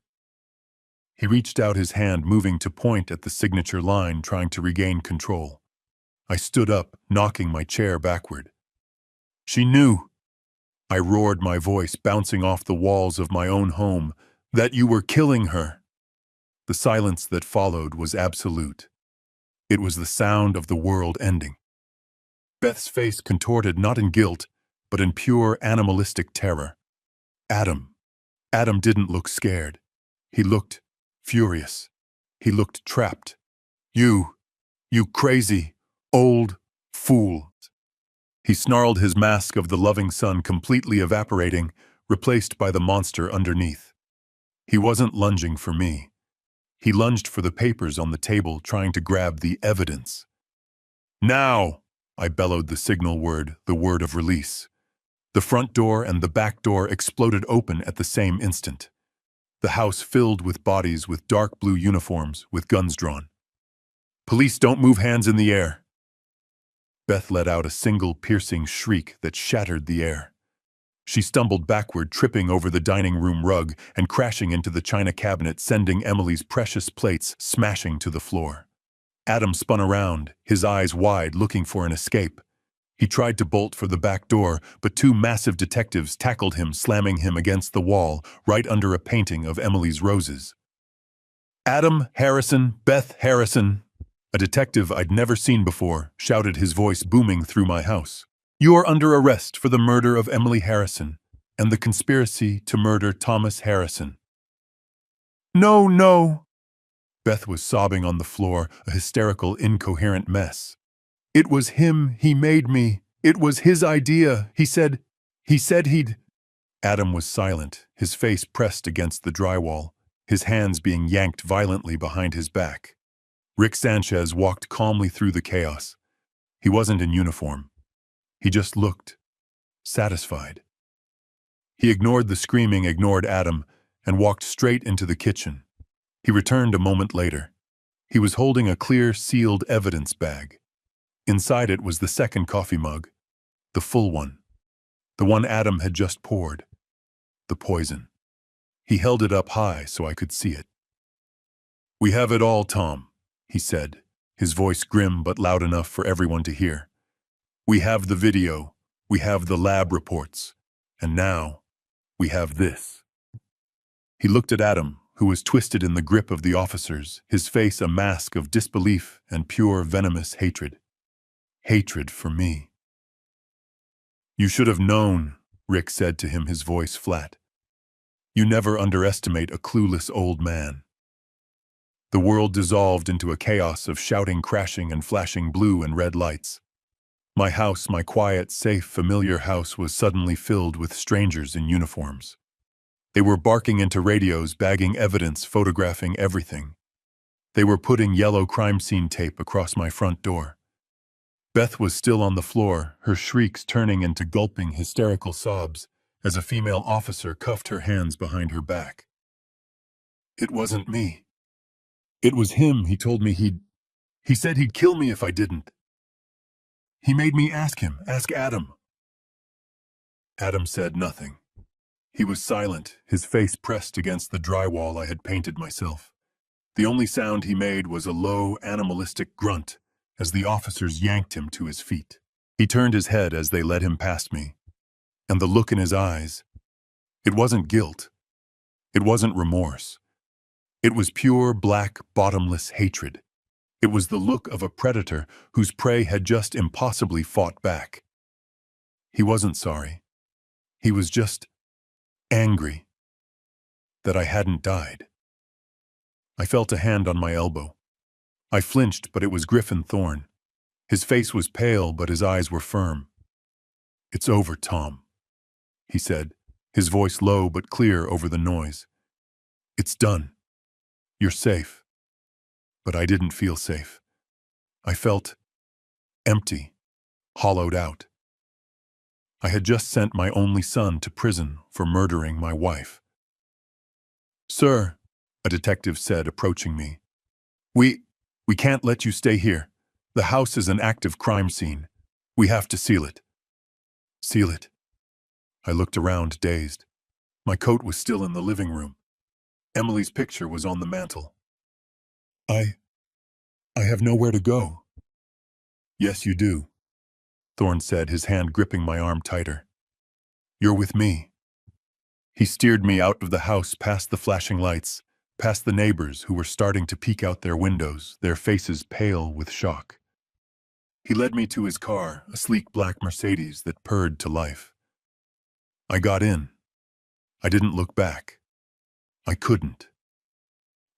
He reached out his hand, moving to point at the signature line, trying to regain control. I stood up, knocking my chair backward. "She knew," I roared, my voice bouncing off the walls of my own home, "that you were killing her." The silence that followed was absolute. It was the sound of the world ending. Beth's face contorted, not in guilt, but in pure animalistic terror. Adam didn't look scared. He looked furious. He looked trapped. You crazy, old fool." He snarled, his mask of the loving son completely evaporating, replaced by the monster underneath. He wasn't lunging for me. He lunged for the papers on the table, trying to grab the evidence. "Now!" I bellowed the signal word, the word of release. The front door and the back door exploded open at the same instant. The house filled with bodies with dark blue uniforms, with guns drawn. "Police, don't move, hands in the air." Beth let out a single piercing shriek that shattered the air. She stumbled backward, tripping over the dining room rug and crashing into the china cabinet, sending Emily's precious plates smashing to the floor. Adam spun around, his eyes wide, looking for an escape. He tried to bolt for the back door, but two massive detectives tackled him, slamming him against the wall, right under a painting of Emily's roses. "Adam Harrison, Beth Harrison," a detective I'd never seen before shouted, his voice booming through my house. "You are under arrest for the murder of Emily Harrison and the conspiracy to murder Thomas Harrison." "No, no!" Beth was sobbing on the floor, a hysterical, incoherent mess. "It was him. He made me. It was his idea. He said he'd—" Adam was silent, his face pressed against the drywall, his hands being yanked violently behind his back. Rick Sanchez walked calmly through the chaos. He wasn't in uniform. He just looked satisfied. He ignored the screaming, ignored Adam, and walked straight into the kitchen. He returned a moment later. He was holding a clear, sealed evidence bag. Inside it was the second coffee mug, the full one, the one Adam had just poured, the poison. He held it up high so I could see it. "We have it all, Tom," he said, his voice grim but loud enough for everyone to hear. "We have the video, we have the lab reports, and now we have this." He looked at Adam, who was twisted in the grip of the officers, his face a mask of disbelief and pure venomous hatred. Hatred for me. "You should have known," Rick said to him, his voice flat. "You never underestimate a clueless old man." The world dissolved into a chaos of shouting, crashing, and flashing blue and red lights. My house, my quiet, safe, familiar house, was suddenly filled with strangers in uniforms. They were barking into radios, bagging evidence, photographing everything. They were putting yellow crime scene tape across my front door. Beth was still on the floor, her shrieks turning into gulping, hysterical sobs as a female officer cuffed her hands behind her back. "It wasn't me. It was him. He told me he said he'd kill me if I didn't. He made me ask him, ask Adam." Adam said nothing. He was silent, his face pressed against the drywall I had painted myself. The only sound he made was a low, animalistic grunt as the officers yanked him to his feet. He turned his head as they led him past me, and the look in his eyes, it wasn't guilt. It wasn't remorse. It was pure, black, bottomless hatred. It was the look of a predator whose prey had just impossibly fought back. He wasn't sorry. He was just angry that I hadn't died. I felt a hand on my elbow. I flinched, but it was Griffin Thorne. His face was pale, but his eyes were firm. "It's over, Tom," he said, his voice low but clear over the noise. "It's done. You're safe." But I didn't feel safe. I felt empty, hollowed out. I had just sent my only son to prison for murdering my wife. "Sir," a detective said, approaching me, We can't let you stay here. The house is an active crime scene. We have to seal it." "Seal it?" I looked around, dazed. My coat was still in the living room. Emily's picture was on the mantel. I have nowhere to go." "Yes, you do," Thorne said, his hand gripping my arm tighter. "You're with me." He steered me out of the house, past the flashing lights, past the neighbors who were starting to peek out their windows, their faces pale with shock. He led me to his car, a sleek black Mercedes that purred to life. I got in. I didn't look back. I couldn't.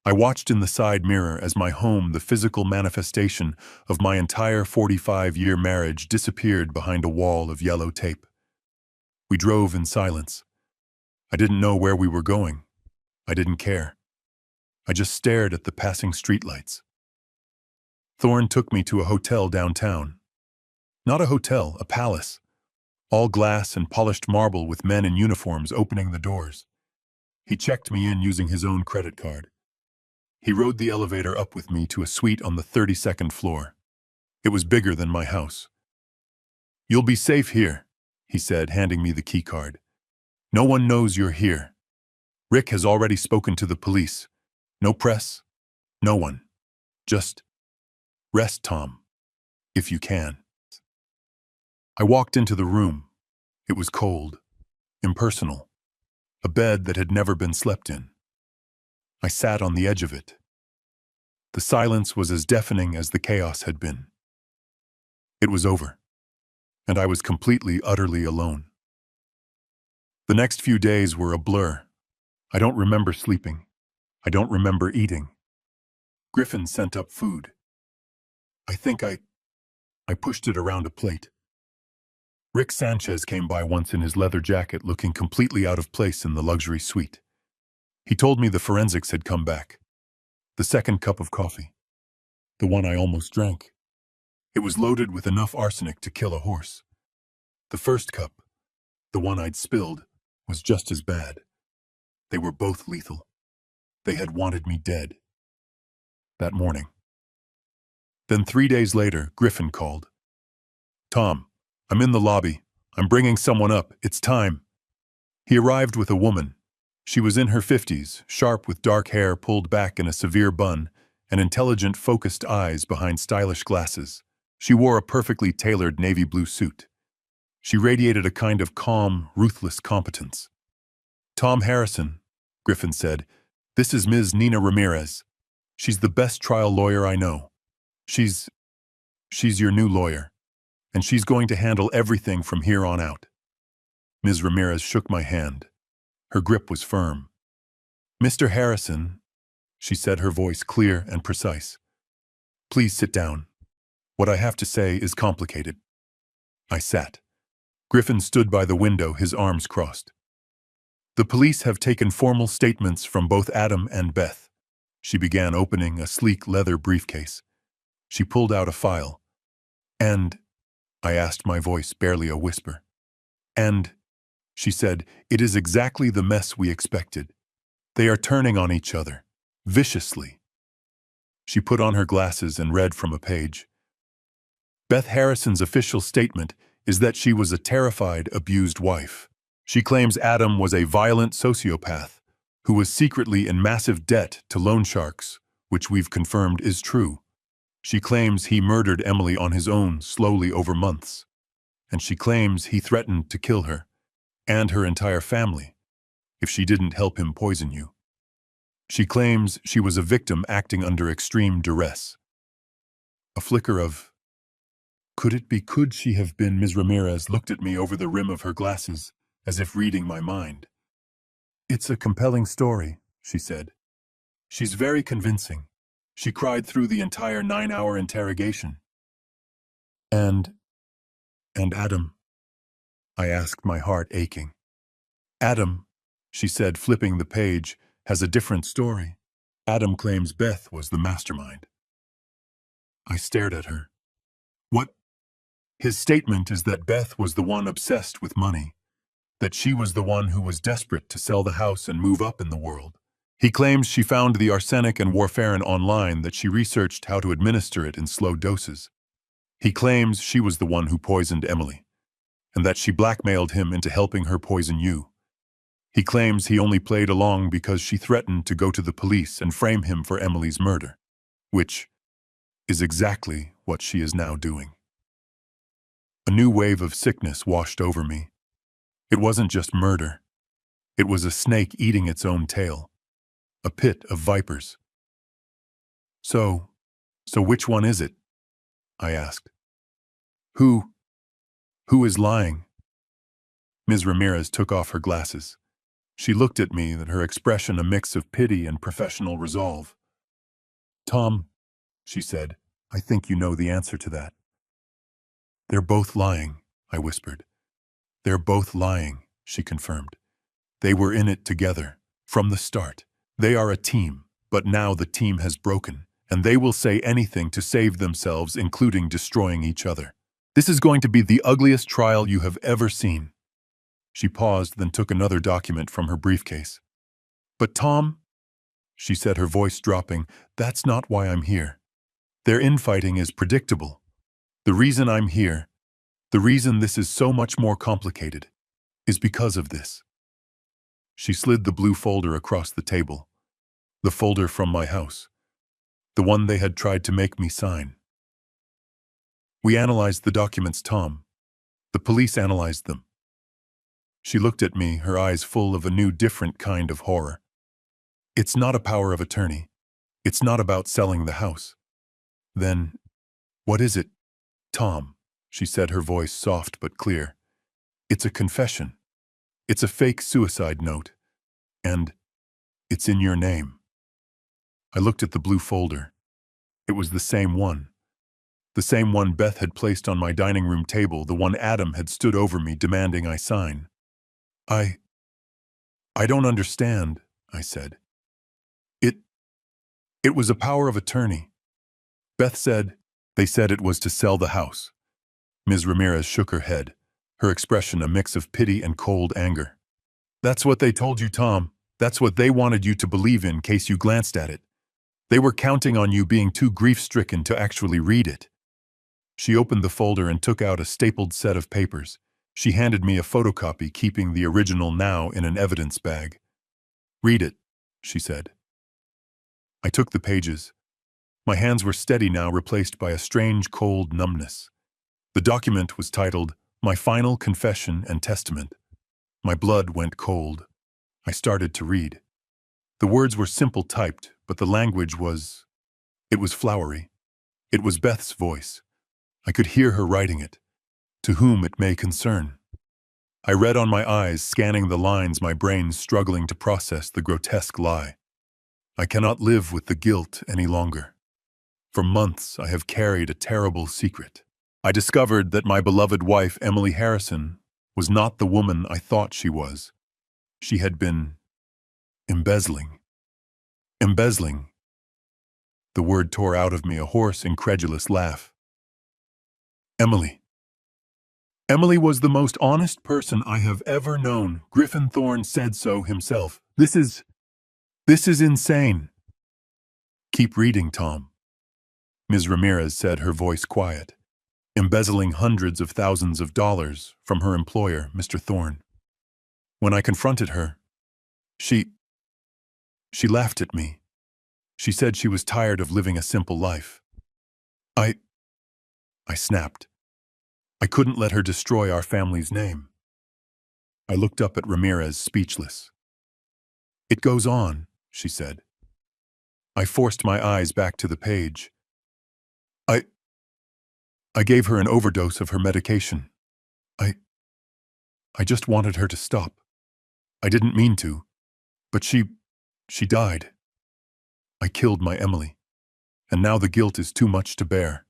I watched in the side mirror as my home, the physical manifestation of my entire 45-year marriage, disappeared behind a wall of yellow tape. We drove in silence. I didn't know where we were going. I didn't care. I just stared at the passing streetlights. Thorne took me to a hotel downtown. Not a hotel, a palace. All glass and polished marble with men in uniforms opening the doors. He checked me in using his own credit card. He rode the elevator up with me to a suite on the 32nd floor. It was bigger than my house. "You'll be safe here," he said, handing me the key card. "No one knows you're here. Rick has already spoken to the police. No press, no one. Just rest, Tom, if you can." I walked into the room. It was cold, impersonal, a bed that had never been slept in. I sat on the edge of it. The silence was as deafening as the chaos had been. It was over, and I was completely, utterly alone. The next few days were a blur. I don't remember sleeping. I don't remember eating. Griffin sent up food. I think I pushed it around a plate. Rick Sanchez came by once in his leather jacket, looking completely out of place in the luxury suite. He told me the forensics had come back. The second cup of coffee. The one I almost drank. It was loaded with enough arsenic to kill a horse. The first cup, the one I'd spilled, was just as bad. They were both lethal. They had wanted me dead. That morning. Then 3 days later, Griffin called. "Tom, I'm in the lobby. I'm bringing someone up. It's time." He arrived with a woman. She was in her 50s, sharp with dark hair pulled back in a severe bun, and intelligent, focused eyes behind stylish glasses. She wore a perfectly tailored navy blue suit. She radiated a kind of calm, ruthless competence. "Tom Harrison," Griffin said, "this is Ms. Nina Ramirez. She's the best trial lawyer I know. She's your new lawyer, and she's going to handle everything from here on out." Ms. Ramirez shook my hand. Her grip was firm. "Mr. Harrison," she said, her voice clear and precise, "please sit down. What I have to say is complicated." I sat. Griffin stood by the window, his arms crossed. "The police have taken formal statements from both Adam and Beth." She began, opening a sleek leather briefcase. She pulled out a file. "And," I asked, my voice barely a whisper. "And," she said, "it is exactly the mess we expected. They are turning on each other, viciously." She put on her glasses and read from a page. "Beth Harrison's official statement is that she was a terrified, abused wife. She claims Adam was a violent sociopath who was secretly in massive debt to loan sharks, which we've confirmed is true. She claims he murdered Emily on his own, slowly over months. And she claims he threatened to kill her and her entire family if she didn't help him poison you. She claims she was a victim acting under extreme duress." A flicker of, could she have been? Ms. Ramirez looked at me over the rim of her glasses, as if reading my mind. "It's a compelling story," she said. "She's very convincing. She cried through the entire 9-hour interrogation." And Adam?" I asked, my heart aching. "Adam," she said, flipping the page, "has a different story. Adam claims Beth was the mastermind." I stared at her. "What?" "His statement is that Beth was the one obsessed with money, that she was the one who was desperate to sell the house and move up in the world. He claims she found the arsenic and warfarin online, that she researched how to administer it in slow doses. He claims she was the one who poisoned Emily, and that she blackmailed him into helping her poison you. He claims he only played along because she threatened to go to the police and frame him for Emily's murder, which is exactly what she is now doing." A new wave of sickness washed over me. It wasn't just murder. It was a snake eating its own tail, a pit of vipers. So which one is it?" I asked. Who is lying?" Ms. Ramirez took off her glasses. She looked at me, her expression a mix of pity and professional resolve. "Tom," she said, "I think you know the answer to that." "They're both lying," I whispered. "They're both lying," she confirmed. "They were in it together, from the start. They are a team, but now the team has broken, and they will say anything to save themselves, including destroying each other. This is going to be the ugliest trial you have ever seen." She paused, then took another document from her briefcase. "But Tom," she said, her voice dropping, "that's not why I'm here. Their infighting is predictable. The reason I'm here, the reason this is so much more complicated, is because of this." She slid the blue folder across the table. The folder from my house. The one they had tried to make me sign. "We analyzed the documents, Tom. The police analyzed them." She looked at me, her eyes full of a new, different kind of horror. "It's not a power of attorney. It's not about selling the house." "Then, what is it, Tom?" she said, her voice soft but clear. "It's a confession. It's a fake suicide note. And it's in your name." I looked at the blue folder. It was the same one. The same one Beth had placed on my dining room table, the one Adam had stood over me demanding I sign. I don't understand," I said. It was a power of attorney. Beth said, they said it was to sell the house." Ms. Ramirez shook her head, her expression a mix of pity and cold anger. "That's what they told you, Tom. That's what they wanted you to believe in case you glanced at it. They were counting on you being too grief-stricken to actually read it." She opened the folder and took out a stapled set of papers. She handed me a photocopy, keeping the original now in an evidence bag. "Read it," she said. I took the pages. My hands were steady now, replaced by a strange, cold numbness. The document was titled, "My Final Confession and Testament." My blood went cold. I started to read. The words were simple typed, but the language was... it was flowery. It was Beth's voice. I could hear her writing it. "To whom it may concern." I read on my eyes, scanning the lines, my brain struggling to process the grotesque lie. I cannot live with the guilt any longer. For months, I have carried a terrible secret. I discovered that my beloved wife, Emily Harrison, was not the woman I thought she was. She had been embezzling. Embezzling. The word tore out of me, a hoarse, incredulous laugh. Emily. Emily was the most honest person I have ever known. Griffin Thorne said so himself. This is insane. Keep reading, Tom. Ms. Ramirez said, her voice quiet. Embezzling hundreds of thousands of dollars from her employer, Mr. Thorne. When I confronted her, she laughed at me. She said she was tired of living a simple life. I snapped. I couldn't let her destroy our family's name. I looked up at Ramirez, speechless. "It goes on," she said. I forced my eyes back to the page. I gave her an overdose of her medication. I just wanted her to stop. I didn't mean to, but she died. I killed my Emily, and now the guilt is too much to bear.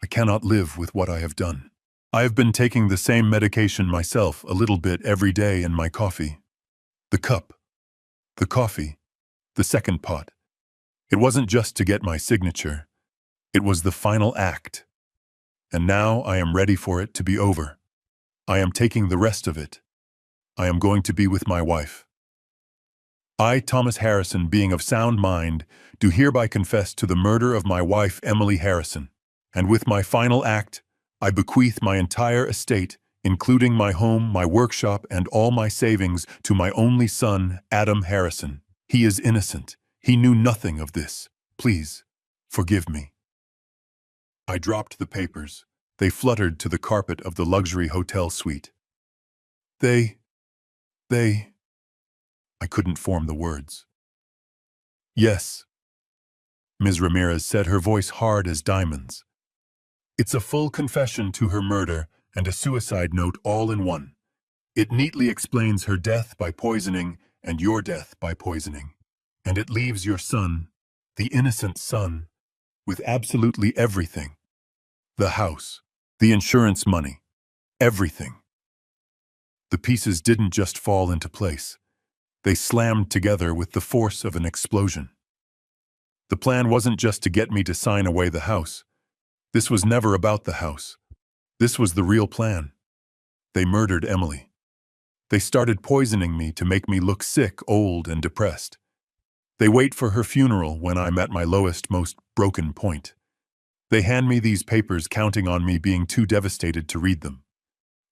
I cannot live with what I have done. I have been taking the same medication myself, a little bit every day in my coffee. The cup, the coffee, the second pot. It wasn't just to get my signature. It was the final act. And now I am ready for it to be over. I am taking the rest of it. I am going to be with my wife. I, Thomas Harrison, being of sound mind, do hereby confess to the murder of my wife, Emily Harrison. And with my final act, I bequeath my entire estate, including my home, my workshop, and all my savings, to my only son, Adam Harrison. He is innocent. He knew nothing of this. Please, forgive me. I dropped the papers. They fluttered to the carpet of the luxury hotel suite. I couldn't form the words. Yes, Ms. Ramirez said, her voice hard as diamonds. It's a full confession to her murder and a suicide note all in one. It neatly explains her death by poisoning and your death by poisoning. And it leaves your son, the innocent son, with absolutely everything. The house, the insurance money, everything. The pieces didn't just fall into place. They slammed together with the force of an explosion. The plan wasn't just to get me to sign away the house. This was never about the house. This was the real plan. They murdered Emily. They started poisoning me to make me look sick, old, and depressed. They wait for her funeral when I'm at my lowest, most broken point. They hand me these papers, counting on me being too devastated to read them.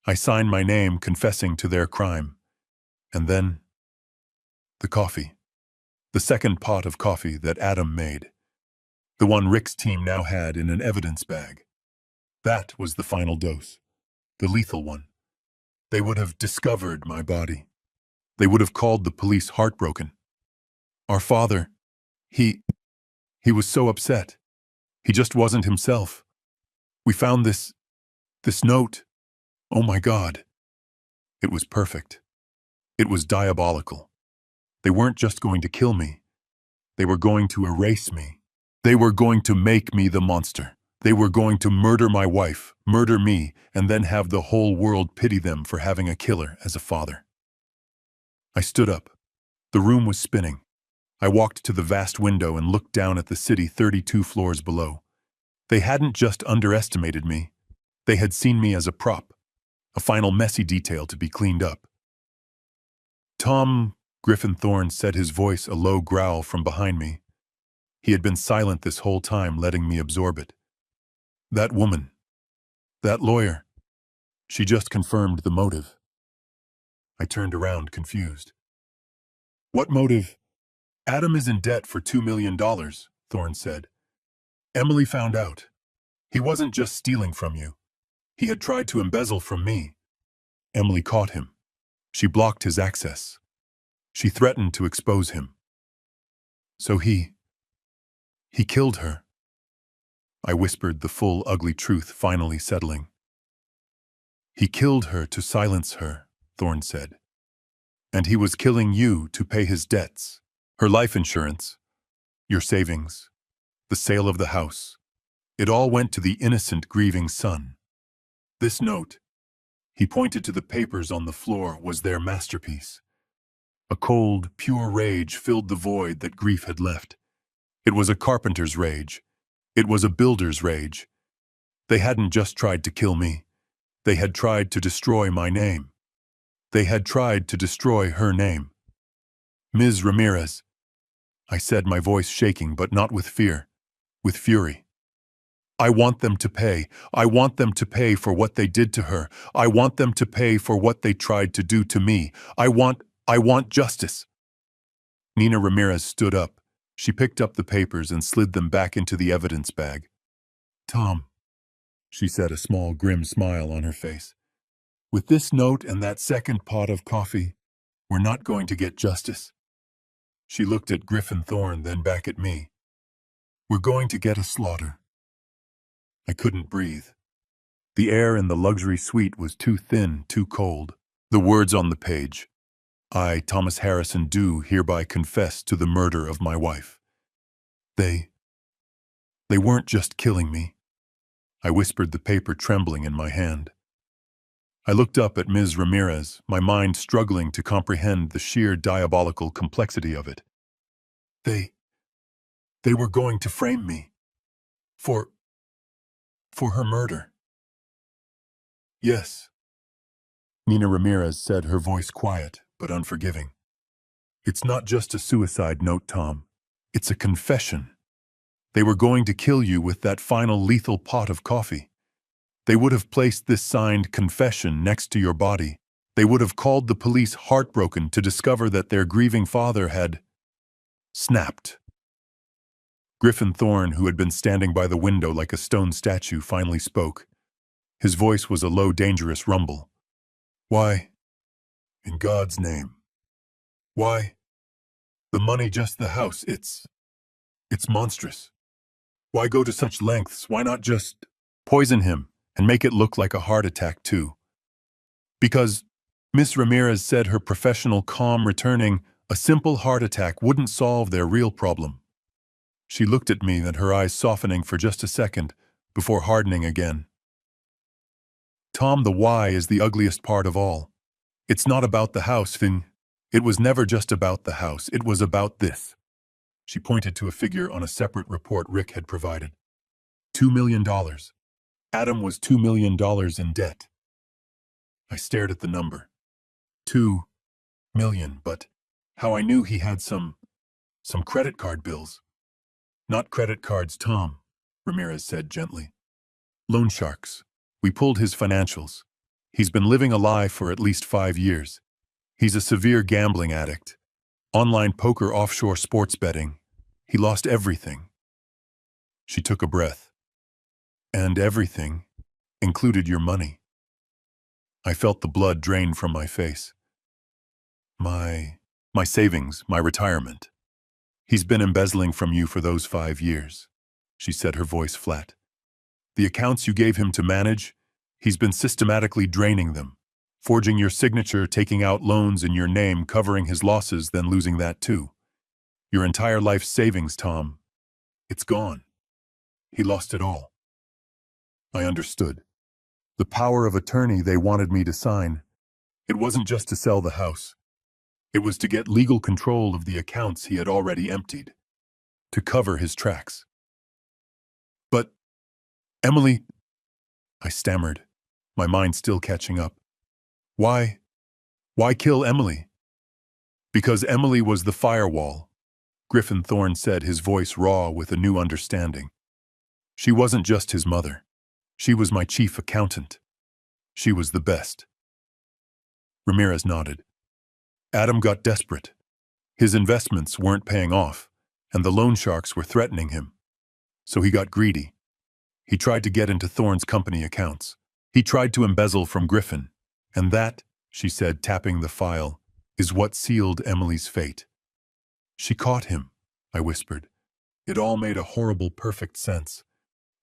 I sign my name, confessing to their crime. And then, the coffee. The second pot of coffee that Adam made. The one Rick's team now had in an evidence bag. That was the final dose. The lethal one. They would have discovered my body. They would have called the police, heartbroken. Our father, he was so upset. He just wasn't himself. We found this note. Oh my God. It was perfect. It was diabolical. They weren't just going to kill me. They were going to erase me. They were going to make me the monster. They were going to murder my wife, murder me, and then have the whole world pity them for having a killer as a father. I stood up. The room was spinning. I walked to the vast window and looked down at the city 32 floors below. They hadn't just underestimated me. They had seen me as a prop, a final messy detail to be cleaned up. "Tom," Griffin Thorne said, his voice a low growl from behind me. He had been silent this whole time, letting me absorb it. "That woman, that lawyer, she just confirmed the motive." I turned around, confused. "What motive?" "Adam is in debt for $2 million, Thorne said. Emily found out. He wasn't just stealing from you. He had tried to embezzle from me. Emily caught him. She blocked his access. She threatened to expose him. So he killed her. I whispered, the full, ugly truth finally settling. He killed her to silence her, Thorne said. And he was killing you to pay his debts, her life insurance, your savings, the sale of the house. It all went to the innocent, grieving son. This note, he pointed to the papers on the floor, was their masterpiece. A cold, pure rage filled the void that grief had left. It was a carpenter's rage. It was a builder's rage. They hadn't just tried to kill me. They had tried to destroy my name. They had tried to destroy her name. Ms. Ramirez, I said, my voice shaking, but not with fear, with fury. I want them to pay. I want them to pay for what they did to her. I want them to pay for what they tried to do to me. I want justice. Nina Ramirez stood up. She picked up the papers and slid them back into the evidence bag. Tom, she said, a small, grim smile on her face. With this note and that second pot of coffee, we're not going to get justice. She looked at Griffin Thorne, then back at me. We're going to get a slaughter. I couldn't breathe. The air in the luxury suite was too thin, too cold. The words on the page. I, Thomas Harrison, do hereby confess to the murder of my wife. They weren't just killing me. I whispered, the paper trembling in my hand. I looked up at Ms. Ramirez, my mind struggling to comprehend the sheer diabolical complexity of it. They were going to frame me. For her murder. Yes, Nina Ramirez said, her voice quiet but unforgiving. It's not just a suicide note, Tom. It's a confession. They were going to kill you with that final lethal pot of coffee. They would have placed this signed confession next to your body. They would have called the police, heartbroken to discover that their grieving father had snapped. Griffin Thorne, who had been standing by the window like a stone statue, finally spoke. His voice was a low, dangerous rumble. Why, in God's name? Why? The money, just the house, it's monstrous. Why go to such lengths? Why not just poison him and make it look like a heart attack too? Because Miss Ramirez said, her professional calm returning, a simple heart attack wouldn't solve their real problem. She looked at me, and her eyes softening for just a second before hardening again. Tom, the why is the ugliest part of all. It's not about the house, Finn. It was never just about the house. It was about this. She pointed to a figure on a separate report Rick had provided. $2 million. Adam was $2 million in debt. I stared at the number. 2 million, but how I knew he had some credit card bills. Not credit cards, Tom, Ramirez said gently. Loan sharks. We pulled his financials. He's been living a lie for at least 5 years. He's a severe gambling addict. Online poker, offshore sports betting. He lost everything. She took a breath. And everything included your money. I felt the blood drain from my face. My savings, my retirement. He's been embezzling from you for those 5 years, she said, her voice flat. The accounts you gave him to manage, he's been systematically draining them, forging your signature, taking out loans in your name, covering his losses, then losing that too. Your entire life's savings, Tom. It's gone. He lost it all. I understood. The power of attorney they wanted me to sign. It wasn't just to sell the house. It was to get legal control of the accounts he had already emptied, to cover his tracks. But, Emily, I stammered, my mind still catching up. Why kill Emily? Because Emily was the firewall, Griffin Thorne said, his voice raw with a new understanding. She wasn't just his mother. She was my chief accountant. She was the best. Ramirez nodded. Adam got desperate. His investments weren't paying off, and the loan sharks were threatening him. So he got greedy. He tried to get into Thorne's company accounts. He tried to embezzle from Griffin. And that, she said, tapping the file, is what sealed Emily's fate. She caught him, I whispered. It all made a horrible, perfect sense.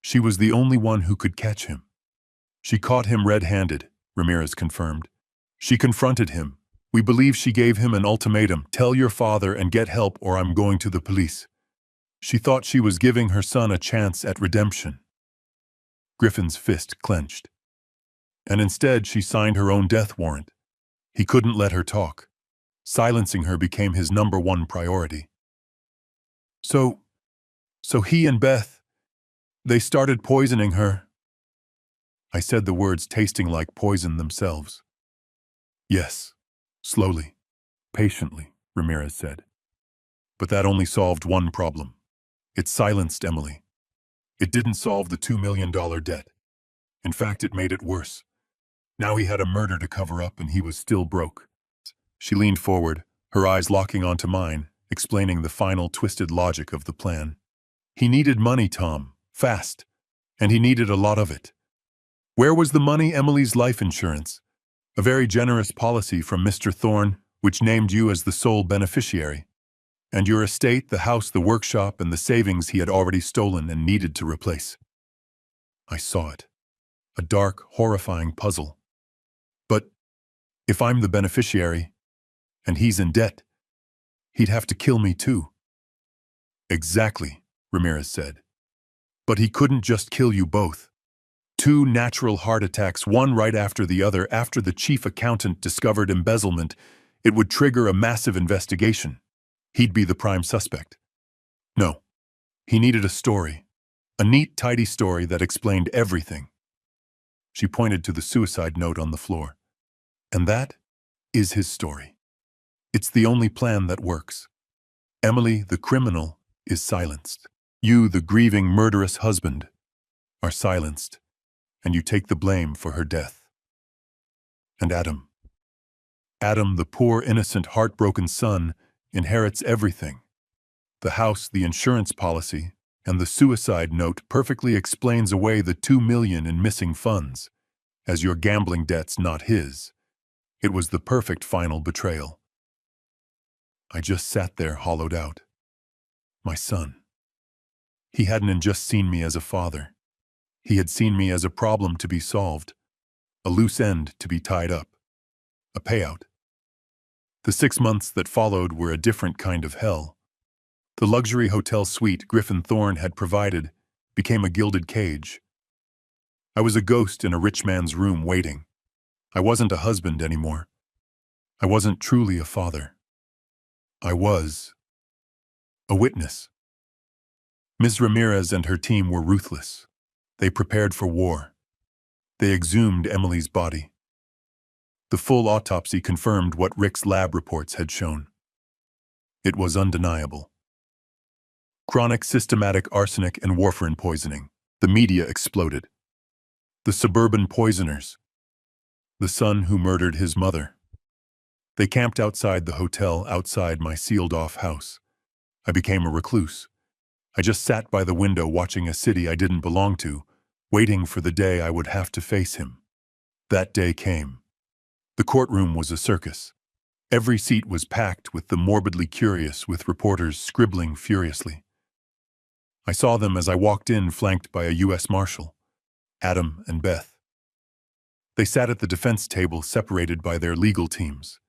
She was the only one who could catch him. She caught him red-handed, Ramirez confirmed. She confronted him. We believe she gave him an ultimatum: tell your father and get help or I'm going to the police. She thought she was giving her son a chance at redemption. Griffin's fist clenched. And instead she signed her own death warrant. He couldn't let her talk. Silencing her became his #1 priority. So he and Beth, they started poisoning her. I said the words tasting like poison themselves. Yes, slowly, patiently, Ramirez said. But that only solved one problem. It silenced Emily. It didn't solve the $2 million debt. In fact, it made it worse. Now he had a murder to cover up and he was still broke. She leaned forward, her eyes locking onto mine, explaining the final twisted logic of the plan. He needed money, Tom, fast, and he needed a lot of it. Where was the money? Emily's life insurance. A very generous policy from Mr. Thorne, which named you as the sole beneficiary. And your estate, the house, the workshop, and the savings he had already stolen and needed to replace. I saw it. A dark, horrifying puzzle. But if I'm the beneficiary, and he's in debt, he'd have to kill me too. Exactly, Ramirez said. But he couldn't just kill you both. 2 natural heart attacks, one right after the other. After the chief accountant discovered embezzlement, it would trigger a massive investigation. He'd be the prime suspect. No, he needed a story. A neat, tidy story that explained everything. She pointed to the suicide note on the floor. And that is his story. It's the only plan that works. Emily, the criminal, is silenced. You, the grieving, murderous husband, are silenced, and you take the blame for her death. And Adam, the poor, innocent, heartbroken son, inherits everything. The house, the insurance policy, and the suicide note perfectly explains away the $2 million in missing funds, as your gambling debt's not his. It was the perfect final betrayal. I just sat there, hollowed out. My son. He hadn't just seen me as a father. He had seen me as a problem to be solved, a loose end to be tied up, a payout. The 6 months that followed were a different kind of hell. The luxury hotel suite Griffin Thorne had provided became a gilded cage. I was a ghost in a rich man's room waiting. I wasn't a husband anymore. I wasn't truly a father. I was a witness. Ms. Ramirez and her team were ruthless. They prepared for war. They exhumed Emily's body. The full autopsy confirmed what Rick's lab reports had shown. It was undeniable. Chronic systematic arsenic and warfarin poisoning. The media exploded. The suburban poisoners. The son who murdered his mother. They camped outside the hotel, outside my sealed-off house. I became a recluse. I just sat by the window watching a city I didn't belong to, waiting for the day I would have to face him. That day came. The courtroom was a circus. Every seat was packed with the morbidly curious, with reporters scribbling furiously. I saw them as I walked in, flanked by a U.S. Marshal, Adam and Beth. They sat at the defense table, separated by their legal teams.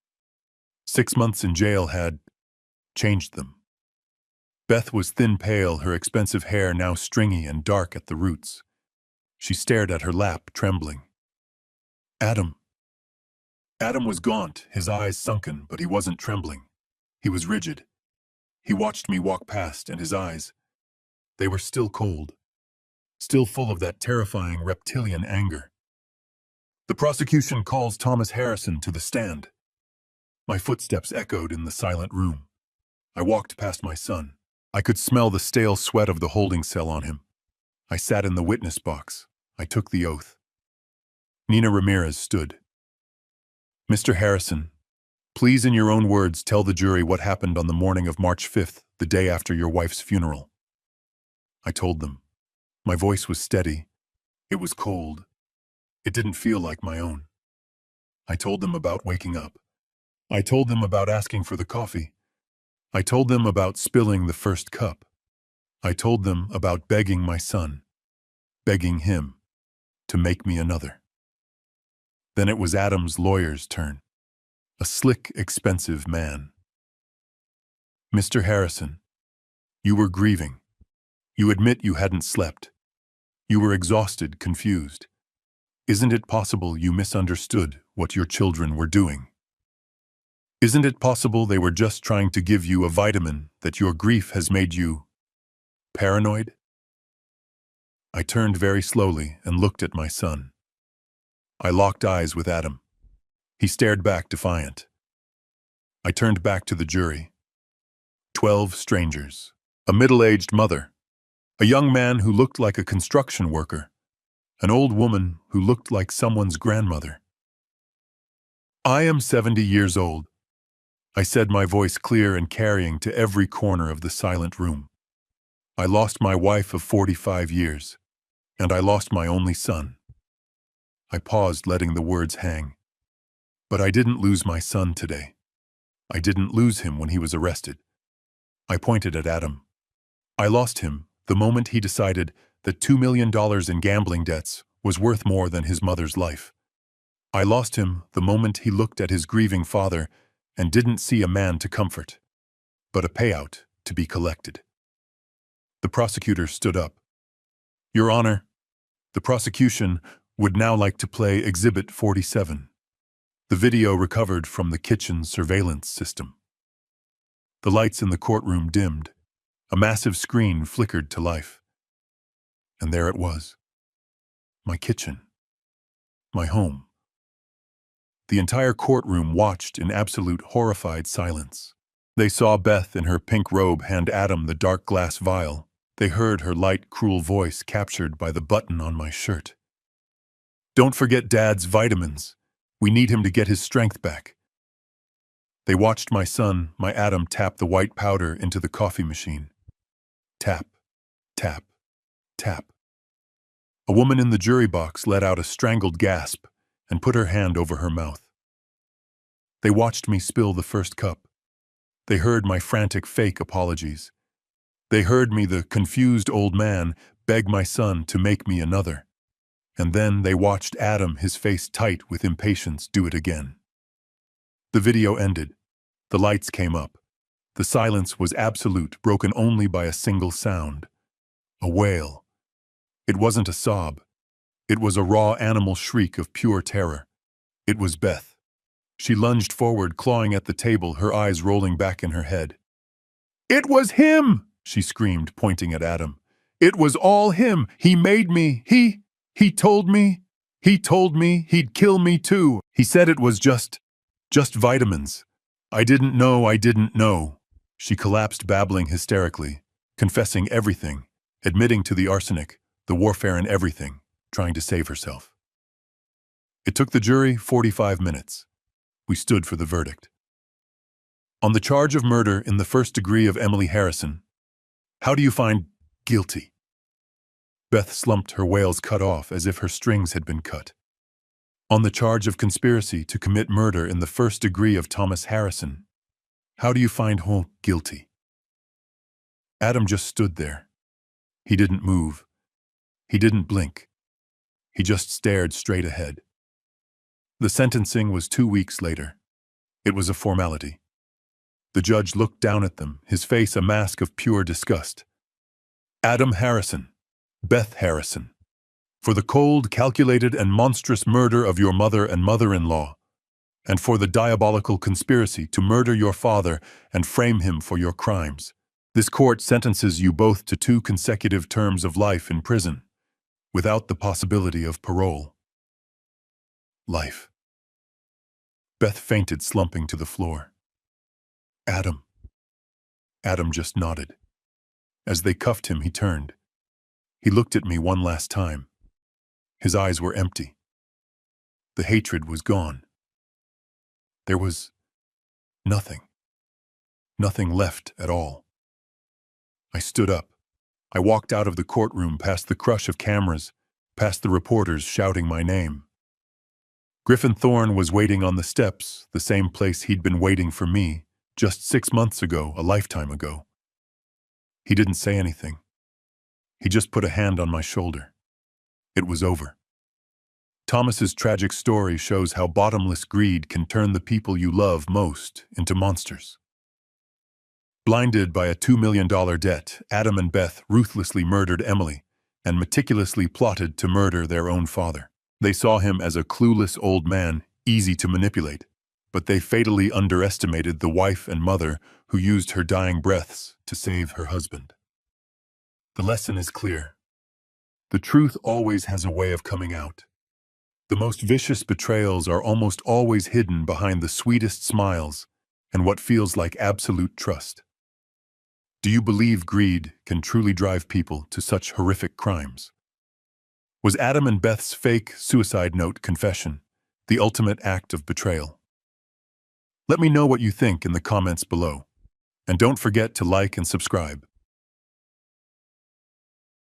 6 months in jail had changed them. Beth was thin, pale, her expensive hair now stringy and dark at the roots. She stared at her lap, trembling. Adam was gaunt, his eyes sunken, but he wasn't trembling. He was rigid. He watched me walk past, and his eyes, they were still cold, still full of that terrifying reptilian anger. The prosecution calls Thomas Harrison to the stand. My footsteps echoed in the silent room. I walked past my son. I could smell the stale sweat of the holding cell on him. I sat in the witness box. I took the oath. Nina Ramirez stood. Mr. Harrison, please in your own words tell the jury what happened on the morning of March 5th, the day after your wife's funeral. I told them. My voice was steady. It was cold. It didn't feel like my own. I told them about waking up. I told them about asking for the coffee. I told them about spilling the first cup. I told them about begging my son, begging him, to make me another. Then it was Adam's lawyer's turn. A slick, expensive man. Mr. Harrison, you were grieving. You admit you hadn't slept. You were exhausted, confused. Isn't it possible you misunderstood what your children were doing? Isn't it possible they were just trying to give you a vitamin that your grief has made you paranoid? I turned very slowly and looked at my son. I locked eyes with Adam. He stared back defiant. I turned back to the jury. 12 strangers. A middle-aged mother. A young man who looked like a construction worker. An old woman who looked like someone's grandmother. I am 70 years old. I said, my voice clear and carrying to every corner of the silent room. I lost my wife of 45 years, and I lost my only son. I paused, letting the words hang. But I didn't lose my son today. I didn't lose him when he was arrested. I pointed at Adam. I lost him the moment he decided that $2 million in gambling debts was worth more than his mother's life. I lost him the moment he looked at his grieving father and didn't see a man to comfort, but a payout to be collected. The prosecutor stood up. Your Honor, the prosecution would now like to play Exhibit 47, the video recovered from the kitchen surveillance system. The lights in the courtroom dimmed. A massive screen flickered to life. And there it was. My kitchen. My home. The entire courtroom watched in absolute horrified silence. They saw Beth in her pink robe hand Adam the dark glass vial. They heard her light, cruel voice captured by the button on my shirt. Don't forget Dad's vitamins. We need him to get his strength back. They watched my son, my Adam, tap the white powder into the coffee machine. Tap, tap, tap. A woman in the jury box let out a strangled gasp and put her hand over her mouth. They watched me spill the first cup. They heard my frantic fake apologies. They heard me, the confused old man, beg my son to make me another. And then they watched Adam, his face tight with impatience, do it again. The video ended. The lights came up. The silence was absolute, broken only by a single sound. A wail. It wasn't a sob. It was a raw animal shriek of pure terror. It was Beth. She lunged forward, clawing at the table, her eyes rolling back in her head. It was him! She screamed, pointing at Adam. It was all him. He made me. He told me. He told me he'd kill me too. He said it was just vitamins. I didn't know. She collapsed, babbling hysterically, confessing everything, admitting to the arsenic, the warfare and everything, trying to save herself. It took the jury 45 minutes. We stood for the verdict. On the charge of murder in the first degree of Emily Harrison, how do you find guilty? Beth slumped, her wails cut off as if her strings had been cut. On the charge of conspiracy to commit murder in the first degree of Thomas Harrison, how do you find guilty? Adam just stood there. He didn't move. He didn't blink. He just stared straight ahead. The sentencing was 2 weeks later. It was a formality. The judge looked down at them, his face a mask of pure disgust. Adam Harrison, Beth Harrison, for the cold, calculated, and monstrous murder of your mother and mother-in-law, and for the diabolical conspiracy to murder your father and frame him for your crimes, this court sentences you both to 2 consecutive terms of life in prison, without the possibility of parole. Life. Beth fainted, slumping to the floor. Adam. Adam just nodded. As they cuffed him, he turned. He looked at me one last time. His eyes were empty. The hatred was gone. There was nothing. Nothing left at all. I stood up. I walked out of the courtroom past the crush of cameras, past the reporters shouting my name. Griffin Thorne was waiting on the steps, the same place he'd been waiting for me, just 6 months ago, a lifetime ago. He didn't say anything. He just put a hand on my shoulder. It was over. Thomas's tragic story shows how bottomless greed can turn the people you love most into monsters. Blinded by a $2 million debt, Adam and Beth ruthlessly murdered Emily and meticulously plotted to murder their own father. They saw him as a clueless old man, easy to manipulate, but they fatally underestimated the wife and mother who used her dying breaths to save her husband. The lesson is clear. The truth always has a way of coming out. The most vicious betrayals are almost always hidden behind the sweetest smiles and what feels like absolute trust. Do you believe greed can truly drive people to such horrific crimes? Was Adam and Beth's fake suicide note confession the ultimate act of betrayal? Let me know what you think in the comments below. And don't forget to like and subscribe.